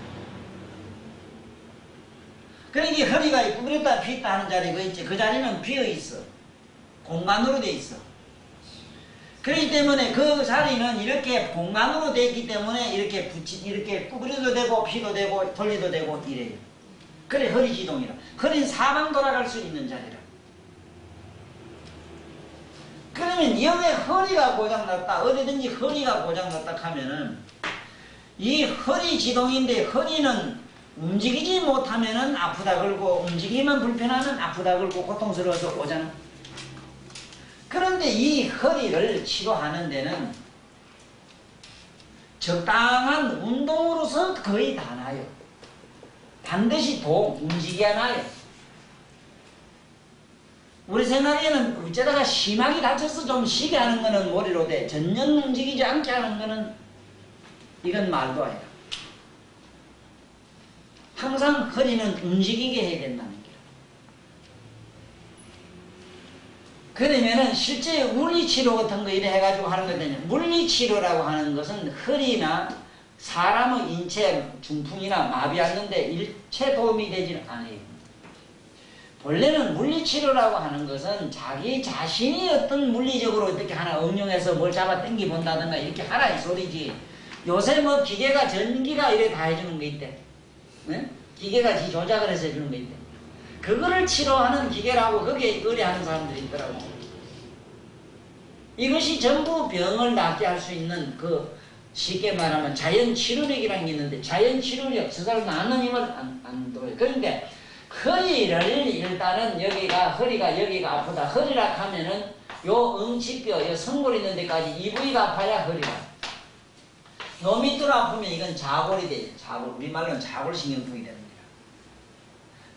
B: 그러니까 허리가 구부렸다 폈다 하는 자리가 있지. 그 자리는 비어있어. 공간으로 돼 있어. 그렇기 때문에 그 자리는 이렇게 공간으로 돼 있기 때문에 이렇게 구부려도 되고 피도 되고 돌리도 되고 이래요. 그래 허리지동이라. 허리는 사방 돌아갈 수 있는 자리라. 그러면 여기 허리가 고장났다 어디든지 허리가 고장났다 하면은 이 허리지동인데 허리는 움직이지 못하면은 아프다 걸고 움직이면 불편하면 아프다 걸고 고통스러워서 오잖아. 그런데 이 허리를 치료하는 데는 적당한 운동으로서 거의 다 나요. 반드시 움직여야 나요. 우리 생각에는 어쩌다가 심하게 다쳐서 좀 쉬게 하는 거는 머리로 돼. 전혀 움직이지 않게 하는 거는 이건 말도 아니다. 항상 허리는 움직이게 해야 된다는 게. 그러면은 실제 물리치료 같은 거 이래 해가지고 하는 거거든요. 물리치료라고 하는 것은 허리나 사람의 인체 중풍이나 마비하는데 일체 도움이 되지는 않아요. 본래는 물리치료라고 하는 것은 자기 자신이 어떤 물리적으로 어떻게 하나 응용해서 뭘 잡아 당기 본다든가 이렇게 하라 이 소리지. 요새 뭐 기계가 전기가 이래 다 해주는 게 있대. 네? 기계가 지 조작을 해서 해주는 게 있대. 그거를 치료하는 기계라고 거기에 의뢰하는 사람들이 있더라고. 이것이 전부 병을 낫게 할 수 있는 쉽게 말하면 자연치료력이라는 게 있는데 자연치료력, 저 사람 낫는 힘을 안 둬요. 그런데 허리를 일단은 허리가 여기가 아프다. 허리라 하면은 요 응치뼈, 요 성골 있는 데까지 이 부위가 아파야 허리가. 요 밑으로 아프면 이건 자골이 돼요. 자골. 우리말로는 자골신경통이 되는 거야.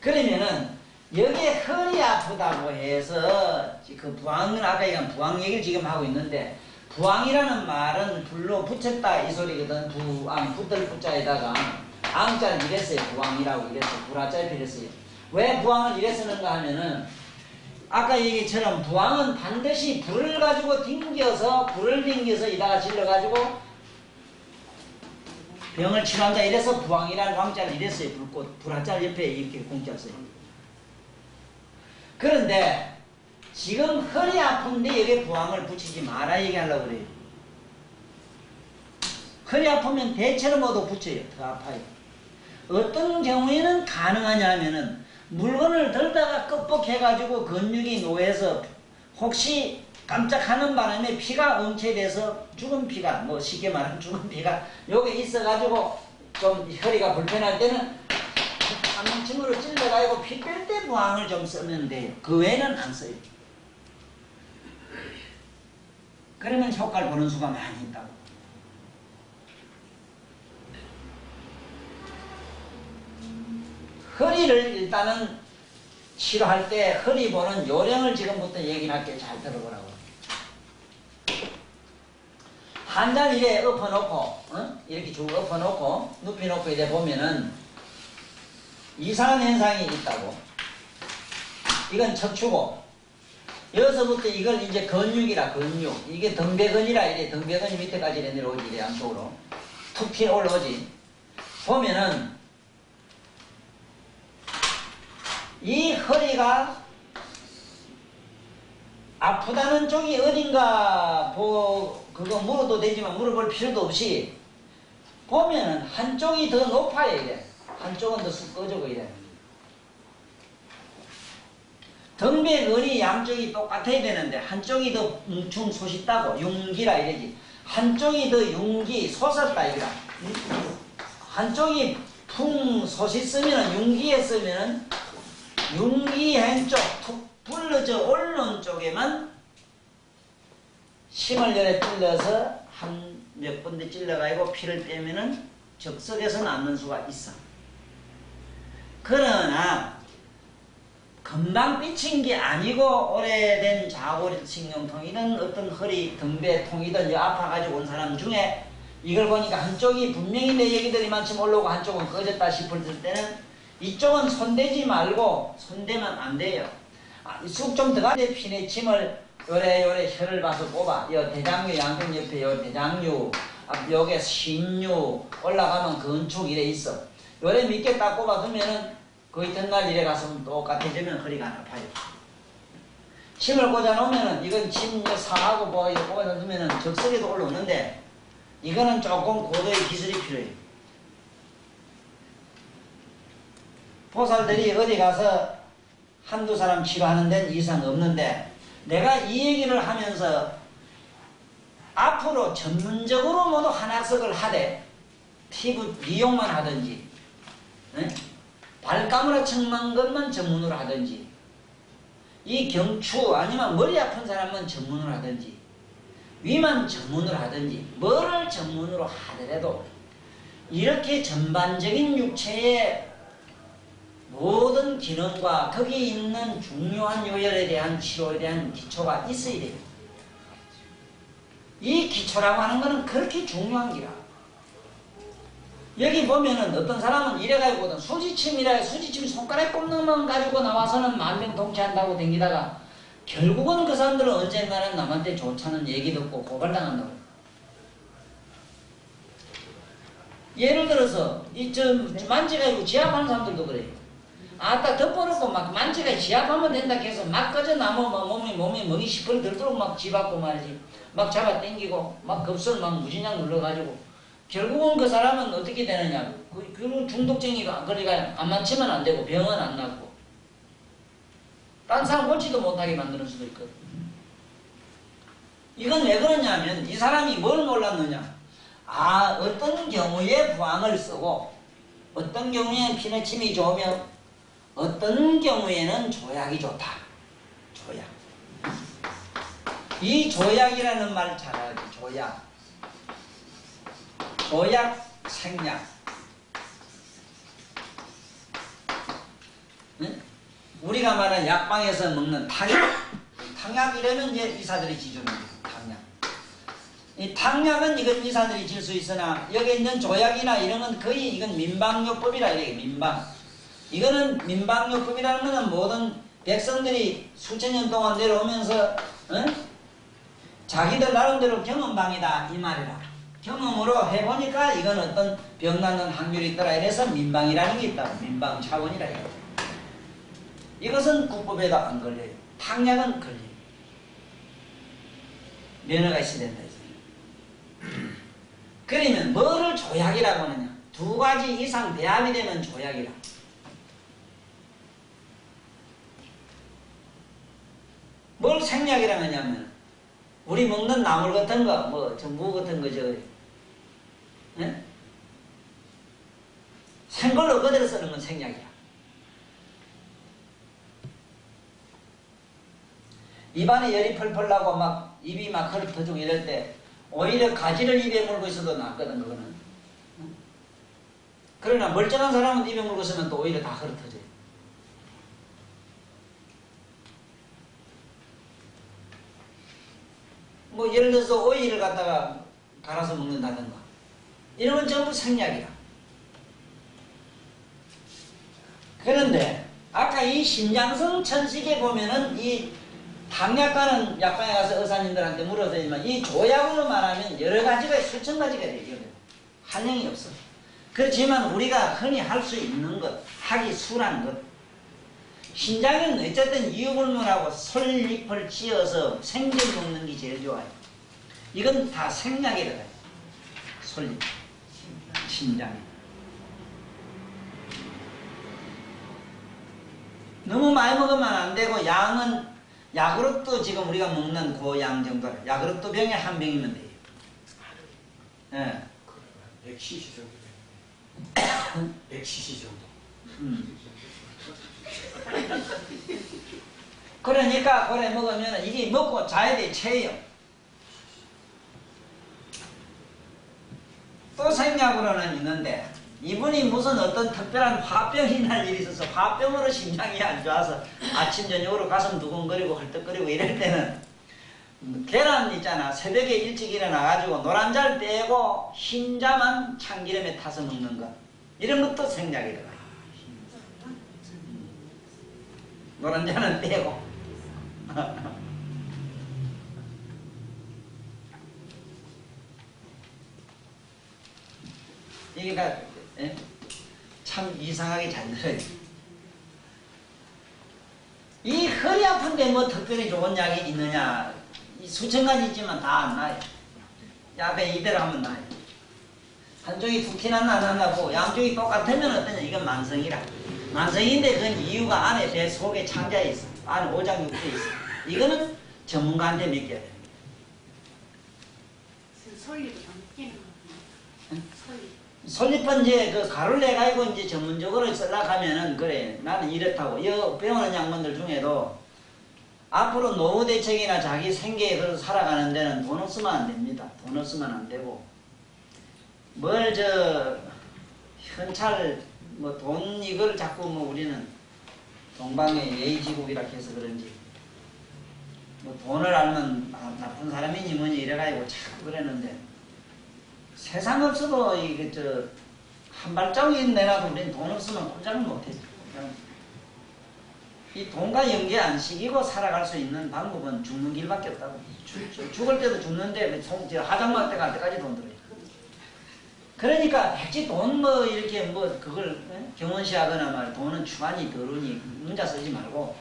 B: 그러면은 여기에 허리 아프다고 해서 그 부항은 아까 얘기한 부항 얘기를 지금 하고 있는데 부항이라는 말은 불로 붙였다 이 소리거든. 부항, 붙들 붙자에다가 앙자를 이랬어요. 부항이라고 이랬어요. 불화자를 이랬어요. 왜 부항을 이래 쓰는가 하면은 아까 얘기처럼 부항은 반드시 불을 가지고 불을 튕겨서 이다가 질러가지고 병을 치료한다 이래서 부항이라는 왕자를 이랬어요. 불꽃, 불화자 옆에 이렇게 공자 써요. 그런데 지금 허리 아픈데 여기에 부항을 붙이지 마라 얘기하려고 그래요. 허리 아프면 대체로 모두 붙여요. 더 아파요. 어떤 경우에는 가능하냐 하면은 물건을 들다가 끄뻑해가지고 근육이 노해서 혹시 깜짝하는 바람에 피가 응체돼서 죽은 피가 뭐 쉽게 말하면 죽은 피가 여기 있어가지고 좀 허리가 불편할 때는 한뭉침으로 찔러가지고 피 뺄 때 부항을 좀 쓰면 돼요. 그 외에는 안 써요. 그러면 효과를 보는 수가 많이 있다고. 허리를 일단은 치료할 때 허리 보는 요령을 지금부터 얘기를 할게. 잘 들어보라고. 한 잔 이래 엎어놓고 이렇게 쭉 엎어놓고 눕혀놓고 이제 보면은 이상한 현상이 있다고. 이건 척추고 여기서부터 이걸 이제 근육이라 근육. 이게 등배근이라 이래. 등배근이 밑에까지 이래 내려오지 이래 양쪽으로 툭 튀어 올라오지. 보면은 이 허리가 아프다는 쪽이 어딘가 그거 물어도 되지만 물어볼 필요도 없이 보면은 한쪽이 더 높아야 이래. 한쪽은 더 쑥 꺼지고 이래. 등배근이 양쪽이 똑같아야 되는데 한쪽이 더 뭉충 솟있다고 융기라 이래지. 한쪽이 더 융기 솟았다 이거라. 한쪽이 풍 솟있으면 융기에 쓰면 융기 한쪽 툭 불러져 올라온 쪽에만 심을 열에 찔러서 한 몇 군데 찔러가지고 피를 빼면은 적석에서 남는 수가 있어. 그러나 금방 삐친 게 아니고 오래된 자골신경통이든 어떤 허리 등배통이든 아파가지고 온 사람 중에 이걸 보니까 한쪽이 분명히 내 얘기들이 많지만 올라오고 한쪽은 꺼졌다 싶을 때는 이쪽은 손대지 말고 손대면 안 돼요. 쑥 좀 들어가야 피내침을 요래 혀를 봐서 뽑아. 요 대장류 양평 옆에 요 대장류 여기에 신류 올라가면 건축 이래 있어. 요래 밑에 딱 꼽아두면은 그 이튿날 이래 가서 똑같아지면 허리가 안 아파요. 침을 꽂아놓으면은 이건 침 상하고 뭐 이거 꽂아놓으면은 적석에도 올라오는데 이거는 조금 고도의 기술이 필요해요. 보살들이 어디 가서 한두 사람 치료하는 데는 이상 없는데 내가 이 얘기를 하면서 앞으로 전문적으로 모두 한학석을 하되 피부 미용만 하든지 발가무라 청만 것만 전문으로 하든지 이 경추 아니면 머리 아픈 사람만 전문으로 하든지 위만 전문으로 하든지 뭐를 전문으로 하더라도 이렇게 전반적인 육체의 모든 기능과 거기 있는 중요한 요열에 대한 치료에 대한 기초가 있어야 돼요. 이 기초라고 하는 것은 그렇게 중요한 기라. 여기 보면은 어떤 사람은 이래가지고든 수지침이라 수지침 손가락 꼽는 만 가지고 나와서는 만병통치한다고 댕기다가 결국은 그 사람들은 언젠가는 남한테 좋다는 얘기 듣고 고발당한다고. 예를 들어서 만지가지고 지압하는 사람들도 그래요. 아따 덮어놓고 막 만지가 지압하면 된다 해서 막 꺼져 나면 몸이 멍이 시뻘 들도록 막 집합고 말이지. 막 잡아 당기고 막 급설 막 무진장 눌러가지고 결국은 그 사람은 어떻게 되느냐. 그 중독증이가 그러니까 안 만지면 안 되고 병은 안 낫고 딴 사람 고치도 못하게 만드는 수도 있거든. 이건 왜 그러냐면 이 사람이 뭘 몰랐느냐. 어떤 경우에 부항을 쓰고 어떤 경우에는 피내침이 좋으며 어떤 경우에는 조약이 좋다. 조약. 이 조약이라는 말 잘 알지. 조약. 조약, 생약. 응? 우리가 말하는 약방에서 먹는 탕약. 탕약이라면 이제 의사들이 지주는 거예요. 탕약. 이 탕약은 이건 의사들이 질 수 있으나 여기 있는 조약이나 이런 건 거의 이건 민방요법이라 이래. 민방. 이거는 민방요법이라는 것은 모든 백성들이 수천 년 동안 내려오면서 자기들 나름대로 경험방이다 이 말이라. 경험으로 해보니까 이건 어떤 병 낫는 확률이 있더라 이래서 민방이라는 게 있다고. 민방 차원이라 이거. 이것은 국법에도 안 걸려요. 탕약은 걸려요. 면허가 있어야 된다 이제. 그러면 뭐를 조약이라고 하느냐. 두 가지 이상 배합이 되면 조약이라. 뭘 생략이라고 하냐면 우리 먹는 나물 같은 거, 뭐 전부 같은 거 생걸로 그대로 쓰는 건 생략이야. 입안에 열이 펄펄 나고 막 입이 막 흐르트지고 이럴 때 오히려 가지를 입에 물고 있어도 낫거든 그거는. 그러나 멀쩡한 사람은 입에 물고 있으면 또 오히려 다 흐르트져요. 뭐 예를 들어서 오이를 갖다가 갈아서 먹는다든가 이런 건 전부 생략이야. 그런데 아까 이 신장성 천식에 보면은 이 당약과는 약방에 가서 의사님들한테 물어보지만 이 조약으로 말하면 여러 가지가 수천 가지가 돼요. 한량이 없어. 그렇지만 우리가 흔히 할 수 있는 것, 하기 순한 것. 신장은 어쨌든 이유불문하고 솔잎을 찧어서 생전 먹는 게 제일 좋아요. 이건 다 생략에 들어가요. 솔잎, 신장이. 너무 많이 먹으면 안 되고 양은 야구르트 지금 우리가 먹는 그 양 정도. 야구르트 병에 한 병이면 돼요. 예.
E: 100cc 정도 되네. 100cc 정도.
B: 그러니까 그래 먹으면 이게 먹고 자야 돼. 체요. 또 생략으로는 있는데 이분이 무슨 어떤 특별한 화병이 날 일이 있어서 화병으로 심장이 안 좋아서 아침 저녁으로 가슴 두근거리고 헐떡거리고 이럴 때는 계란 있잖아. 새벽에 일찍 일어나가지고 노란자를 떼고 흰자만 참기름에 타서 먹는 거. 이런 것도 생략이 들어가요. 노란자는 떼고. 이게 다, 예? 참 이상하게 잘 들어요. 이 허리 아픈데 뭐 특별히 좋은 약이 있느냐. 수천 가지 있지만 다 안 나요. 약에 이대로 하면 나요. 한쪽이 툭 티났나 안 났나고 양쪽이 똑같으면 어떠냐. 이건 만성이라. 만성인데 그건 이유가 안에 배 속에 창자에 있어. 안에 오장육부에 있어. 이거는 전문가한테 맡겨야 돼.
C: 솔잎을 안 끼는 거. 솔잎.
B: 솔잎은 이제 그 가루를 내가지고 이제 전문적으로 쓰려고 하면은 그래. 나는 이렇다고. 이 배우는 양반들 중에도 앞으로 노후 대책이나 자기 생계에 그래서 살아가는 데는 돈 없으면 안 됩니다. 돈 없으면 안 되고. 뭘 현찰 뭐 돈 이걸 자꾸 뭐 우리는 동방의 예의지국이라 해서 그런지 뭐 돈을 알면 나쁜 사람이니 뭐니 이래가지고 자꾸 그랬는데 세상 없어도 이게 한 발자국 내놔도 우리는 돈 없으면 꼼짝을 못해요. 이 돈과 연계 안 시키고 살아갈 수 있는 방법은 죽는 길밖에 없다고. 죽을 때도 죽는데 화장막 때 갈 때까지 돈 들어요. 그러니까 백지 돈 뭐 이렇게 뭐 그걸 경원시하거나 말 돈은 주관이 더러우니 문자 쓰지 말고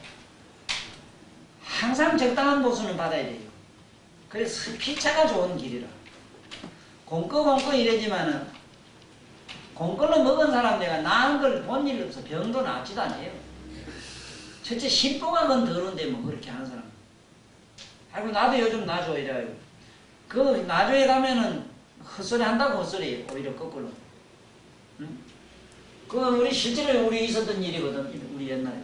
B: 항상 적당한 보수는 받아야 돼요. 그래서 피차가 좋은 길이라. 공꺼 이러지만은 공꺼로 먹은 사람 내가 나은 걸 본 일 없어. 병도 낫지도 않아요. 첫째 신보가 건 더러운데 뭐 그렇게 하는 사람. 아이고 나도 요즘 나줘 이래가지고 그 나줘에 가면은 헛소리 한다고 헛소리 오히려 거꾸로. 응? 그 우리 실제로 우리 있었던 일이거든. 우리 옛날에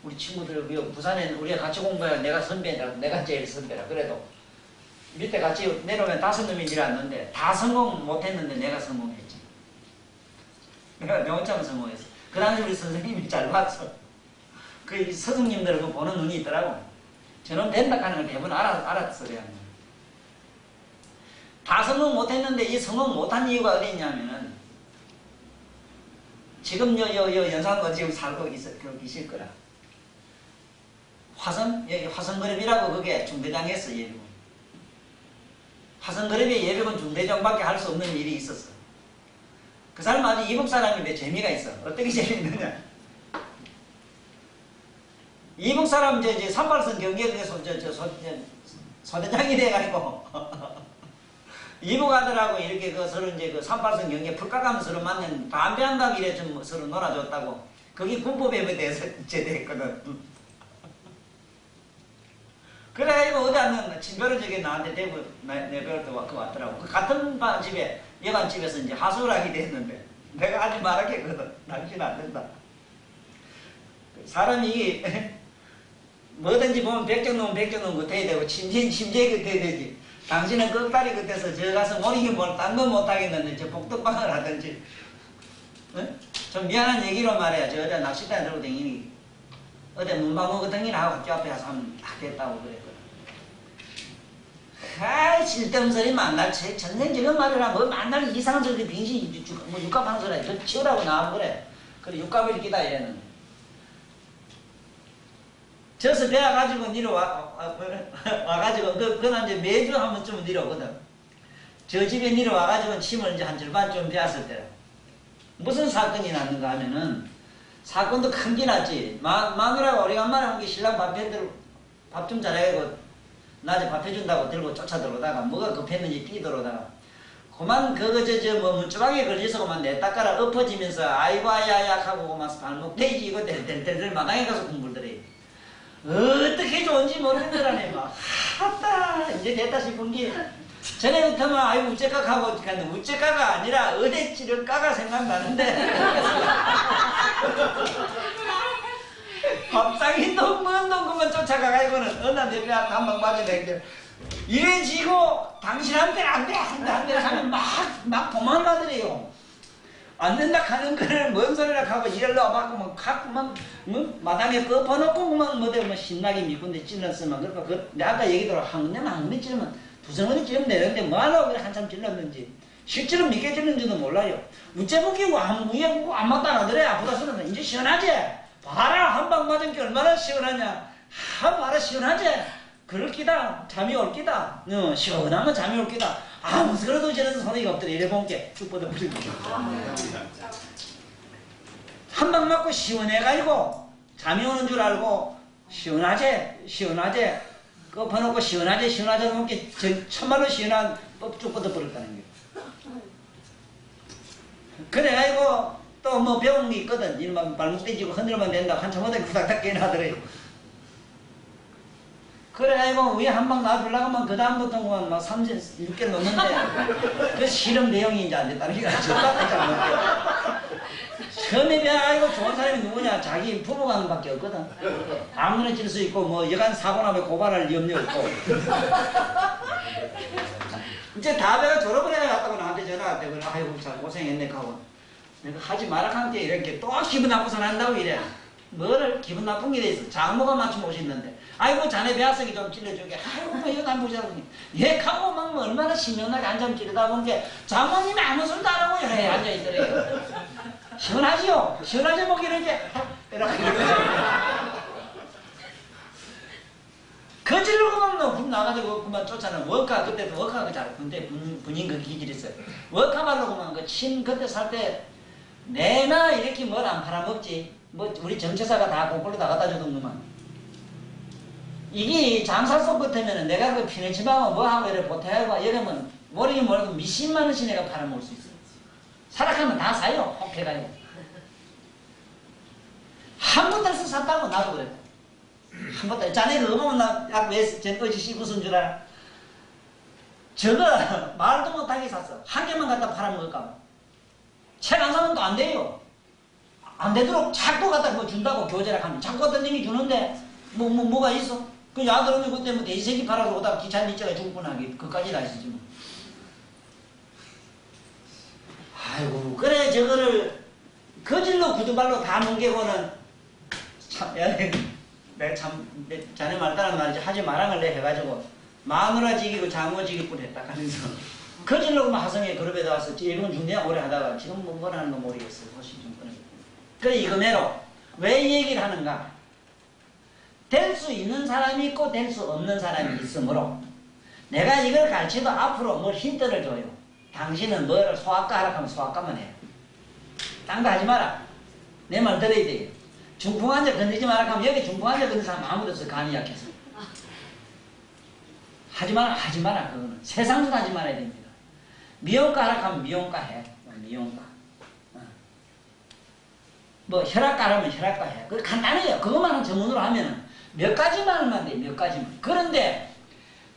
B: 우리 친구들 부산에 우리가 같이 공부해. 내가 선배라. 내가 제일 선배라. 그래도 밑에 같이 내려오면 5놈이 일어났는데 다 성공 못했는데 내가 성공했지. 내가 명창 성공했어. 그 당시 우리 선생님이 잘 봤어. 그 스승님들 그 보는 눈이 있더라고. 저놈 된다 하는 걸 대부분 알았어. 그래. 다 성공 못했는데 이 성공 못한 이유가 어디 있냐면은 지금 연산거 지금 살고 계실 거라. 화성그룹이라고 그게 중대장했어. 예비군. 화성그룹의 예비군 중대장밖에 할 수 없는 일이 있었어. 그 사람 아주 이북 사람인데 재미가 있어. 어떻게 재미있느냐. 이북 사람 이제 38선 경기에서 소대장이 돼가지고 이북 아들하고 이렇게 그 서로 이제 그 38선 경기에 풀가가면 서로 만난 담배 한 각 이래 좀 서로 놀아줬다고. 그게 군법에 대해서 제대했거든. 그래가지고 어디 앉는 친별을 저게 나한테 대고 내 배울 때 왔더라고. 그 같은 집에 여반집에서 이제 하수를 하게 됐는데 내가 아주 말하겠거든. 당신은 안 된다. 사람이 이게 뭐든지 보면 백정놈 그때야 되고 심지에 그때야 되지. 당신은 끝다리 끝에서 저 가서 모르긴 뭘 딴 건 못하겠는데 저 복덕방을 하든지. 응? 좀 미안한 얘기로 말해야 저 어제 낚싯대 들고 다니니 어제 문방구 같은 일 하고 학교 앞에 가서 하면 다 됐다고 그랬거든. 아이 쓸데없는 소리 만날 전생적인 말을 하면 뭐 만날 이상한 소리 빙신 뭐 육갑하는 소리 저 치우라고 나하고 그래. 그래 육갑을 끼다 이래는. 저서 배워가지고 니로 와가지고 그 이제 매주 한 번쯤 니로거든. 저 집에 니로 와가지고 침을 이제 한 절반쯤 배웠을 때 무슨 사건이 났는가 하면은 사건도 큰 게 났지. 마누라가 오래간만에 온 게 신랑 밥 좀 잘해가지고 낮에 밥 해준다고 들고 쫓아 들어오다가 뭐가 급했는지 뛰들어오다가 그만 뭐 문주방에 걸려서 그만 내 닦아라 엎어지면서 아이고 아야야 하고 그만 발목 돼지 이거 델델델 마당에 가서 공부를 해. 어떻게 좋은지 모르겠더라네. 막 하다 이제 됐다 싶은 게 전에부터만 아이고 우째깍하고 우째까가 아니라 의대치를 까가 생각나는데 밥상이 덩먼덩 그만 쫓아가가지고는 어느 날 내가 한방 맞아내게 이래지고 당신한테는 안돼 하면 막 도망가더래요. 안 된다 하는 거를 뭔 소리라 하고 이럴러 와갖고 막 마당에 엎어놓고 막 뭐 신나게 미군데 찔렀으면 그러니까 내가 아까 얘기대로 한 군데 찔르면 두세 번이 찔르면 되는데 뭐하려고 그래 한참 찔렀는지 실제로 믿게 찔렀는지도 몰라요. 우째 묶이고 위에 안 맞다 나더래. 아프다 쓰는데 이제 시원하지? 봐라 한방 맞은 게 얼마나 시원하냐. 봐라 시원하지? 그럴 기다 잠이 올 기다. 시원하면 잠이 올 기다. 무슨 그래도 저래서 소리가 없더래. 이래 본게 쭉 뻗어버리고 한방 맞고 시원해가지고 잠이 오는 줄 알고 시원하지 엎어놓고 시원하지 놓게 참말로 시원한 쭉 뻗어버렸다는 게. 그래가지고 또 뭐 배운 게 있거든. 이놈 발목 떼지고 흔들면 된다고 한참 어디 후닥닥 깨나더래요. 그래가지고 위에 한 방 놔주려고 하면 그 다음부터 막 6개월 넘는데 그 실험 내용이 이제 안 됐다는 게 저까지 안 됐대요. 처음에 배워가지고 좋은 사람이 누구냐. 자기 부부간밖에 없거든. 아무나 질 수 있고 뭐 여간 사고 나면 고발할 염려 없고. 이제 다 배가 졸업을 해갔다고 나한테 전화 왔대. 그래 아이고 참 고생했네 하고 내가 하지 마라 한테 이렇게 또 기분 나쁘서 난다고 이래. 뭐를 기분 나쁜 게 돼 있어. 장모가 맞춤 오셨는데 아이고 자네 배아성이 좀 찔러주게. 아이고 뭐 이거 안 보자더니 얘 가고 막 얼마나 신명나게 앉아 찌르다 보니까 장모님이 아무 소리도 안 하고 이래 앉아있더래요. 시원하지요? 시원하지 뭐 이렇게 이렇게 거질러고만 너 나가지고 그만 쫓아는 워카 그때도 워카가 잘 근데 분인 그 기질이 있어요. 워카 말로고만 그 친 그때 살 때 내나 이렇게 뭘 안 팔아먹지. 뭐 우리 정치사가 다 거꾸로 다 갖다 주던구만. 이게 장사 속 같으면은 내가 그 피내치방하고 뭐하고 이래 보태하고 이러면 모르긴 모르고 몇십만 원씩 내가 팔아먹을 수 있어. 사락하면 다 사요. 혹해가지고 한 보따리씩 샀다고 나도 그랬다. 한 보따리 자네를 넘으면 나 왜 어제 씹으신 줄 알아? 저거 말도 못하게 샀어. 한 개만 갖다 팔아먹을까. 책 안 사면 또 안 돼요. 안 되도록 자꾸 갖다 뭐 준다고 교재라 하면 자꾸 어떤 님이 주는데 뭐가 있어? 그 야들놈이 그때 뭐 돼지새끼 팔아서 오다가 기차 니자가 죽구나. 그까지 다 있었지 뭐. 아이고 그래 저거를 거질로 구두발로 다 뭉개고는 참 내가 참 자네 말 따라 말이지 하지 말랑을 내 해가지고 마누라 지기고 장모 지기뿐 했다 하면서 거질로 그만 하성에 그룹에다 와서 일본 중대학 오래 하다가 지금 뭐 하는 거 모르겠어. 훨씬 좀 끊어졌고. 그래 이거매로 왜 이 얘기를 하는가? 될 수 있는 사람이 있고 될 수 없는 사람이 있으므로 내가 이걸 가르쳐도 앞으로 뭘 힌트를 줘요. 당신은 뭐를 소아과 하라 하면 소아과만 해. 딴 거 하지 마라. 내 말 들어야 돼요. 중풍환자 건드리지 마라 하면 여기 중풍환자 건드는 사람 아무도 없어. 감이 약해서. 하지 마라 그거는. 세상도 하지 말아야 됩니다. 미용과 하라 하면 미용과 해. 미용과. 뭐 혈압과 하면 혈압과 해. 그거 간단해요. 그것만 전문으로 하면은 몇 가지만 하면 돼. 몇 가지만. 그런데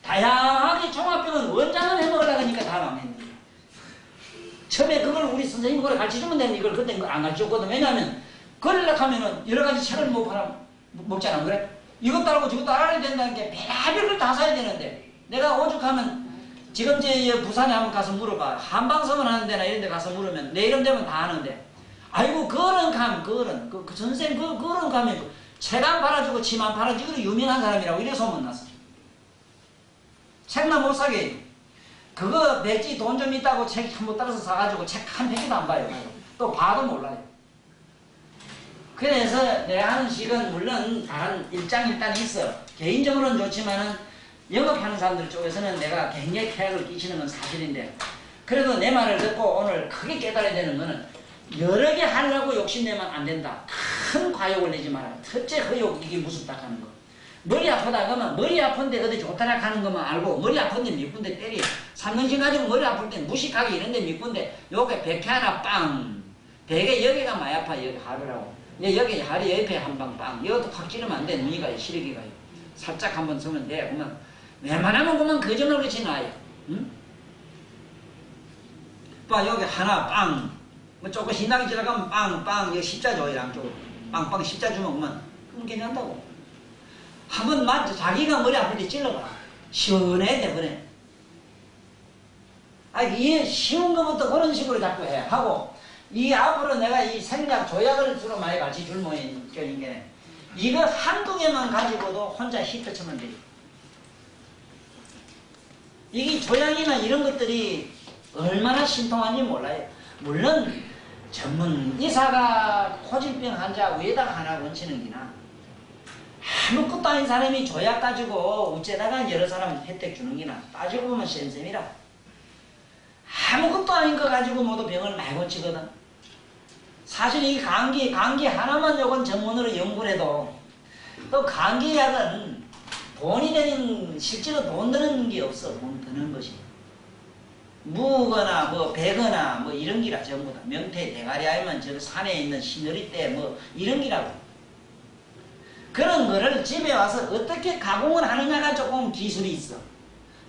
B: 다양하게 종합병원 원장을 해먹으려고 하니까 다 망했네. 처음에 그걸 우리 선생님이 그걸 가르쳐주면 되는데 이걸 그때 안 가르쳐줬거든. 왜냐하면 그러려고 하면은 여러 가지 책을 못 먹잖아. 그래? 이것도 알고 저것도 알아야 된다는 게 별별 걸 다 사야 되는데 내가 오죽하면 지금 제 부산에 한번 가서 물어봐. 한방성원 하는 데나 이런 데 가서 물으면 내 이름 되면 다 아는데 아이고 그런 가면 그 선생님 그런 가면 책 안 팔아주고 침 안 팔아주고 유명한 사람이라고 이래 소문났어. 책만 못 사게 해요. 그거 백지 돈 좀 있다고 책 한번 따라서 사가지고 책 한 페이지도 안 봐요. 또 봐도 몰라요. 그래서 내가 하는 식은 물론 다른 일장일단이 있어. 개인적으로는 좋지만은 영업하는 사람들 쪽에서는 내가 굉장히 폐악을 끼치는 건 사실인데, 그래도 내 말을 듣고 오늘 크게 깨달아야 되는 거는 여러 개 하려고 욕심내면 안 된다. 큰 과욕을 내지 마라. 첫째 허욕, 이게 무섭다 하는 거. 머리 아프다 그러면 머리 아픈데 어디 좋다라 하는 것만 알고, 머리 아픈데 몇 군데 때려. 3년씩 가지고 머리 아플 때 무식하게 이런데 몇 군데, 요게 백회 하나 빵. 되게 여기가 많이 아파. 여기 하루라고. 근데 여기 하루 옆에 한 방 빵. 이것도 확 찌르면 안 돼. 눈이 가요. 시력이 가요. 살짝 한번 서면 돼. 그러면 웬만하면 그만 거짓말 같이 나와요. 응? 봐, 여기 하나 빵. 뭐 조금 신나게 지나가면 빵빵. 여기 십자 줘요. 양쪽으로. 빵빵 십자 주면 그만 괜찮다고. 한번 자기가 머리 아플 때 찔러봐. 시원해 돼버려. 아, 이게 쉬운 것부터 그런 식으로 자꾸 해. 하고, 이 앞으로 내가 이 생략, 조약을 주로 많이 같이 줄 모양인 게, 이거 한두 개만 가지고도 혼자 히트 쳐면 돼요. 이게 조약이나 이런 것들이 얼마나 신통한지 몰라요. 물론, 전문 의사가 고질병 환자 위에다가 하나 건치는 기나, 아무것도 아닌 사람이 조약 가지고 우째다가 여러 사람 혜택 주는 기나, 따지고 보면 쌤쌤이라. 아무것도 아닌 거 가지고 모두 병을 많이 고치거든. 사실 이 감기 하나만 요건 전문으로 연구를 해도, 또 감기약은 돈이 되는, 실제로 돈 드는 게 없어. 돈 드는 것이. 무거나 뭐 배거나 뭐 이런 기라 전부 다. 명태 대가리 알면 저 산에 있는 시너리떼 뭐 이런 기라고. 그런 거를 집에 와서 어떻게 가공을 하느냐가 조금 기술이 있어.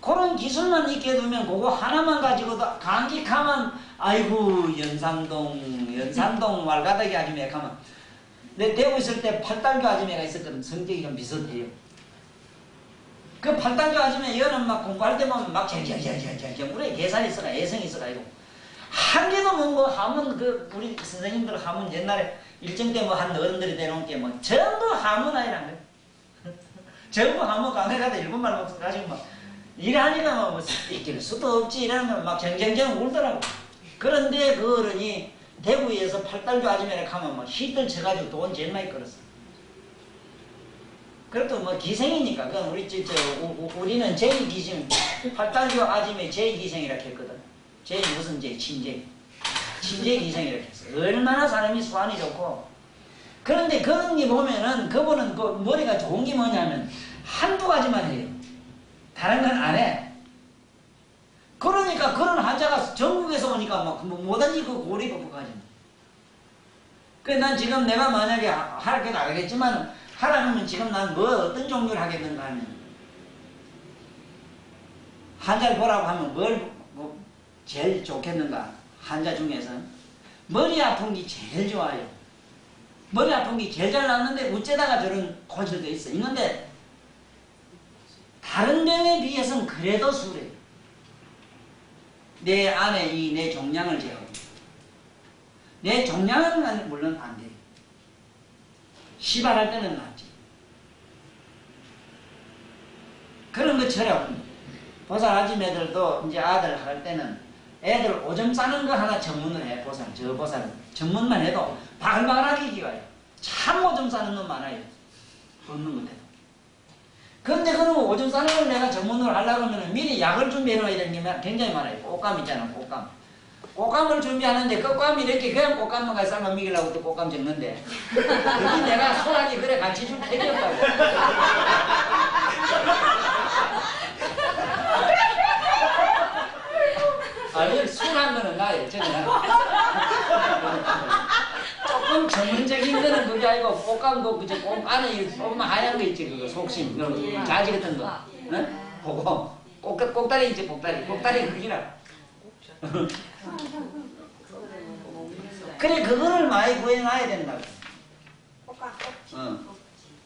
B: 그런 기술만 있게 두면 그거 하나만 가지고도 감기가면 아이고 연산동 말가닥이 아줌마 가면, 내 대구 있을 때 팔달교 아줌마가 있었거든. 성격이 좀 비슷해요. 그 팔달교 아줌마 이거는 막 공부할 때 보면 막 쟁쟁쟁쟁쟁 우리 계산이 있어가 애성이 있어가지고 한 개도 뭐 하면 그 우리 선생님들 하면 옛날에 일정 때 뭐 한 어른들이 대놓은 게 뭐 전부 하문 아이란 거예요. 전부 하문 강에 가다 일본말 못 가지고 막 일하니까 뭐 이길 수도 없지 이러면 막 쟁쟁쟁 울더라고. 그런데 그 어른이 대구에서 팔달교 아줌마를 가면 막 히들 쳐가지고 돈 제일 많이 끌었어. 그래도 뭐 기생이니까 그건 우리는 제2기생, 팔달교 아줌마의 제2기생이라고 했거든. 제2 무슨 제? 친제기생이라고 했어. 얼마나 사람이 수완이 좋고. 그런데 그런 게 보면은 그분은 그 머리가 좋은 게 뭐냐면 한두 가지만 해요. 다른 건 안 해. 그러니까 그런 환자가 전국에서 오니까 막 뭐든지 그 고리 법까지. 그래 난 지금 내가 만약에 하라고 알겠지만 하라면 지금 난 뭐 어떤 종류를 하겠는가 하면 환자를 보라고 하면 뭘 뭐 제일 좋겠는가. 환자 중에서 머리 아픈 게 제일 좋아요. 머리 아픈 게 제일 잘 낫는데 어째다가 저런 고질도 있어. 있는데 다른 병에 비해서는 그래도 수월해요. 내 안에 이 내 종양을 제어하고. 내 종양은 물론 안 돼요. 시발할 때는 낫지. 그런 것처럼 보살 아줌매들도 이제 아들 할 때는 애들 오줌 싸는 거 하나 전문을 해. 보살, 저 보살은 전문만 해도 바글바글하게 기와요. 참 오줌 싸는 놈 많아요. 없는 것 해도. 근데 그러면 오줌 싸는 걸 내가 전문으로 하려고 하면 미리 약을 준비해 놓아야 되는 게 굉장히 많아요. 꽃감 있잖아, 꽃감. 꽃감을 준비하는데 꽃감이 이렇게 그냥 꽃감만 가서 삶아 먹이려고 또 꽃감 적는데 여기 내가 소라기 그래 같이 줄 택이 없다고. 아니 순한 거는 나예요. 저는 조금 전문적인 거는 그게 아니고 꽃감도 그저 꽃 안에 조금 하얀 거 있지 그거 속심 자지 같은 거. 응? 그거 꼭다리 있지 꼭다리 그기라. 그래 그거를 많이 구해놔야 된다고.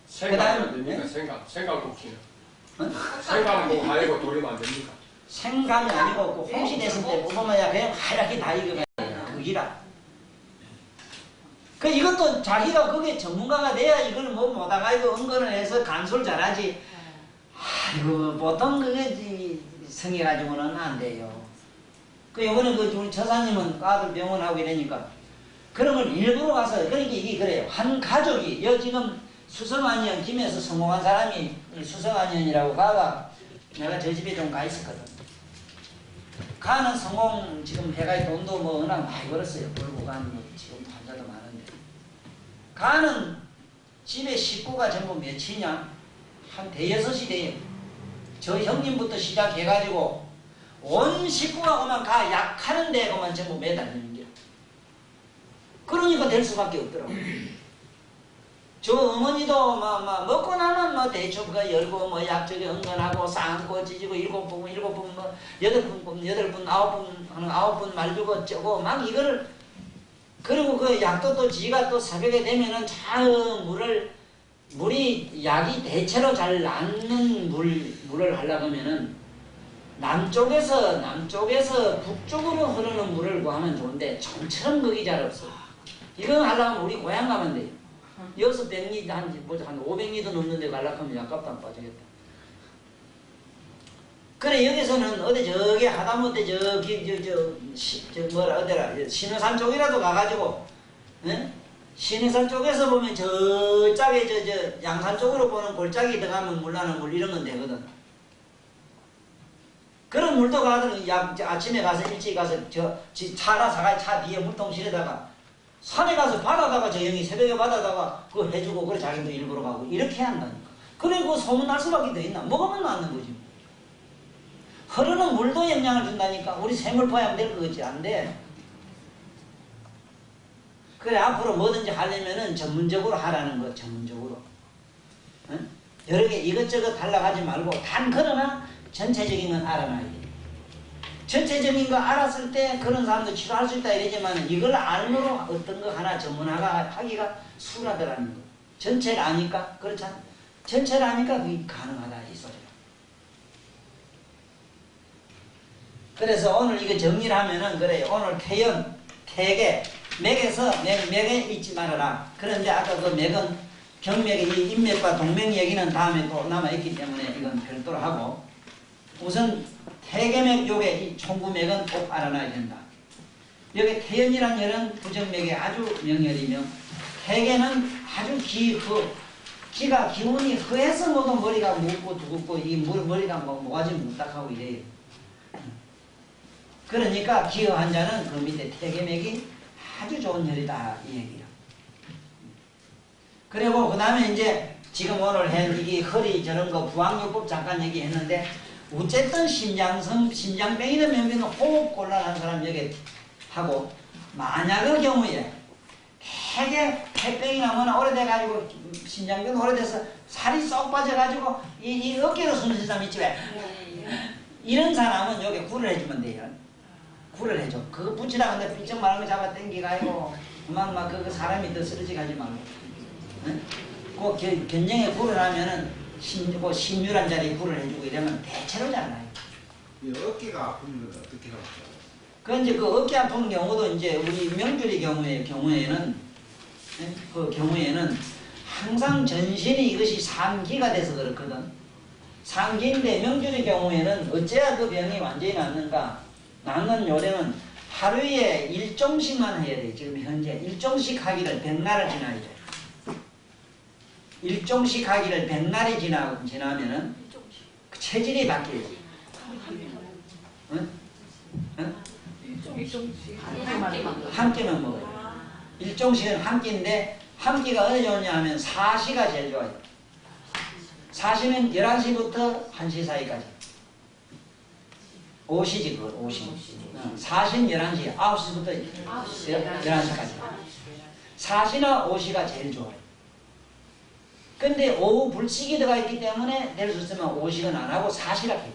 E: 생각 안 됩니까? 생각국수는 생각국 아니고 돌리면 안 됩니까?
B: 생감이 아니고 그 홍시 됐을 때 보면 야 그냥 하얗게 다 익어가 그기라. 그 이것도 자기가 그게 전문가가 돼야 이걸 뭐 못하가 이거 은근을 해서 간수를 잘하지. 아이고 보통 그게 성에 가지고는 안 돼요. 그 요번에 그 우리 처사님은 아들 병원하고 이러니까 그런 걸 일부러 가서 그러니까 이게 그래요. 한 가족이 여 지금 수성안현 김에서 성공한 사람이 수성안현이라고 가가 내가 저 집에 좀 가 있었거든. 가는 성공 지금 해가 돈도 뭐 워낙 많이 벌었어요. 벌고 가는 뭐 지금 환자도 많은데 가는 집에 식구가 전부 몇이냐 한 대여섯이 돼요. 저 형님부터 시작해가지고 온 식구가 그만 가 약하는 데 그만 전부 매달리는 게 그러니까 될 수밖에 없더라고. 저 어머니도 막 먹고 나면 뭐 대충 그 열고 뭐 약적이 흥건하고 쌓고 찢고 일곱 분 뭐 여덟 분 아홉 분 말주고 쩌고 막 이거를 그리고 그 약도 또 지가 또 새벽에 되면은 잘 물이 약이 대체로 잘 남는 물을 하려고 하면은 남쪽에서 북쪽으로 흐르는 물을 구하면 좋은데 좀처럼 거기 잘 없어. 이건 하려면 우리 고향 가면 돼요. 여기서 100리터 한 500리터 넘는데 가려고 하면 약값도 안 빠지겠다. 그래 여기서는 어디 저기 하다못해 신흥산 쪽이라도 가가지고 신흥산 쪽에서 보면 저 짝에 양산 쪽으로 보는 골짜기 들어가면 물나는 물 이런 건 되거든. 그런 물도 가든 아침에 가서 일찍 가서 차나 사가지 차 뒤에 물통실에다가 산에 가서 바다다가 저 형이 새벽에 바다다가 그거 해주고 그래 자기도 일부러 가고 이렇게 한다니까. 그래 그거 소문날 수밖에 더 있나. 먹으면 낫는 거지. 흐르는 물도 영향을 준다니까. 우리 샘물포야 될 거지 안 돼. 그래 앞으로 뭐든지 하려면은 전문적으로 하라는 거. 전문적으로 응? 여러 개 이것저것 하려고 하지 말고 단 그러나 전체적인 건 알아놔야 돼. 전체적인 거 알았을 때 그런 사람도 치료할 수 있다 이러지만 이걸 알므로 어떤 거 하나 전문화가 하기가 수라더라는 거. 전체를 아니까 그렇잖아. 전체를 아니까 그게 가능하다 이 소리가. 그래서 오늘 이거 정리를 하면은 그래요. 오늘 태연, 태계, 맥에서 맥에 잊지 말아라. 그런데 아까 그 맥은 경맥의 이 인맥과 동맥 얘기는 다음에 또 남아있기 때문에 이건 별도로 하고 우선 태계맥 요게 이 총구맥은 꼭 알아놔야 된다. 여기 태연이란 열은 부정맥의 아주 명혈이며 태계는 아주 기가 기운이 흐해서 모두 머리가 묵고 두껍고 이 머리가 모가지 묵닥하고 이래요. 그러니까 기어 환자는 그 밑에 태계맥이 아주 좋은 혈이다 이 얘기야. 그리고 그 다음에 이제 지금 오늘 한 이게 허리 저런 거 부항요법 잠깐 얘기했는데 어쨌든 심장병이나 명병은 호흡 곤란한 사람 여기 하고 만약의 경우에 되게 폐병이나 뭐나 오래돼가지고 심장병 오래돼서 살이 쏙 빠져가지고 이 어깨로 숨쉬는 사람 있지 왜? 이런 사람은 여기 굴을 해주면 돼요. 굴을 해줘. 그거 붙이라 근데 삐쩍 말한 거 잡아 당기가지고 막 그 사람이 더 쓰러지게 하지 말고. 응? 그 견정에 굴을 하면은 신유란 자리에 굴을 해주고 이러면 대체로 잘 나요.
F: 어깨가 아프면 어떻게 하죠?
B: 그 이제 그 어깨 아픈 경우도 이제 우리 명줄의 경우에는 그 경우에는 항상 전신이 이것이 상기가 돼서 그렇거든. 상기인데 명줄의 경우에는 어째야 그 병이 완전히 낫는가? 낫는 요령은 하루에 일종씩만 해야 돼. 지금 현재 일종씩 하기를 100날을 지나야 돼. 일종씩 하기를 100날이 지나면은 그 체질이 바뀌어요. 응? 응? 한 끼만 먹어요. 일종씩은 한 끼인데 한 끼가 어디 좋냐 하면 4시가 제일 좋아요. 4시면 11시부터 1시 사이까지. 5시지 그걸 5시. 4시는 11시, 9시부터 11시까지. 4시나 5시가 제일 좋아요. 근데 오후 불식이 들어가 있기 때문에 될 수 있으면 5시간 안 하고 4시라 해요.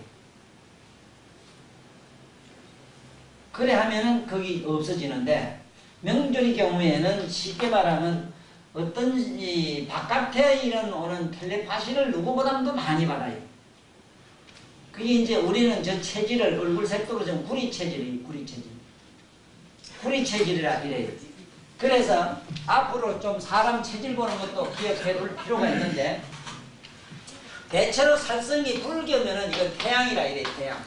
B: 그래 하면은 거기 없어지는데 명절의 경우에는 쉽게 말하면 어떤 이 바깥에 이런 오는 텔레파시를 누구보다도 많이 받아요. 그게 이제 우리는 저 체질을 얼굴 색도로 좀 구리 체질이에요. 구리 체질이라 이래요. 그래서 앞으로 좀 사람 체질 보는 것도 기억해 둘 필요가 있는데 대체로 살성이 불교면은 이건 태양이라 이래, 태양.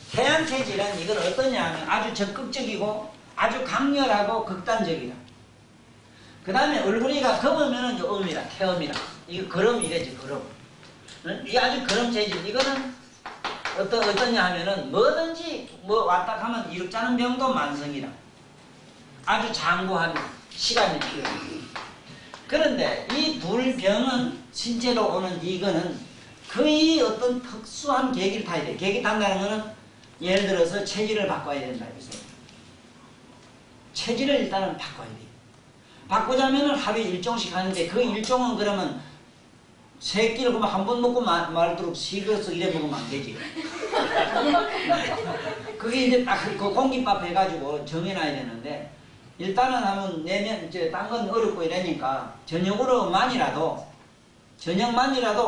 B: 태양 체질은 이건 어떠냐 하면 아주 적극적이고 아주 강렬하고 극단적이다. 그 다음에 얼굴이가 검으면은 요 음이라, 태음이라. 이거 거름 이래지, 거름. 이 아주 거름 체질. 이거는 어떠냐 하면은 뭐든지 뭐 왔다 가면 이룩자는 병도 만성이라. 아주 장구합니다. 시간이 필요해요. 그런데 이 둘 병은 신체로 오는 이거는 거의 어떤 특수한 계기를 타야 돼. 계기 탄다는 거는 예를 들어서 체질을 바꿔야 된다. 체질을 일단은 바꿔야 돼. 바꾸자면은 하루에 일종씩 하는데 그 일종은 그러면 세 끼를 그만 한 번 먹고 말도록 식어서 이래 먹으면 안 되지. 그게 이제 딱 그 공깃밥 해가지고 정해놔야 되는데 일단은 하면 내면 이제 딴 건 어렵고 이러니까 저녁만이라도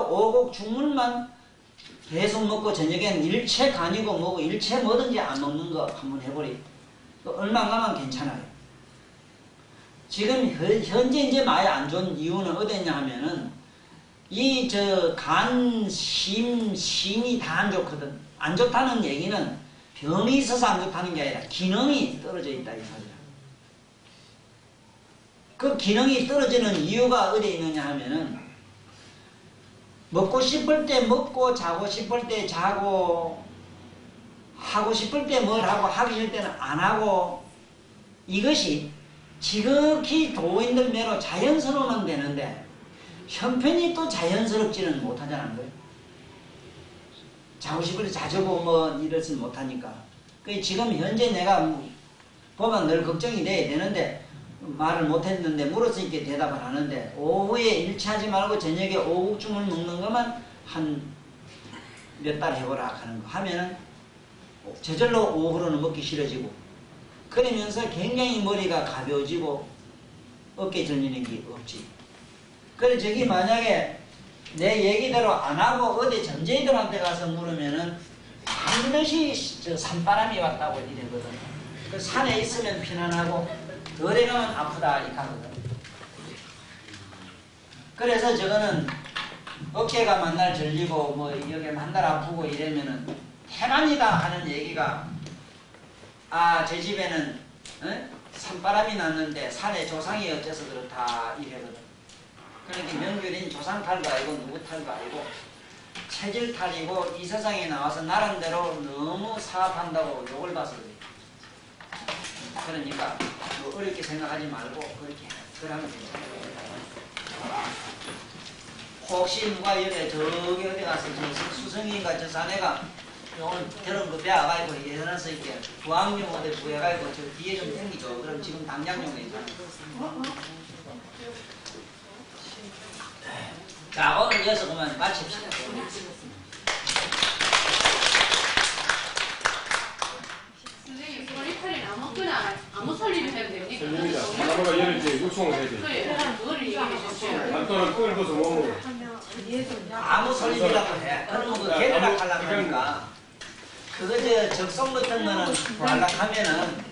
B: 오곡 죽물만 계속 먹고 저녁에는 일체 간이고 뭐고 일체 뭐든지 안 먹는 거 한번 해버리. 얼마 안 가면 괜찮아요. 지금 현재 이제 많이 안 좋은 이유는 어디냐 하면은 이 간, 심이 다 안 좋거든. 안 좋다는 얘기는 병이 있어서 안 좋다는 게 아니라 기능이 떨어져 있다 이 말이야. 그 기능이 떨어지는 이유가 어디에 있느냐 하면은 먹고 싶을 때 먹고 자고 싶을 때 자고 하고 싶을 때 뭘 하고 하기 싫을 때는 안 하고 이것이 지극히 도인들 매로 자연스러우면 되는데 형편이 또 자연스럽지는 못하잖아요. 자고 싶을 때 자주고 뭐 이러지 못하니까. 지금 현재 내가 보면 늘 걱정이 돼야 되는데 말을 못했는데 물었으니까 대답을 하는데 오후에 일치하지 말고 저녁에 오곡죽을 먹는 것만 한 몇 달 해보라 하는 거 하면은 저절로 오후로는 먹기 싫어지고 그러면서 굉장히 머리가 가벼워지고 어깨 절리는 게 없지. 그래 저기 만약에 내 얘기대로 안 하고 어디 전재희들한테 가서 물으면은 반드시 저 산바람이 왔다고 이러거든. 그 산에 있으면 편안하고 덜에 가면 아프다 이 가거든. 그래서 저거는 어깨가 만날 절리고 뭐 여기 만날 아프고 이러면은 태반이다 하는 얘기가 제 집에는 산바람이 났는데 산에 조상이 어째서 그렇다 이래거든. 그러니까 명규린 조상 탈도 아니고 누구 탈도 아니고 체질 탈이고 이 세상에 나와서 나름대로 너무 사업한다고 욕을 봐서 그래. 그러니까 뭐 어렵게 생각하지 말고 그렇게 그러면 됩니다. 혹시 누가 여기 저기 어디 가서 저 수성인가 저 사내가 오늘 저런 거 배워가지고 해놔서 이렇게 부항용 어디 구해가지고 저 뒤에 좀 당기죠. 그럼 지금 당장 용에 있다. 자 오늘 이어서 그만 마칩시다.
C: 선생님 그걸 이탈리는 아무거나 아무 설립을 해도 됩니까?
E: 됩니다. 하나보다 얘를 이제 요청을 해야 돼.
C: 그래 뭐를 얘기해 주세요.
E: 반도는 끓여서 못 먹어.
B: 아무 설립이라고 해. 그러면 그 개를 하려고 하니까 그거 저 적성 같은 거는 하려하면은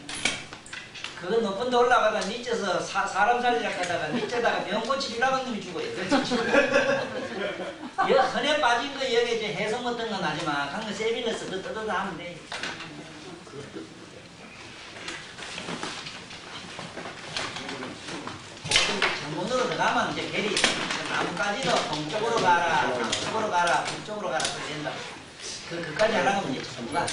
B: 그거 높은 데 올라가다 밑에서 사람 살리려고 하다가 밑에다가 병꼬치 주려고 놈이 죽어요. 그렇지. 흔해 빠진 거 여기 이제 해성 같은 건 하지만 강거 세빌러스 그 뜯어서 하면 돼. 전문으로 들어가면 이제 괜히 나뭇가지도 동쪽으로 가라, 남쪽으로 가라, 북쪽으로 가라 그렇게 된다. 그까지 하려면 이제 전문가.
E: 야,